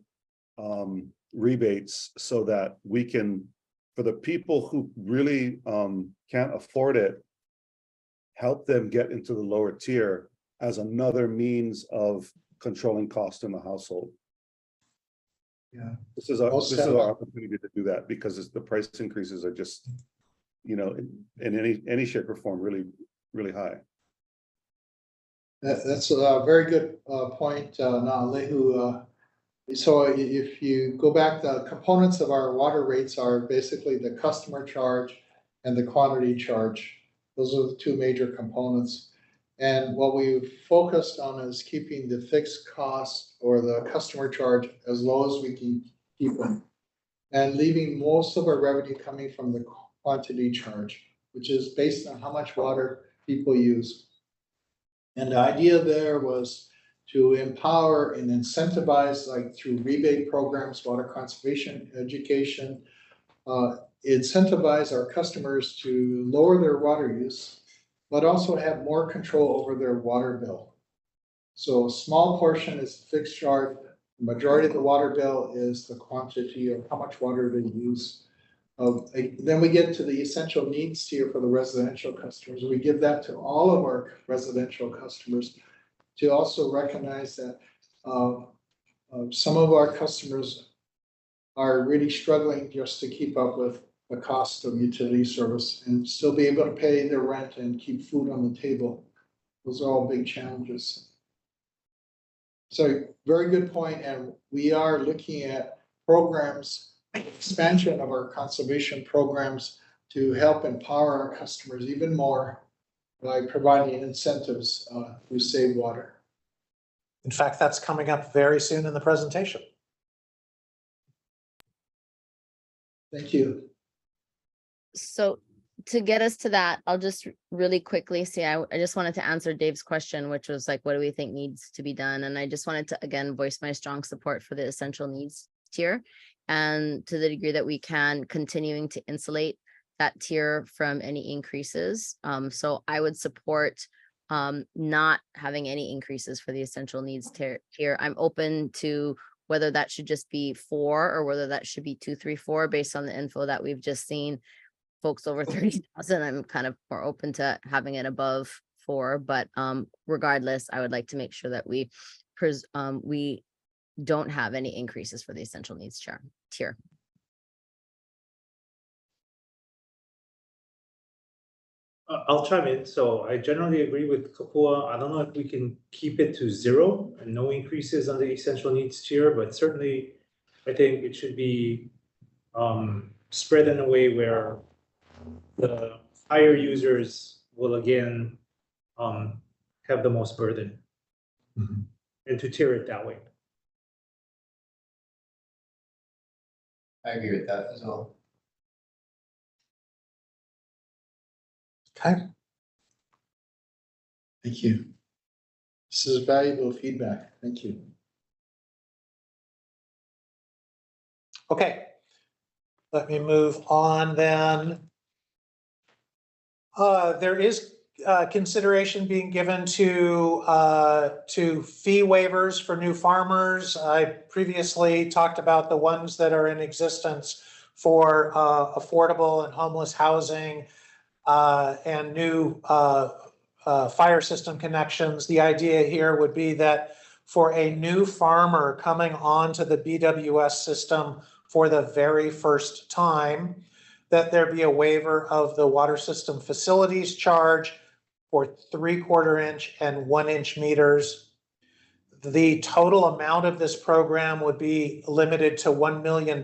rebates so that we can, for the people who really can't afford it, help them get into the lower tier as another means of controlling cost in the household. Yeah. This is our opportunity to do that, because the price increases are just, in any shape or form, really, really high. That's a very good point, Na'alehu. So if you go back, the components of our water rates are basically the customer charge and the quantity charge. Those are the two major components. And what we've focused on is keeping the fixed cost or the customer charge as low as we can keep them, and leaving most of our revenue coming from the quantity charge, which is based on how much water people use. And the idea there was to empower and incentivize, like through rebate programs, water conservation education, incentivize our customers to lower their water use, but also have more control over their water bill. So a small portion is fixed charge. The majority of the water bill is the quantity of how much water they use. Then we get to the essential needs tier for the residential customers. We give that to all of our residential customers, to also recognize that some of our customers are really struggling just to keep up with the cost of utility service and still be able to pay their rent and keep food on the table. Those are all big challenges. So very good point. And we are looking at programs, expansion of our conservation programs to help empower our customers even more by providing incentives to save water. In fact, that's coming up very soon in the presentation. Thank you. So to get us to that, I'll just really quickly say, I just wanted to answer Dave's question, which was like, what do we think needs to be done? And I just wanted to, again, voice my strong support for the essential needs tier, and to the degree that we can, continuing to insulate that tier from any increases. So I would support not having any increases for the essential needs tier. I'm open to whether that should just be 4 or whether that should be 2, 3, 4, based on the info that we've just seen. Folks over 30,000, I'm kind of more open to having it above 4, but regardless, I would like to make sure that we don't have any increases for the essential needs tier. I'll chime in. So I generally agree with Kapua. I don't know if we can keep it to 0 and no increases on the essential needs tier, but certainly I think it should be spread in a way where the higher users will again have the most burden, and to tier it that way. I agree with that as well. Okay. Thank you. This is valuable feedback. Thank you. Okay. Let me move on then. There is consideration being given to fee waivers for new farmers. I previously talked about the ones that are in existence for affordable and homeless housing and new fire system connections. The idea here would be that for a new farmer coming onto the BWS system for the very first time, that there be a waiver of the water system facilities charge for 3/4 inch and 1 inch meters. The total amount of this program would be limited to $1 million,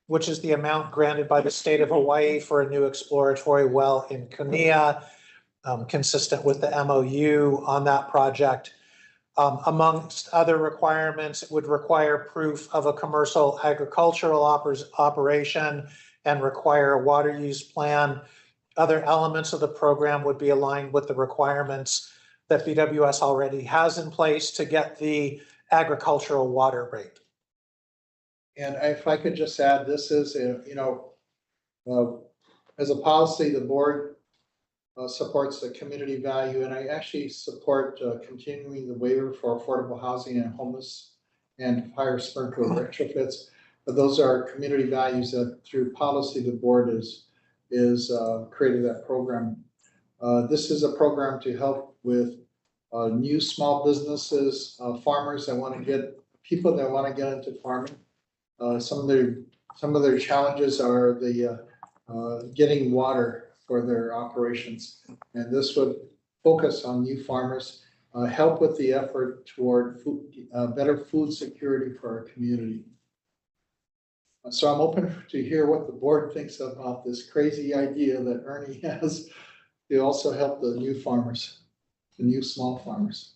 which is the amount granted by the state of Hawaii for a new exploratory well in Kunia, consistent with the MOU on that project. Amongst other requirements, it would require proof of a commercial agricultural operation and require a water use plan. Other elements of the program would be aligned with the requirements that BWS already has in place to get the agricultural water rate. And if I could just add, this is, as a policy, the board supports the community value, and I actually support continuing the waiver for affordable housing and homeless and fire sprinkler retrofits. But those are community values that through policy, the board is created that program. This is a program to help with new small businesses, farmers that want to get, people that want to get into farming. Some of their challenges are the getting water for their operations, and this would focus on new farmers, help with the effort toward food, better food security for our community. So I'm open to hear what the board thinks about this crazy idea that Ernie has to also help the new farmers, the new small farmers.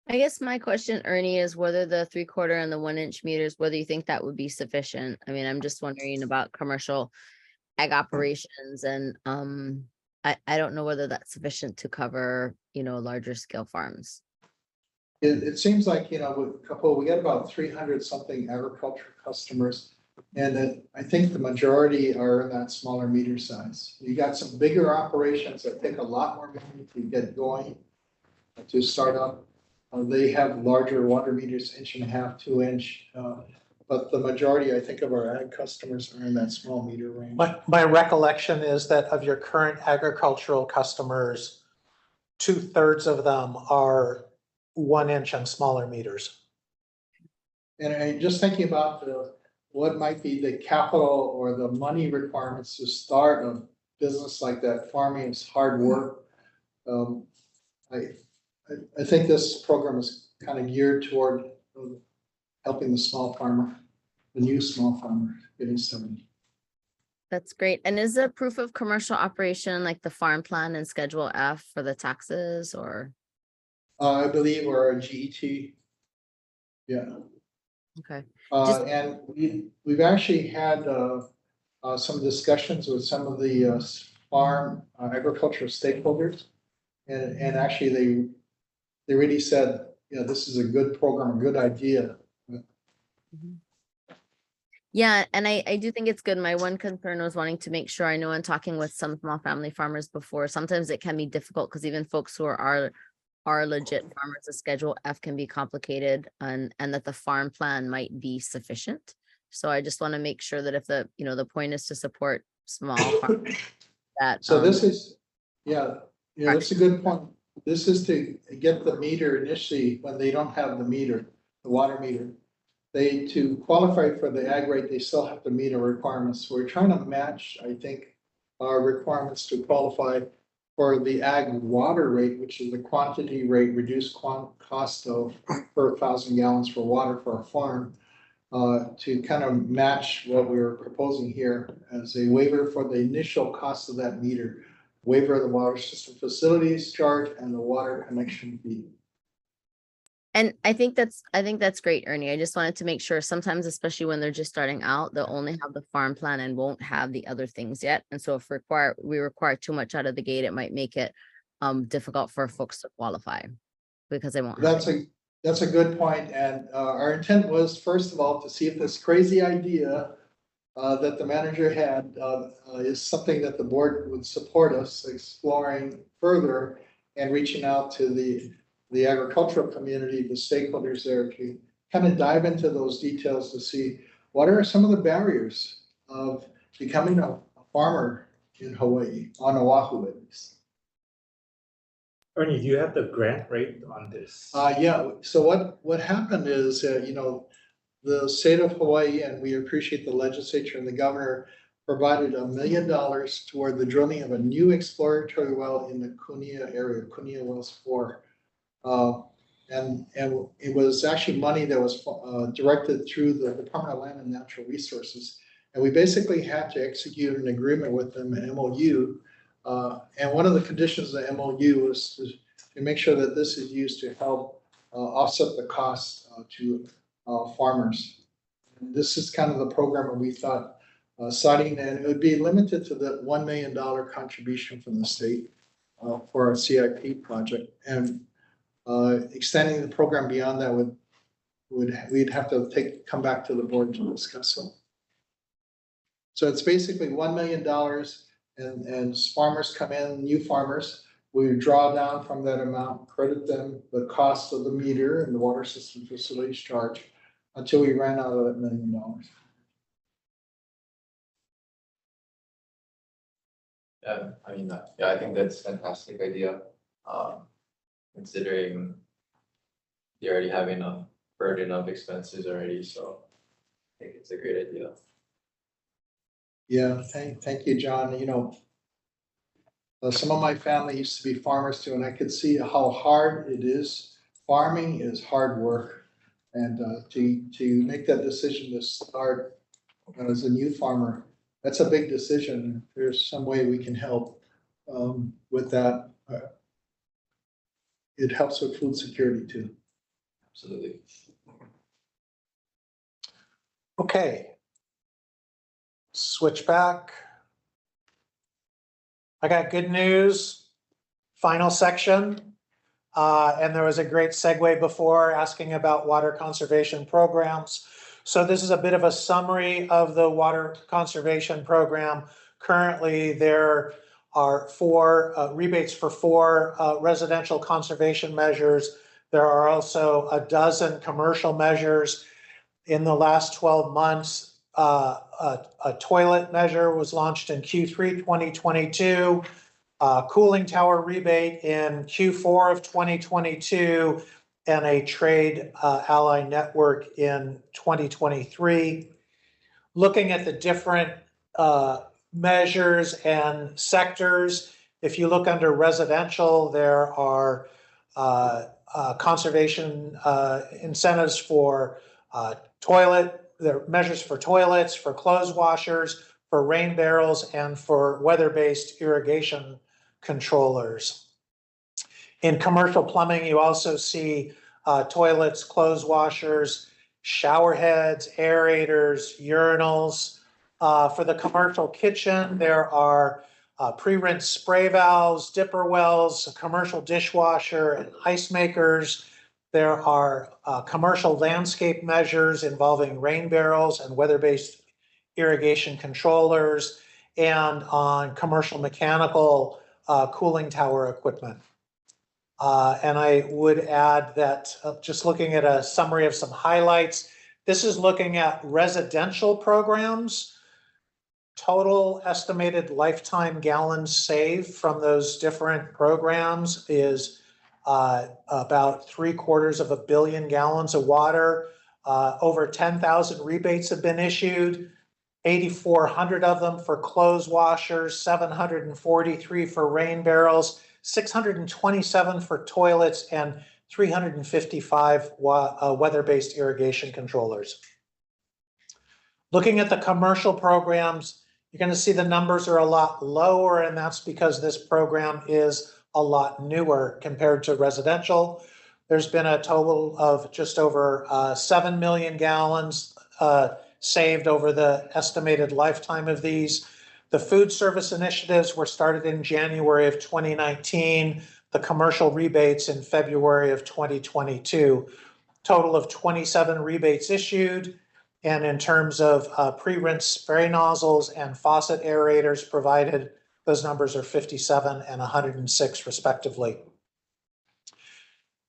I guess my question, Ernie, is whether the 3/4 and the 1 inch meters, whether you think that would be sufficient. I mean, I'm just wondering about commercial ag operations, and I don't know whether that's sufficient to cover, larger scale farms. It seems like, we got about 300 something agriculture customers, and I think the majority are in that smaller meter size. You got some bigger operations that take a lot more money to get going, to start up. They have larger water meters, 1.5 inch, 2 inch, but the majority, I think, of our ag customers are in that small meter range. My recollection is that of your current agricultural customers, 2/3 of them are 1 inch and smaller meters. And I just thinking about what might be the capital or the money requirements to start a business like that. Farming is hard work. I think this program is kind of geared toward helping the small farmer, the new small farmer getting started. That's great. And is there proof of commercial operation like the farm plan and Schedule F for the taxes, or? I believe we're a GET. Yeah. Okay. And we've actually had some discussions with some of the farm agricultural stakeholders, and actually they really said, this is a good program, a good idea. Mm-hmm. Yeah, and I do think it's good. My one concern was wanting to make sure, I know in talking with some small family farmers before, sometimes it can be difficult because even folks who are legit farmers, the Schedule F can be complicated, and that the farm plan might be sufficient. So I just want to make sure that if the point is to support small farmers, that so this is, that's a good point. This is to get the meter initially when they don't have the meter, the water meter. To qualify for the ag rate, they still have to meet our requirements. So we're trying to match, I think, our requirements to qualify for the ag water rate, which is the quantity rate, reduced cost of per 1,000 gallons for water for a farm, to kind of match what we're proposing here as a waiver for the initial cost of that meter, waiver of the water system facilities charge, and the water connection fee. And I think that's great, Ernie. I just wanted to make sure sometimes, especially when they're just starting out, they'll only have the farm plan and won't have the other things yet. And so if we require too much out of the gate, it might make it difficult for folks to qualify because they won't have it. That's a good point. And our intent was, first of all, to see if this crazy idea that the manager had is something that the board would support us exploring further and reaching out to the agricultural community, the stakeholders there, to kind of dive into those details to see what are some of the barriers of becoming a farmer in Hawaii, on Oahu at least. Ernie, do you have the grant rate on this? Yeah, so what happened is, the state of Hawaii, and we appreciate the legislature and the governor, provided $1 million toward the drilling of a new exploratory well in the Kunia area, Kunia Wells 4. And it was actually money that was directed through the Department of Land and Natural Resources. And we basically had to execute an agreement with them, an MOU. And one of the conditions of the MOU was to make sure that this is used to help offset the costs to farmers. And this is kind of the program where we thought citing, and it would be limited to the $1 million contribution from the state for our CIP project. And extending the program beyond that we'd have to come back to the board to discuss them. So it's basically $1 million, and farmers come in, new farmers, we draw down from that amount, credit them the cost of the meter and the water system facilities charge until we ran out of that $1 million. Yeah, I mean, yeah, I think that's a fantastic idea. Considering they already have enough burden of expenses already, so I think it's a great idea. Yeah, thank you, John. You know, some of my family used to be farmers too, and I could see how hard it is. Farming is hard work, and to make that decision to start as a new farmer, that's a big decision. If there's some way we can help with that. It helps with food security too. Absolutely. Okay. Switch back. I got good news. Final section. And there was a great segue before asking about water conservation programs. So this is a bit of a summary of the water conservation program. Currently, there are rebates for 4 residential conservation measures. There are also a dozen commercial measures. In the last 12 months, a toilet measure was launched in Q3 2022, cooling tower rebate in Q4 of 2022, and a trade ally network in 2023. Looking at the different measures and sectors, if you look under residential, there are conservation incentives for there are measures for toilets, for clothes washers, for rain barrels, and for weather-based irrigation controllers. In commercial plumbing, you also see toilets, clothes washers, shower heads, aerators, urinals. For the commercial kitchen, there are pre-rinse spray valves, dipper wells, a commercial dishwasher, and ice makers. There are commercial landscape measures involving rain barrels and weather-based irrigation controllers, and on commercial mechanical cooling tower equipment. And I would add that just looking at a summary of some highlights, this is looking at residential programs. Total estimated lifetime gallons saved from those different programs is about 750 million gallons of water. Over 10,000 rebates have been issued, 8,400 of them for clothes washers, 743 for rain barrels, 627 for toilets, and 355 weather-based irrigation controllers. Looking at the commercial programs, you're going to see the numbers are a lot lower, and that's because this program is a lot newer compared to residential. There's been a total of just over 7 million gallons saved over the estimated lifetime of these. The food service initiatives were started in January of 2019, the commercial rebates in February of 2022. Total of 27 rebates issued. And in terms of pre-rinse spray nozzles and faucet aerators provided, those numbers are 57 and 106 respectively.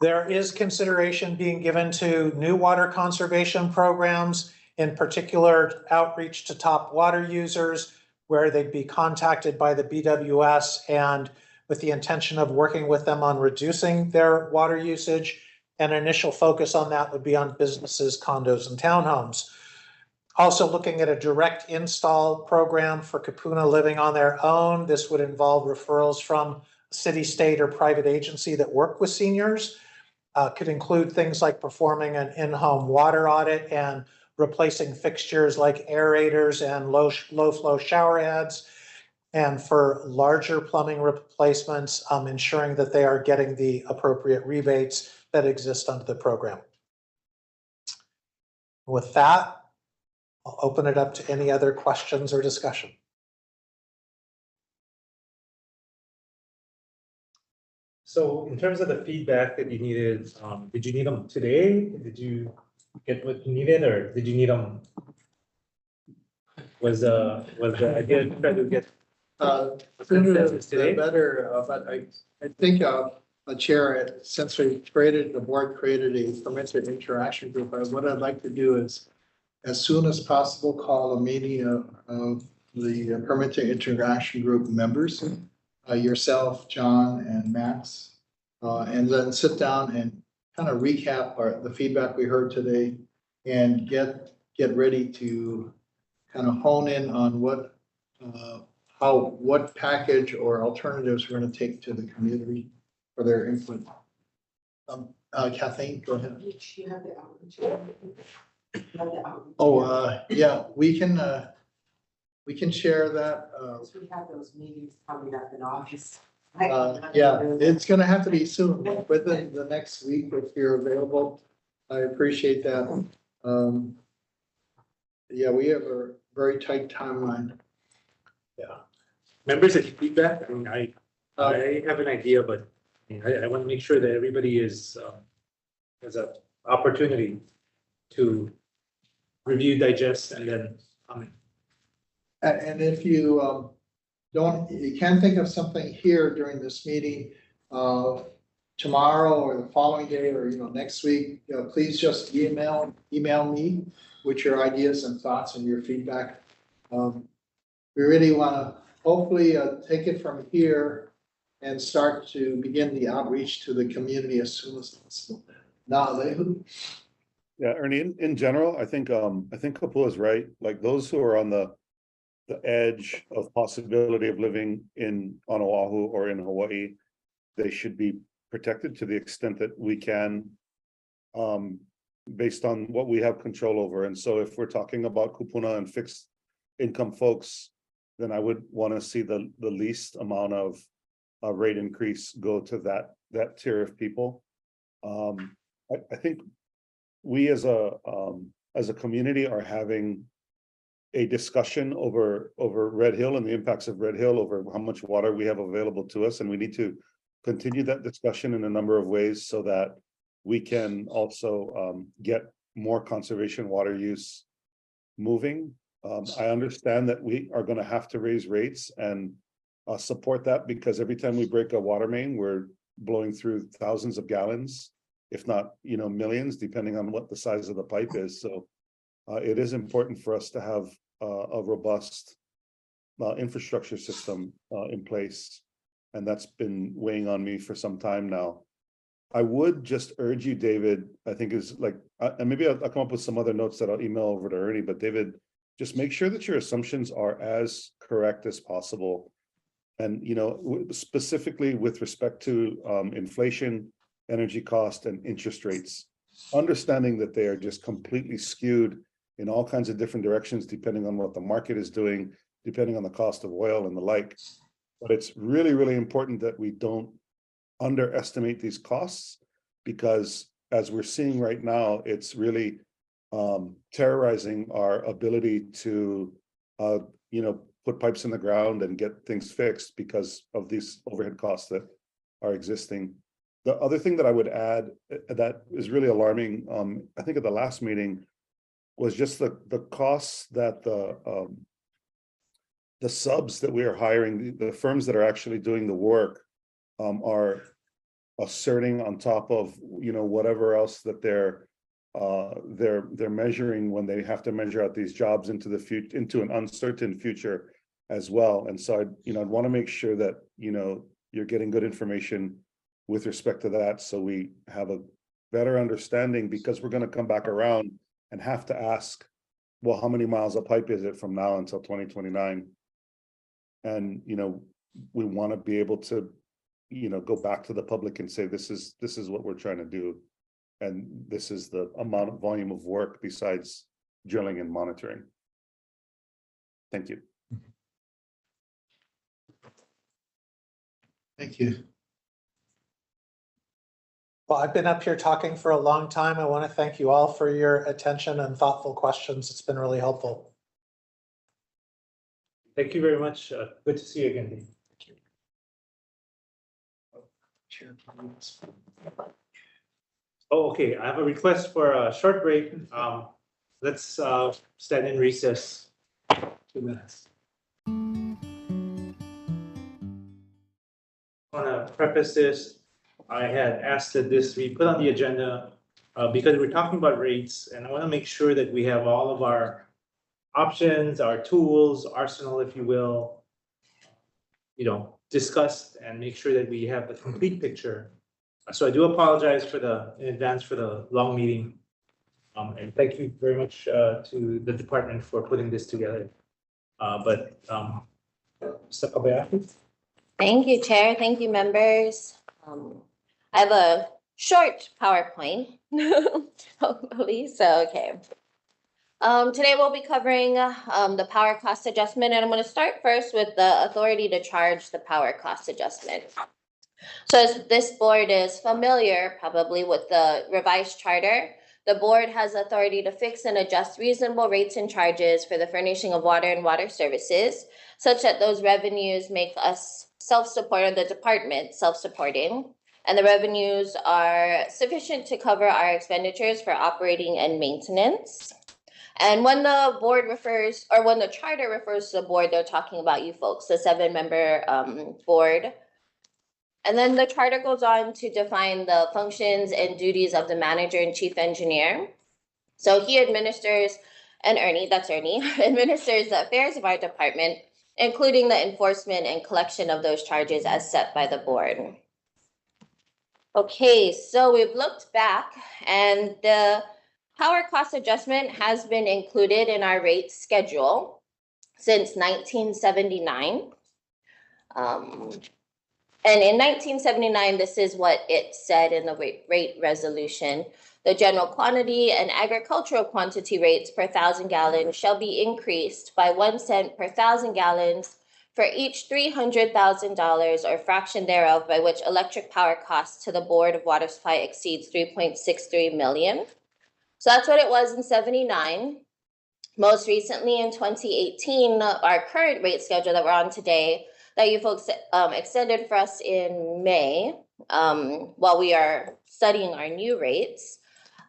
There is consideration being given to new water conservation programs, in particular outreach to top water users, where they'd be contacted by the BWS and with the intention of working with them on reducing their water usage. An initial focus on that would be on businesses, condos, and townhomes. Also looking at a direct install program for Kupuna living on their own. This would involve referrals from city, state, or private agency that work with seniors. Could include things like performing an in-home water audit and replacing fixtures like aerators and low flow shower heads. And for larger plumbing replacements, ensuring that they are getting the appropriate rebates that exist under the program. With that, I'll open it up to any other questions or discussion. So in terms of the feedback that you needed, did you need them today? Did you get what you needed, or did you need them? Was the idea to try to get Sooner the better, but I think, Chair, since the board created a permitted interaction group, what I'd like to do is, as soon as possible, call a meeting of the permitted interaction group members, yourself, John, and Max, and then sit down and kind of recap the feedback we heard today and get ready to kind of hone in on what package or alternatives we're going to take to the community for their input. Kathleen, go ahead. You have the outreach. You have the outreach. Oh, yeah, we can share that. We have those meetings coming up in August. Yeah, it's gonna have to be soon, within the next week if you're available. I appreciate that. Yeah, we have a very tight timeline. Yeah. Members, any feedback? I mean, I have an idea, but I want to make sure that everybody has an opportunity to review, digest, and then comment. And if you you can think of something here during this meeting, tomorrow or the following day or next week, please just email me with your ideas and thoughts and your feedback. We really want to hopefully take it from here and start to begin the outreach to the community as soon as possible. Now, Yeah, Ernie, in general, I think Kapua is right. Like those who are on the edge of possibility of living on Oahu or in Hawaii, they should be protected to the extent that we can, based on what we have control over. And so if we're talking about kupuna and fixed income folks, then I would want to see the least amount of rate increase go to that tier of people. I think we as a community are having a discussion over Red Hill and the impacts of Red Hill, over how much water we have available to us, and we need to continue that discussion in a number of ways so that we can also get more conservation water use moving. I understand that we are going to have to raise rates and support that, because every time we break a water main, we're blowing through thousands of gallons, if not millions, depending on what the size of the pipe is. So it is important for us to have a robust infrastructure system in place, and that's been weighing on me for some time now. I would just urge you, David, I think is like, and maybe I'll come up with some other notes that I'll email over to Ernie, but David, just make sure that your assumptions are as correct as possible. And, specifically with respect to inflation, energy cost, and interest rates, understanding that they are just completely skewed in all kinds of different directions, depending on what the market is doing, depending on the cost of oil and the like. But it's really, really important that we don't underestimate these costs, because as we're seeing right now, it's really terrorizing our ability to, put pipes in the ground and get things fixed because of these overhead costs that are existing. The other thing that I would add that is really alarming, I think at the last meeting, was just the costs that the subs that we are hiring, the firms that are actually doing the work, are asserting on top of, you know, whatever else that they're measuring when they have to measure out these jobs into the future, into an uncertain future as well. And so I'd want to make sure that, you know, you're getting good information with respect to that, so we have a better understanding, because we're going to come back around and have to ask, well, how many miles of pipe is it from now until 2029? And, you know, we want to be able to, you know, go back to the public and say, this is what we're trying to do. And this is the amount of volume of work besides drilling and monitoring. Thank you. Thank you. Well, I've been up here talking for a long time. I want to thank you all for your attention and thoughtful questions. It's been really helpful. Thank you very much. Good to see you again, Dean. Oh, okay. I have a request for a short break. Let's stand in recess 2 minutes. I want to preface this. I had asked that this be put on the agenda because we're talking about rates, and I want to make sure that we have all of our options, our tools, arsenal, if you will, you know, discussed, and make sure that we have the complete picture. So I do apologize in advance for the long meeting. And thank you very much to the department for putting this together. Mr. Kabayaki? Thank you, Chair. Thank you, members. I have a short PowerPoint, hopefully, so okay. Today we'll be covering the power cost adjustment, and I'm going to start first with the authority to charge the power cost adjustment. So as this board is familiar probably with the revised charter, the board has authority to fix and adjust reasonable rates and charges for the furnishing of water and water services, such that those revenues make us self-supporting, the department self-supporting, and the revenues are sufficient to cover our expenditures for operating and maintenance. And when the board refers, or when the charter refers to the board, they're talking about you folks, the 7-member board. And then the charter goes on to define the functions and duties of the manager and chief engineer. So he administers, and Ernie, that's Ernie, administers the affairs of our department, including the enforcement and collection of those charges as set by the board. Okay, so we've looked back, and the power cost adjustment has been included in our rate schedule since 1979. And in 1979, this is what it said in the rate resolution. The general quantity and agricultural quantity rates per 1,000 gallons shall be increased by 1 cent per 1,000 gallons for each $300,000 or fraction thereof by which electric power costs to the Board of Water Supply exceeds $3.63 million. So that's what it was in 79. Most recently in 2018, our current rate schedule that we're on today, that you folks extended for us in May, while we are studying our new rates,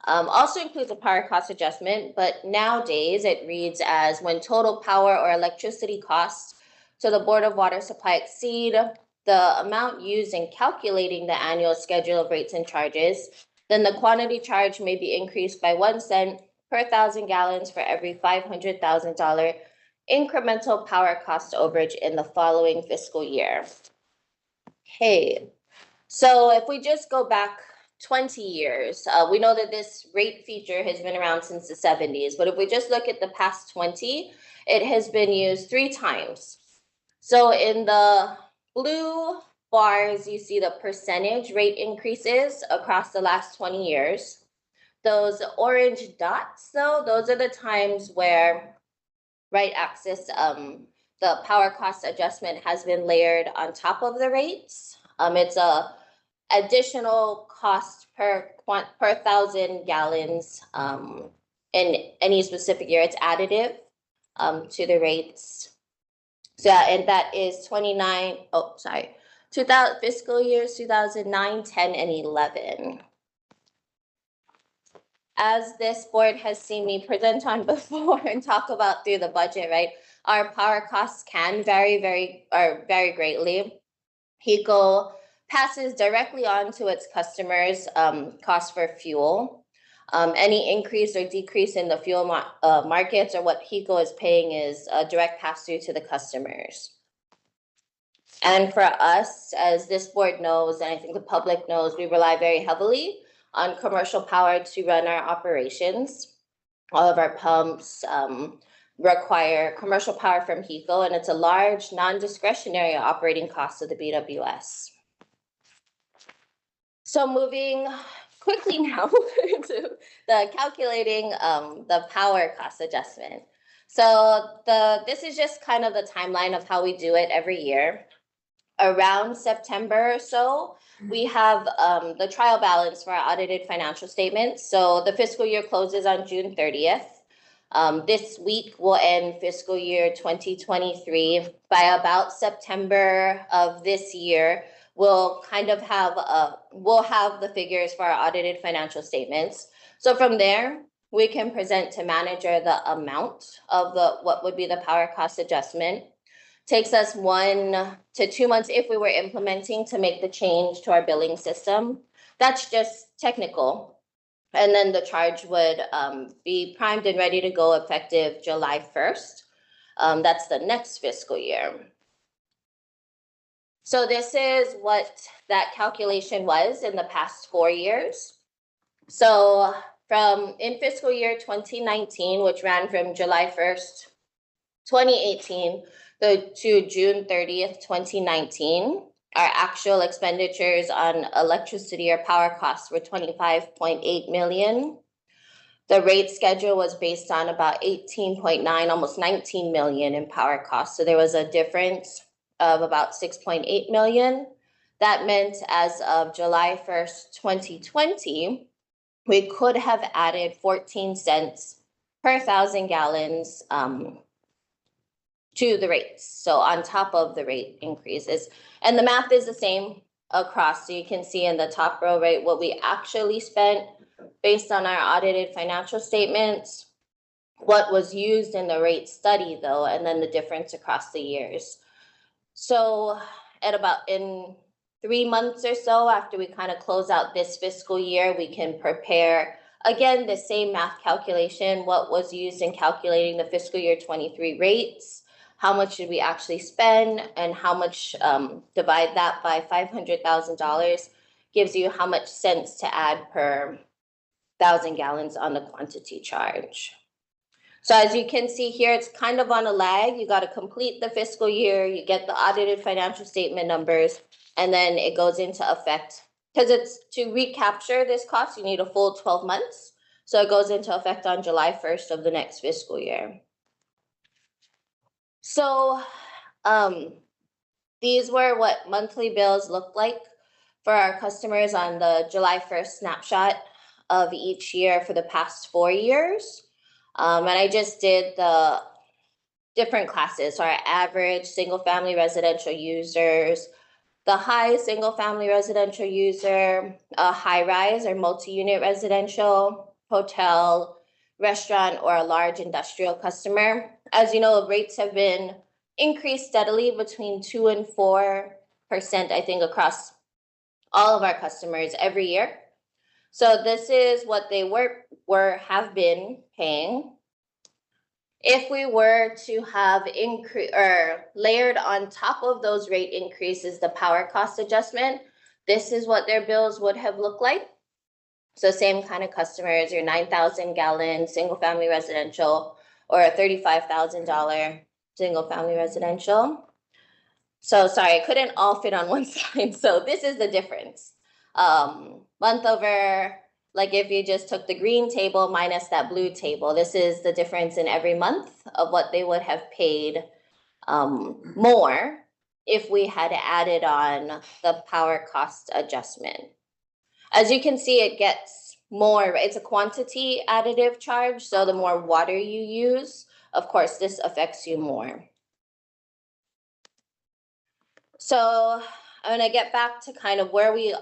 also includes a power cost adjustment, but nowadays it reads as when total power or electricity costs to the Board of Water Supply exceed the amount used in calculating the annual schedule of rates and charges, then the quantity charge may be increased by 1 cent per 1,000 gallons for every $500,000 incremental power cost overage in the following fiscal year. Okay, so if we just go back 20 years, we know that this rate feature has been around since the 70s, but if we just look at the past 20, it has been used 3 times. So in the blue bars, you see the percentage rate increases across the last 20 years. Those orange dots, though, those are the times where right axis, the power cost adjustment has been layered on top of the rates. It's a additional cost per 1,000 gallons in any specific year. It's additive to the rates. So, and that is 2000 fiscal years 2009, 10, and 11. as this board has seen me present on before and talk about through the budget, right? Our power costs can vary very greatly. HECO passes directly on to its customers cost for fuel. Any increase or decrease in the fuel markets or what HECO is paying is a direct pass through to the customers. And for us, as this board knows, and I think the public knows, we rely very heavily on commercial power to run our operations. All of our pumps require commercial power from HECO, and it's a large non-discretionary operating cost of the BWS. So moving quickly now to the calculating the power cost adjustment. So this is just kind of the timeline of how we do it every year. Around September or so, we have the trial balance for our audited financial statements. So the fiscal year closes on June 30th. This week will end fiscal year 2023. By about September of this year, we'll kind of have the figures for our audited financial statements. So from there, we can present to manager the amount of what would be the power cost adjustment. Takes us 1 to 2 months if we were implementing to make the change to our billing system. That's just technical. And then the charge would be primed and ready to go effective July 1st. That's the next fiscal year. So this is what that calculation was in the past 4 years. So in fiscal year 2019, which ran from July 1st, 2018, to June 30th, 2019, our actual expenditures on electricity or power costs were 25.8 million. The rate schedule was based on about 18.9, almost 19 million in power costs. So there was a difference of about 6.8 million. That meant as of July 1st, 2020, we could have added 14 cents per 1,000 gallons to the rates. So on top of the rate increases. And the math is the same across. So you can see in the top row, right, what we actually spent based on our audited financial statements, what was used in the rate study though, and then the difference across the years. So in 3 months or so after we kind of close out this fiscal year, we can prepare again the same math calculation, what was used in calculating the fiscal year 23 rates, how much did we actually spend, and how much divide that by $500,000 gives you how much cents to add per 1,000 gallons on the quantity charge. So as you can see here, it's kind of on a lag. You got to complete the fiscal year, you get the audited financial statement numbers, and then it goes into effect. Because it's to recapture this cost, you need a full 12 months. So it goes into effect on July 1st of the next fiscal year. So these were what monthly bills looked like for our customers on the July 1st snapshot of each year for the past 4 years. And I just did the different classes. So our average single family residential users, the high single family residential user, a high rise or multi-unit residential, hotel, restaurant, or a large industrial customer. As you know, rates have been increased steadily between 2 and 4%, I think, across all of our customers every year. So this is what they have been paying. If we were to have layered on top of those rate increases the power cost adjustment, this is what their bills would have looked like. So same kind of customers, your 9,000 gallon single family residential or a $35,000 single family residential. So sorry, I couldn't all fit on one slide. So this is the difference. Month over, like if you just took the green table minus that blue table, this is the difference in every month of what they would have paid more if we had added on the power cost adjustment. As you can see, it gets more, it's a quantity additive charge. So the more water you use, of course, this affects you more. So I'm gonna get back to kind of where we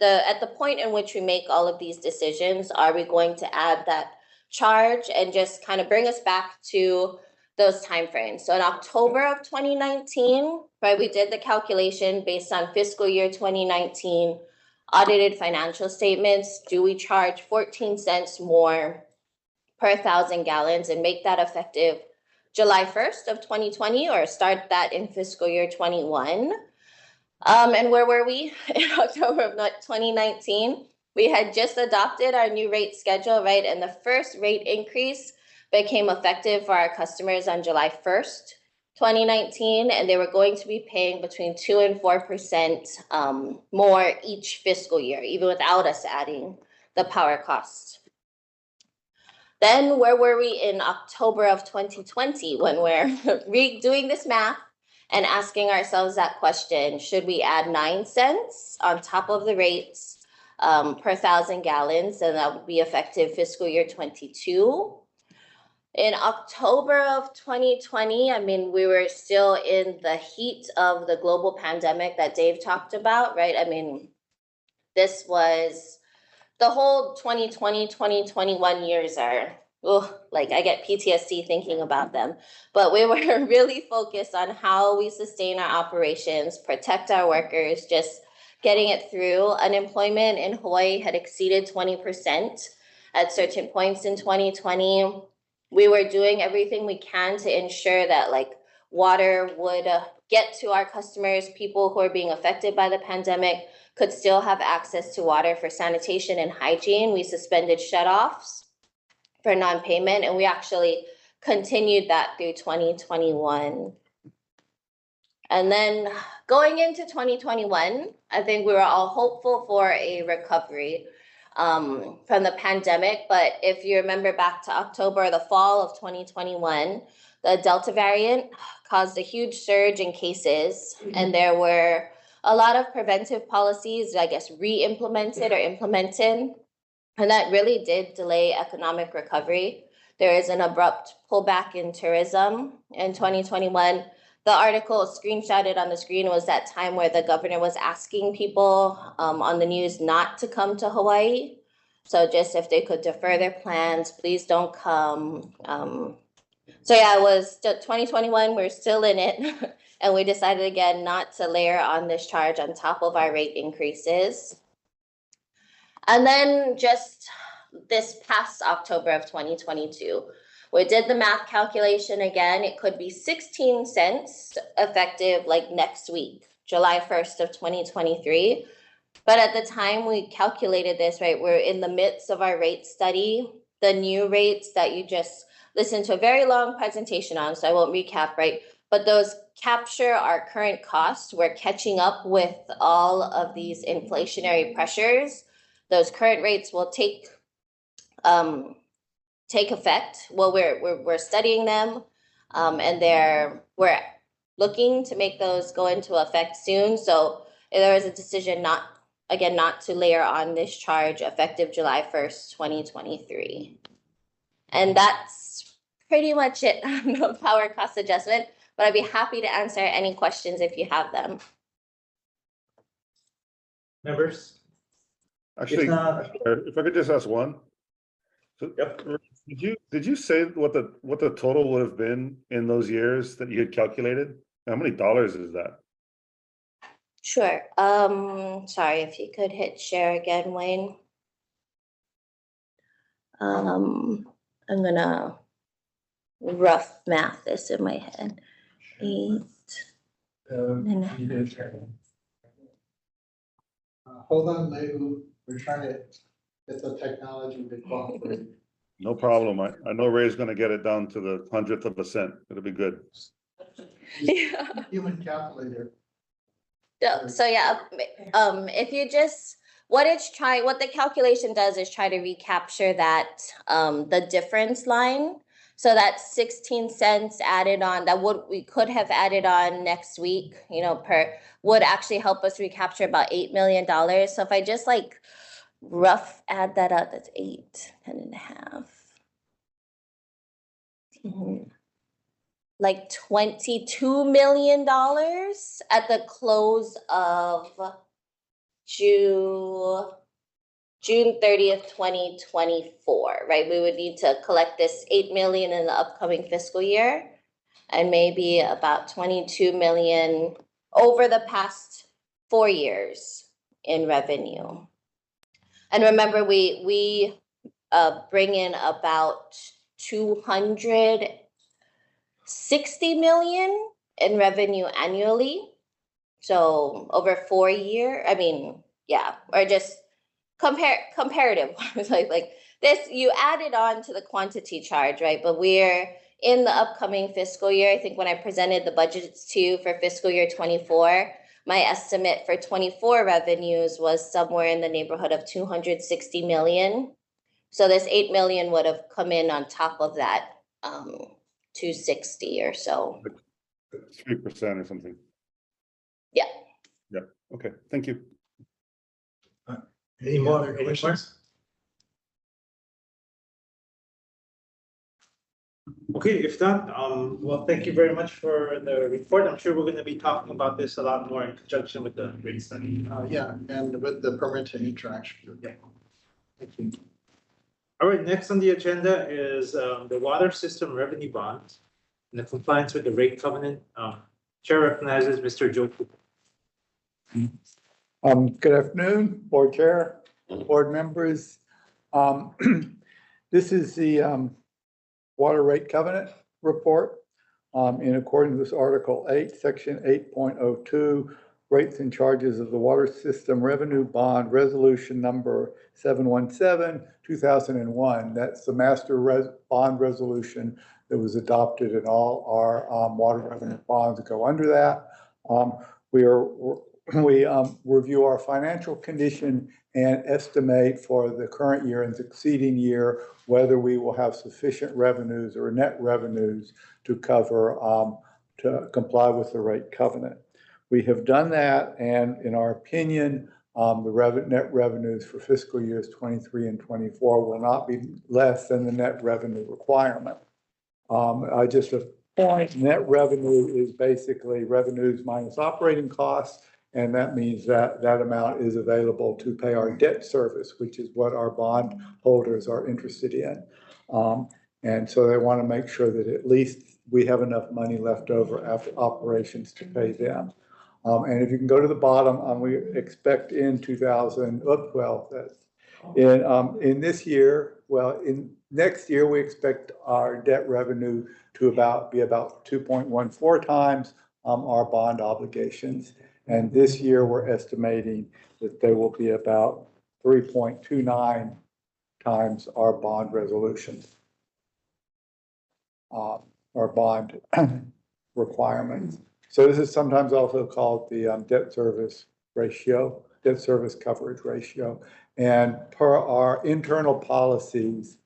at the point in which we make all of these decisions, are we going to add that charge and just kind of bring us back to those timeframes? So in October of 2019, right, we did the calculation based on fiscal year 2019 audited financial statements. Do we charge 14 cents more per 1,000 gallons and make that effective July 1st of 2020, or start that in fiscal year 21? And where were we in October of 2019? We had just adopted our new rate schedule, right? And the first rate increase became effective for our customers on July 1st, 2019, and they were going to be paying between 2 and 4% more each fiscal year, even without us adding the power cost. Then where were we in October of 2020 when we're redoing this math and asking ourselves that question? Should we add 9 cents on top of the rates per 1,000 gallons, and that would be effective fiscal year 22? In October of 2020, I mean, we were still in the heat of the global pandemic that Dave talked about, right? I mean, this was the whole 2020, 2021 years are, like I get PTSD thinking about them. But we were really focused on how we sustain our operations, protect our workers, just getting it through. Unemployment in Hawaii had exceeded 20% at certain points in 2020. We were doing everything we can to ensure that like water would get to our customers. People who are being affected by the pandemic could still have access to water for sanitation and hygiene. We suspended shutoffs for non-payment, and we actually continued that through 2021. And then going into 2021, I think we were all hopeful for a recovery from the pandemic. But if you remember back to October, the fall of 2021, the Delta variant caused a huge surge in cases, and there were a lot of preventive policies, I guess, re-implemented or implemented, and that really did delay economic recovery. There is an abrupt pullback in tourism in 2021. The article screenshotted on the screen was that time where the governor was asking people on the news not to come to Hawaii. So just if they could defer their plans, please don't come. So yeah, it was 2021, we're still in it. And we decided again not to layer on this charge on top of our rate increases. And then just this past October of 2022, we did the math calculation again. It could be 16 cents effective like next week, July 1st of 2023. But at the time we calculated this, right, we're in the midst of our rate study. The new rates that you just listened to a very long presentation on, so I won't recap, right? But those capture our current costs. We're catching up with all of these inflationary pressures. Those current rates will take effect. Well, we're studying them, and we're looking to make those go into effect soon. So there was a decision not to layer on this charge effective July 1st, 2023. And that's pretty much it on the power cost adjustment, but I'd be happy to answer any questions if you have them. Members? Actually, if I could just ask one. So, yep. Did you say what the total would have been in those years that you had calculated? How many dollars is that? Sure. Sorry, if you could hit share again, Wayne. I'm gonna rough math this in my head. 8. Hold on, Lou. We're trying to get the technology to cooperate. No problem. I know Ray's gonna get it down to the 100th of a cent. It'll be good. Yeah. Human calculator. So yeah, if you just what the calculation does is try to recapture that the difference line. So that 16 cents added on, we could have added on next week, would actually help us recapture about $8 million. So if I just like rough add that up, that's 8, 10 and a half. Like $22 million at the close of June 30th, 2024, right? We would need to collect this 8 million in the upcoming fiscal year and maybe about 22 million over the past 4 years in revenue. And remember, we bring in about 260 million in revenue annually. So over 4 years, I mean, yeah, or just comparative, like this, you added on to the quantity charge, right? But we're in the upcoming fiscal year. I think when I presented the budgets to you for fiscal year 24, my estimate for 24 revenues was somewhere in the neighborhood of 260 million. So this 8 million would have come in on top of that 260 or so. 3% or something. Yeah. Yeah, okay, thank you. Any other questions? Okay, if not, well, thank you very much for the report. I'm sure we're gonna be talking about this a lot more in conjunction with the rate study. Yeah, and with the permit and interaction. Yeah. Thank you. All right, next on the agenda is the water system revenue bond and the compliance with the rate covenant. Chair recognizes Mr. Joe Cooper. Good afternoon, board chair, board members. This is the water rate covenant report in accordance with Article 8, Section 8.02, rates and charges of the water system revenue bond resolution number 717, 2001. That's the master bond resolution that was adopted, and all our water revenue bonds go under that. We review our financial condition and estimate for the current year and succeeding year whether we will have sufficient revenues or net revenues to cover, to comply with the rate covenant. We have done that, and in our opinion, the net revenues for fiscal years 23 and 24 will not be less than the net revenue requirement. Just a point, net revenue is basically revenues minus operating costs, and that means that that amount is available to pay our debt service, which is what our bond holders are interested in. And so they want to make sure that at least we have enough money left over after operations to pay them. And if you can go to the bottom, we expect in in this year, in next year, we expect our debt revenue to be about 2.14 times our bond obligations. And this year, we're estimating that they will be about 3.29 times our bond resolutions, our bond requirements. So this is sometimes also called the debt service ratio, debt service coverage ratio. And per our internal policies,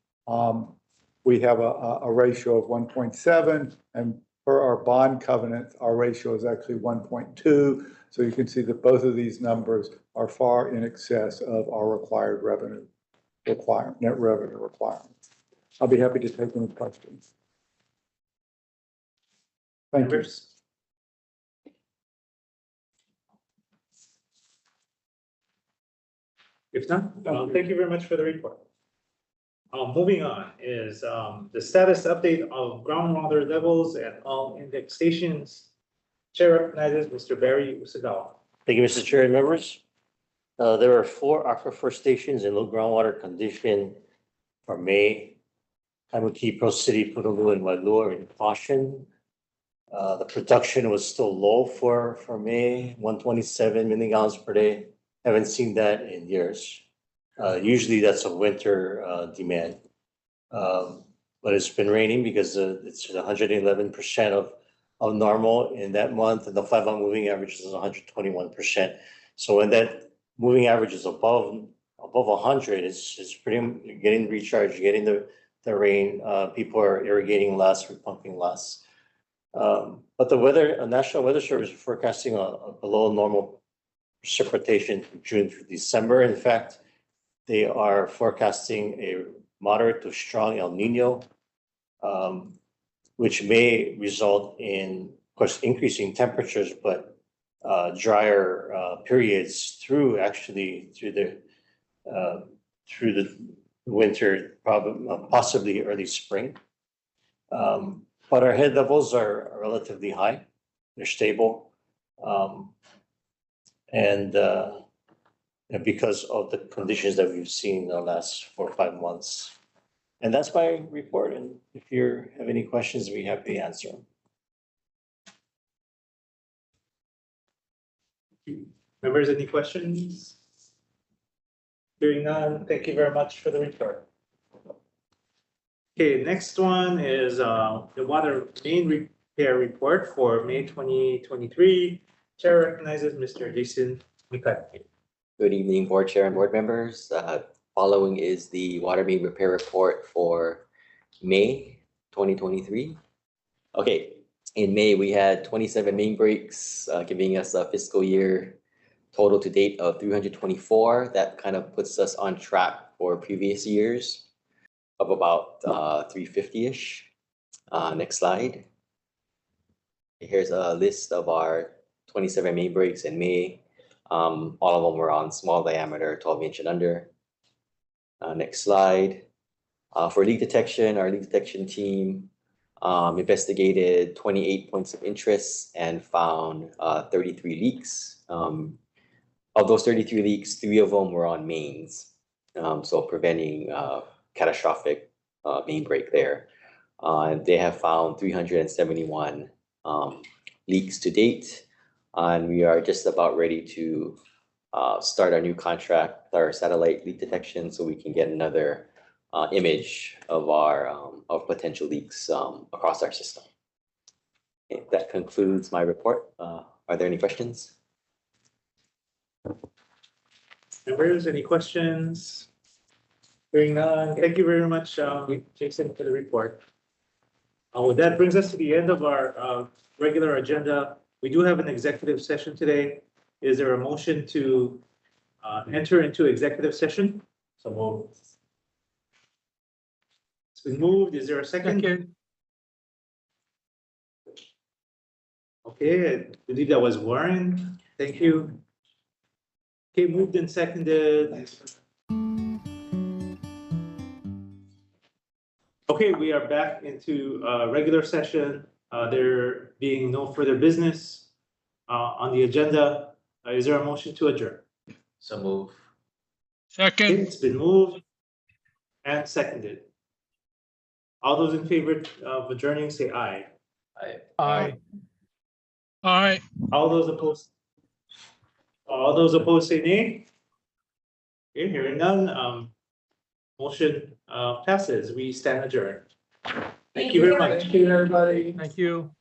we have a ratio of 1.7, and per our bond covenants, our ratio is actually 1.2. So you can see that both of these numbers are far in excess of our required revenue net revenue requirements. I'll be happy to take any questions. Thank you. If not, thank you very much for the report. Moving on is the status update of groundwater levels at all index stations. Chair recognizes Mr. Barry Usagawa. Thank you, Mr. Chair and members. There are 4 aquifer stations in low groundwater condition for May. Kaimuki, Pro City, Punaluu, and Wailua are in caution. The production was still low for May, 127 million gallons per day. Haven't seen that in years. Usually that's a winter demand. But it's been raining because it's 111% of normal in that month, and the 5-month moving average is 121%. So when that moving average is above 100, it's pretty getting recharged, getting the rain. People are irrigating less, pumping less. But the National Weather Service is forecasting a below normal precipitation from June through December. In fact, they are forecasting a moderate to strong El Nino, which may result in, of course, increasing temperatures, but drier periods through the winter, probably possibly early spring. But our head levels are relatively high. They're stable. And because of the conditions that we've seen in the last 4 or 5 months. And that's my report. And if you have any questions, we have to answer them. Members, any questions? Hearing none, thank you very much for the report. Okay, next one is the water main repair report for May 2023. Chair recognizes Mr. Jason McCarthy. Good evening, board chair and board members. Following is the water main repair report for May 2023. Okay, in May, we had 27 main breaks, giving us a fiscal year total to date of 324. That kind of puts us on track for previous years of about 350-ish. Next slide. Here's a list of our 27 main breaks in May. All of them were on small diameter, 12-inch and under. Next slide. For leak detection, our leak detection team investigated 28 points of interest and found 33 leaks. Of those 33 leaks, 3 of them were on mains, so preventing catastrophic main break there. They have found 371 leaks to date, and we are just about ready to start our new contract, our satellite leak detection, so we can get another image of our of potential leaks across our system. Okay, that concludes my report. Are there any questions? Members, any questions? Hearing none, thank you very much, Jason, for the report. That brings us to the end of our regular agenda. We do have an executive session today. Is there a motion to enter into executive session? So moved. It's been moved. Is there a second? Second. Okay, I believe that was Warren. Thank you. Okay, moved and seconded. Okay, we are back into regular session. There being no further business on the agenda. Is there a motion to adjourn? So move. Second. Okay, it's been moved and seconded. All those in favor of adjourning, say aye. Aye. Aye. All right. All those opposed say nay. Okay, hearing none, motion passes. We stand adjourned. Thank you very much. Thank you, everybody. Thank you.